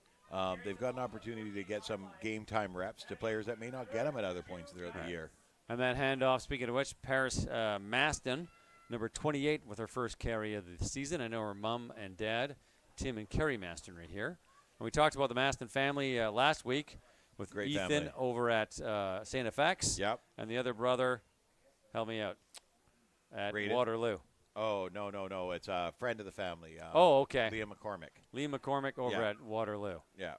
They've got an opportunity to get some game time reps to players that may not get them at other points throughout the year. And that handoff, speaking of which, Paris Maston, number 28, with her first carry of the season. I know her mom and dad, Tim and Kerry Maston, right here. And we talked about the Maston family last week with Great Ethan family. over at St. FX. Yep. And the other brother, help me out, at Rated. Waterloo. Oh, no. It's a friend of the family. Okay. Liam McCormick. Liam McCormick over at Waterloo. Yeah.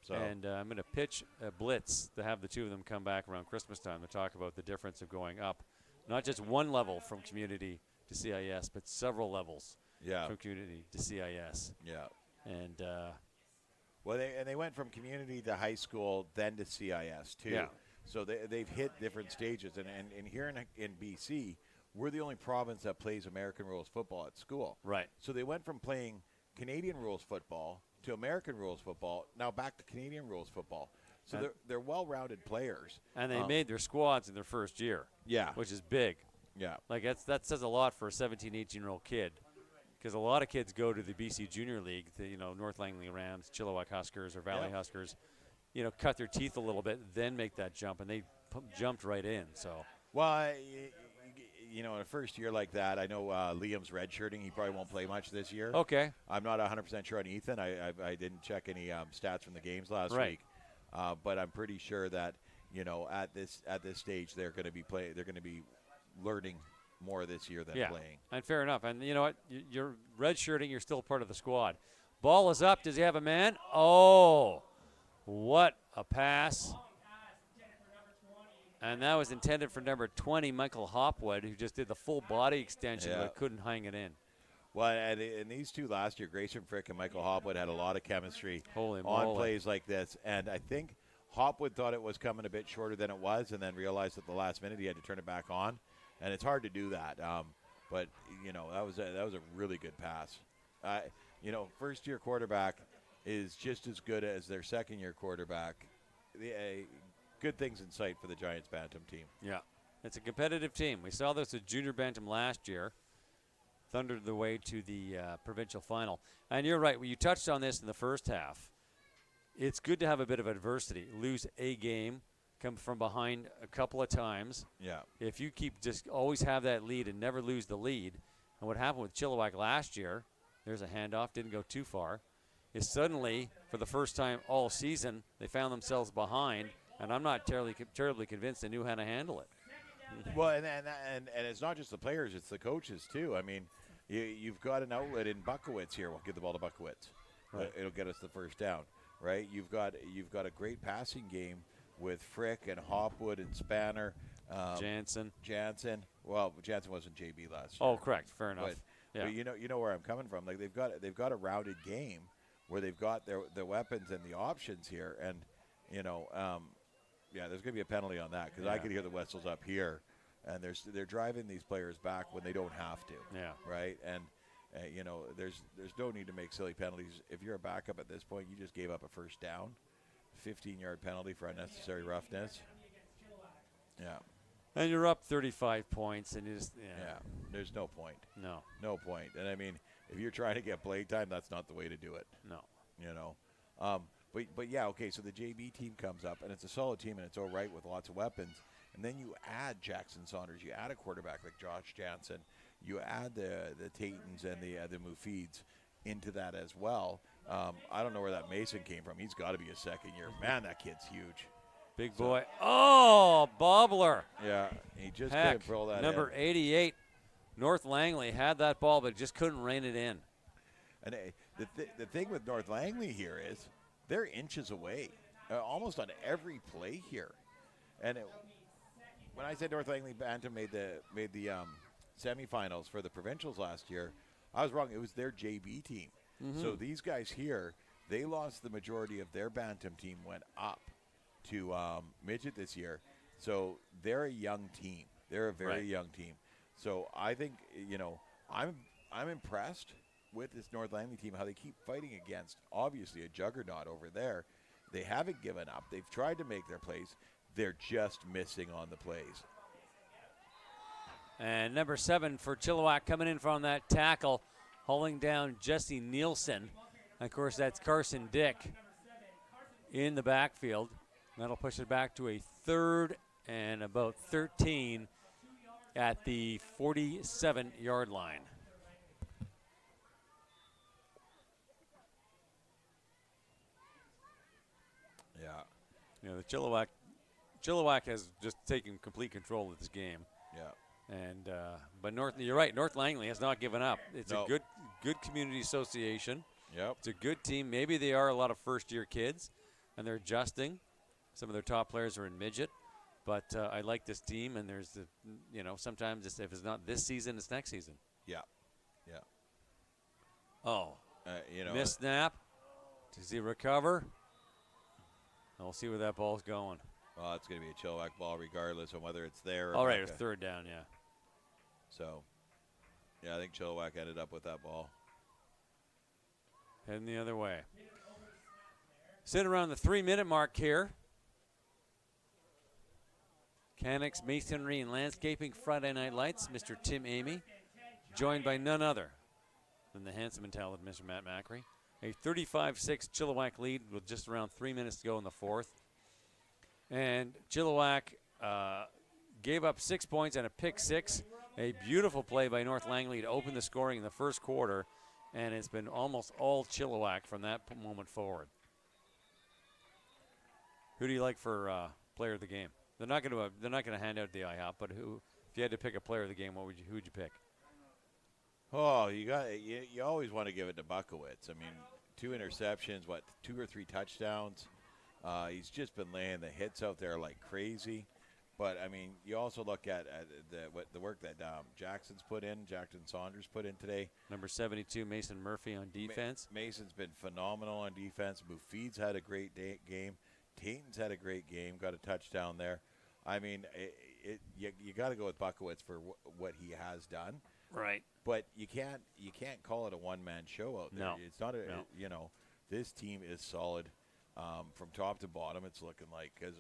So And I'm going to pitch a blitz to have the two of them come back around Christmas time to talk about the difference of going up, not just one level from community to CIS, but several levels yeah, from community to CIS. yeah. And Well, they went from community to high school, then to CIS too. Yeah. So they've hit different stages. And here in BC, we're the only province that plays American rules football at school. right. So they went from playing Canadian rules football to American rules football, now back to Canadian rules football. So And- they're well-rounded players. And they made their squads in their first year, Yeah, which is big. yeah, Like that says a lot for a 17, 18-year-old kid, because a lot of kids go to the BC Junior League, North Langley Rams, Chilliwack Huskers, or Valley Yeah. Huskers, cut their teeth a little bit, then make that jump, and they jumped right in. So Well, in a first year like that, I know Liam's redshirting. He probably won't play much this year. okay, I'm not 100% sure on Ethan. I didn't check any stats from the games last Right. week, but I'm pretty sure that at this stage they're going to be They're going to be learning more this year than yeah, playing. and fair enough. And you know what? You're redshirting. You're still part of the squad. Ball is up. Does he have a man? Oh, what a pass! And that was intended for number 20, Michael Hopwood, who just did the full body extension Yeah. but couldn't hang it in. Well, and these two last year, Grayson Frick and Michael Hopwood, had a lot of chemistry Holy on moly. plays like this. And I think Hopwood thought it was coming a bit shorter than it was, and then realized at the last minute he had to turn it back on. And it's hard to do that. But that was a really good pass. First year quarterback is just as good as their second year quarterback. Good things in sight for the Giants Bantam team. Yeah, it's a competitive team. We saw this at Junior Bantam last year. Thundered the way to the provincial final. And you're right. Well, you touched on this in the first half. It's good to have a bit of adversity. Lose a game, come from behind a couple of times. Yeah. If you just always have that lead and never lose the lead, and what happened with Chilliwack last year, there's a handoff, didn't go too far, is suddenly, for the first time all season, they found themselves behind, and I'm not terribly convinced they knew how to handle it. Well, and it's not just the players; it's the coaches too. I mean, you've got an outlet in Buckowitz here. We'll give the ball to Buckowitz. Right. It'll get us the first down, right? You've got a great passing game with Frick and Hopwood and Spanner, Jansen. Well, Jansen wasn't JB last year. Oh, correct. Fair enough. But you know where I'm coming from. Like they've got a rounded game where they've got their weapons and the options here, and there's going to be a penalty on that because I could hear the whistles up here, and they're driving these players back when they don't have to. Yeah. Right. And there's no need to make silly penalties. If you're a backup at this point, you just gave up a first down, 15-yard penalty for unnecessary roughness. Yeah. And you're up 35 points, and you just There's no point. No. point. And I mean, if you're trying to get play time, that's not the way to do it. No. But yeah, okay, so the JB team comes up, and it's a solid team, and it's all right with lots of weapons. And then you add Jackson Saunders, you add a quarterback like Josh Jansen, you add the Tatons and the Mufids into that as well. I don't know where that Mason came from. He's got to be a second year. Man, that kid's huge. Big boy. Oh, bobbler. Yeah, he just Heck, couldn't pull that number in. 88, North Langley, had that ball, but just couldn't rein it in. And the thing with North Langley here is they're inches away, almost on every play here. And when I said North Langley Bantam made the semifinals for the provincials last year, I was wrong. It was their JB team. Mm-hmm. So these guys here, they lost the majority of their Bantam team, went up to midget this year. So they're a young team. They're a very young team. So I think I'm impressed with this North Langley team, how they keep fighting against obviously a juggernaut over there. They haven't given up. They've tried to make their plays. They're just missing on the plays. And number 7 for Chilliwack coming in from that tackle, hauling down Jesse Nielsen. Of course, that's Carson Dick in the backfield. That'll push it back to a 3rd and about 13 at the 47-yard line. Yeah. The Chilliwack has just taken complete control of this game. Yeah. And but you're right. North Langley has not given up. It's No. a good community association. Yep. It's a good team. Maybe they are a lot of first-year kids, and they're adjusting. Some of their top players are in midget. But I like this team, and there's sometimes if it's not this season, it's next season. Yeah. Yeah. Oh, You know. missed snap. Does he recover? We'll see where that ball's going. Well, it's going to be a Chilliwack ball regardless of whether it's there or All right, back. it's third down, yeah. So, yeah, I think Chilliwack ended up with that ball. Heading the other way. Sitting around the 3-minute mark here. CANEX Masonry and Landscaping Friday Night Lights, Mr. Tim Amy, joined by none other than the handsome and talented Mr. Matt Macri. A 35-6 Chilliwack lead with just around 3 minutes to go in the fourth. And Chilliwack gave up 6 points and a pick six. A beautiful play by North Langley to open the scoring in the first quarter, and it's been almost all Chilliwack from that moment forward. Who do you like for player of the game? They're not going to hand out the IHOP, but who? If you had to pick a player of the game, who would you pick? Oh, you always want to give it to Buckowitz. I mean, 2 interceptions, 2 or 3 touchdowns. He's just been laying the hits out there like crazy. But I mean, you also look at the work that Jackson Saunders put in today. Number 72, Mason Murphy on defense. Mason's been phenomenal on defense. Mufid's had a great game. Tainton's had a great game. Got a touchdown there. I mean, you got to go with Buckowitz for what he has done. Right. But you can't call it a one-man show out there. No. It's not this team is solid from top to bottom. It's looking like, because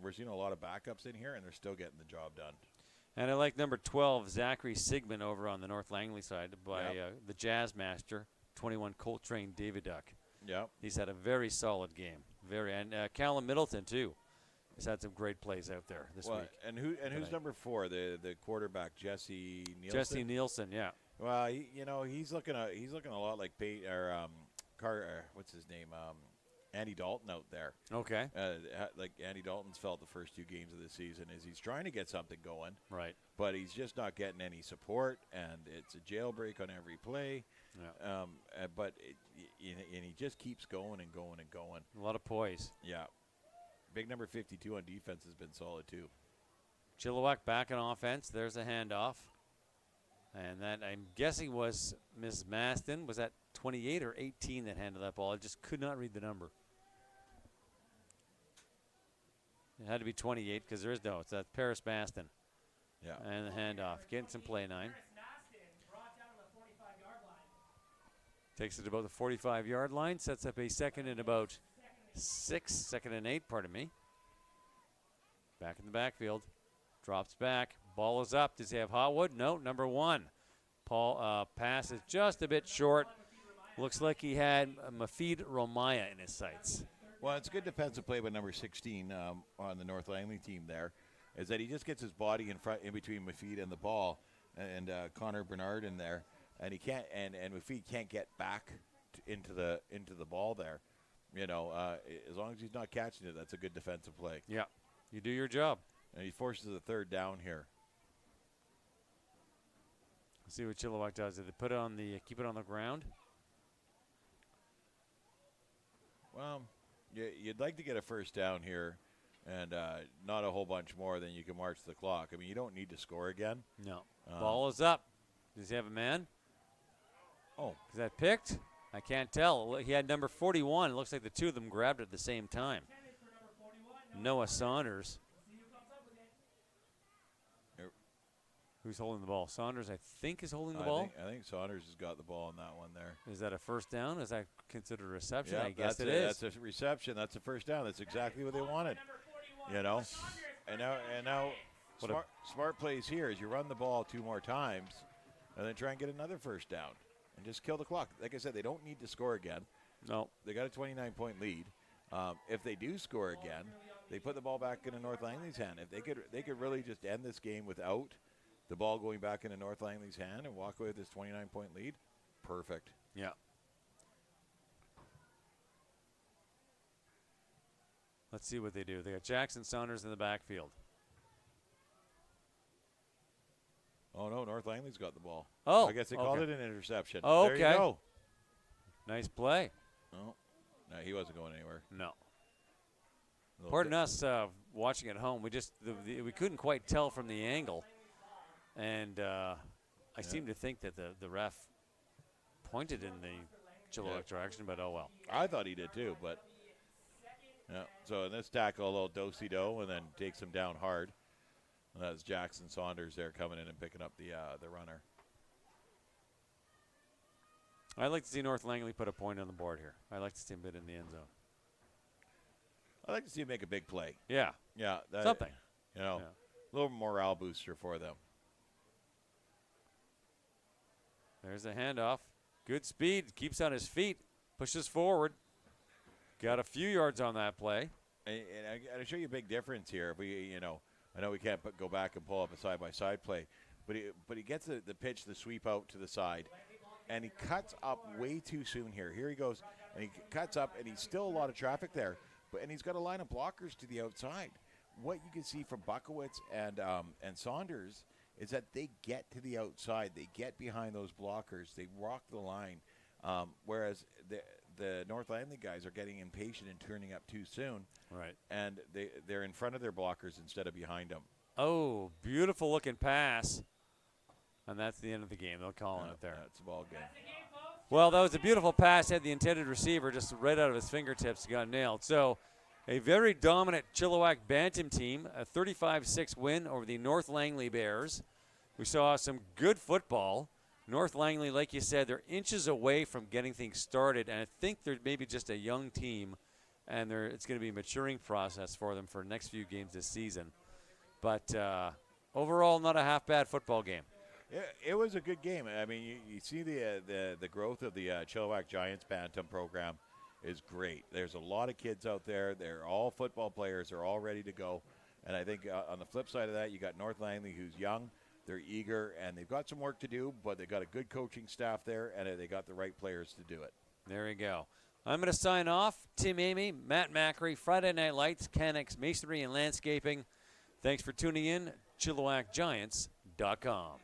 we're seeing a lot of backups in here, and they're still getting the job done. And I like number 12, Zachary Sigmund over on the North Langley side by the Jazz Master, 21 Coltrane Daviduck. Yeah. He's had a very solid game. And Callum Middleton, too. He's had some great plays out there this week. And who's number 4? The quarterback, Jesse Nielsen. Jesse Nielsen, yeah. Well, he's looking a lot like what's his name? Andy Dalton out there. Okay. Like Andy Dalton's felt the first 2 games of the season is he's trying to get something going. Right. But he's just not getting any support, and it's a jailbreak on every play. Yeah. But he just keeps going and going and going. A lot of poise. Yeah. Big number 52 on defense has been solid, too. Chilliwack back on offense. There's a handoff. And that, I'm guessing, was Ms. Maston. Was that 28 or 18 that handled that ball? I just could not read the number. It had to be 28 because there is no. It's that Paris Maston. Yeah. And the handoff. Getting some play 9. Takes it to about the 45-yard line. Sets up a second and about 6. Second and 8, pardon me. Back in the backfield. Drops back. Ball is up. Does he have Hotwood? No, number 1. Pass is just a bit short. Looks like he had Mafid Romaya in his sights. Well, it's a good defensive play by number 16 on the North Langley team there, is that he just gets his body in between Mafid and the ball, and Connor Bernard in there, and he can't, and Mafid can't get back into the ball there. As long as he's not catching it, that's a good defensive play. Yeah, you do your job. And he forces a third down here. Let's see what Chilliwack does. Did they keep it on the ground? Well, you'd like to get a first down here, and not a whole bunch more than you can march the clock. I mean, you don't need to score again. No. Ball is up. Does he have a man? Oh. Is that picked? I can't tell. He had number 41. It looks like the two of them grabbed it at the same time. Noah Saunders. Who's holding the ball? Saunders, I think, is holding the ball. I think Saunders has got the ball on that one there. Is that a first down? Is that considered a reception? Yeah, I guess it is. That's a reception. That's a first down. That's exactly what they wanted. And now smart plays here is you run the ball 2 more times and then try and get another first down and just kill the clock. Like I said, they don't need to score again. No. They got a 29-point lead. If they do score again, they put the ball back into North Langley's hand. If they could really just end this game without the ball going back into North Langley's hand and walk away with this 29-point lead, perfect. Yeah. Let's see what they do. They got Jackson Saunders in the backfield. Oh, no, North Langley's got the ball. Oh, I guess they called it an interception. Oh, there you go. Nice play. Oh, no, he wasn't going anywhere. No. Pardon us watching at home. We couldn't quite tell from the angle, and I seem to think that the ref pointed in the Chilliwack direction, but oh well. I thought he did too, but yeah. So in this tackle, a little do-si-do, and then takes him down hard. And that's Jackson Saunders there coming in and picking up the runner. I'd like to see North Langley put a point on the board here. I'd like to see him get in the end zone. I'd like to see him make a big play. Yeah. Yeah. Something. You know, a little morale booster for them. There's a handoff. Good speed. Keeps on his feet. Pushes forward. Got a few yards on that play. And I got to show you a big difference here. If we, I know we can't go back and pull up a side-by-side play, but he gets the pitch, the sweep out to the side, and he cuts up way too soon here. Here he goes, and he cuts up, and he's still a lot of traffic there, and he's got a line of blockers to the outside. What you can see from Buckowitz and Saunders is that they get to the outside. They get behind those blockers. They rock the line, whereas the North Langley guys are getting impatient and turning up too soon. Right. And they're in front of their blockers instead of behind them. Oh, beautiful looking pass. And that's the end of the game. They'll call it there. That's the ball game. Well, that was a beautiful pass. Had the intended receiver just right out of his fingertips. Got nailed. So a very dominant Chilliwack Bantam team. A 35-6 win over the North Langley Bears. We saw some good football. North Langley, like you said, they're inches away from getting things started. And I think they're maybe just a young team. And it's going to be a maturing process for them for the next few games this season. But overall, not a half-bad football game. It was a good game. I mean, you see the growth of the Chilliwack Giants Bantam program is great. There's a lot of kids out there. They're all football players. They're all ready to go. And I think on the flip side of that, you got North Langley, who's young. They're eager, and they've got some work to do, but they've got a good coaching staff there, and they got the right players to do it. There you go. I'm going to sign off. Tim Amy, Matt Macri, Friday Night Lights, CANEX Masonry and Landscaping. Thanks for tuning in. ChilliwackGiants.com.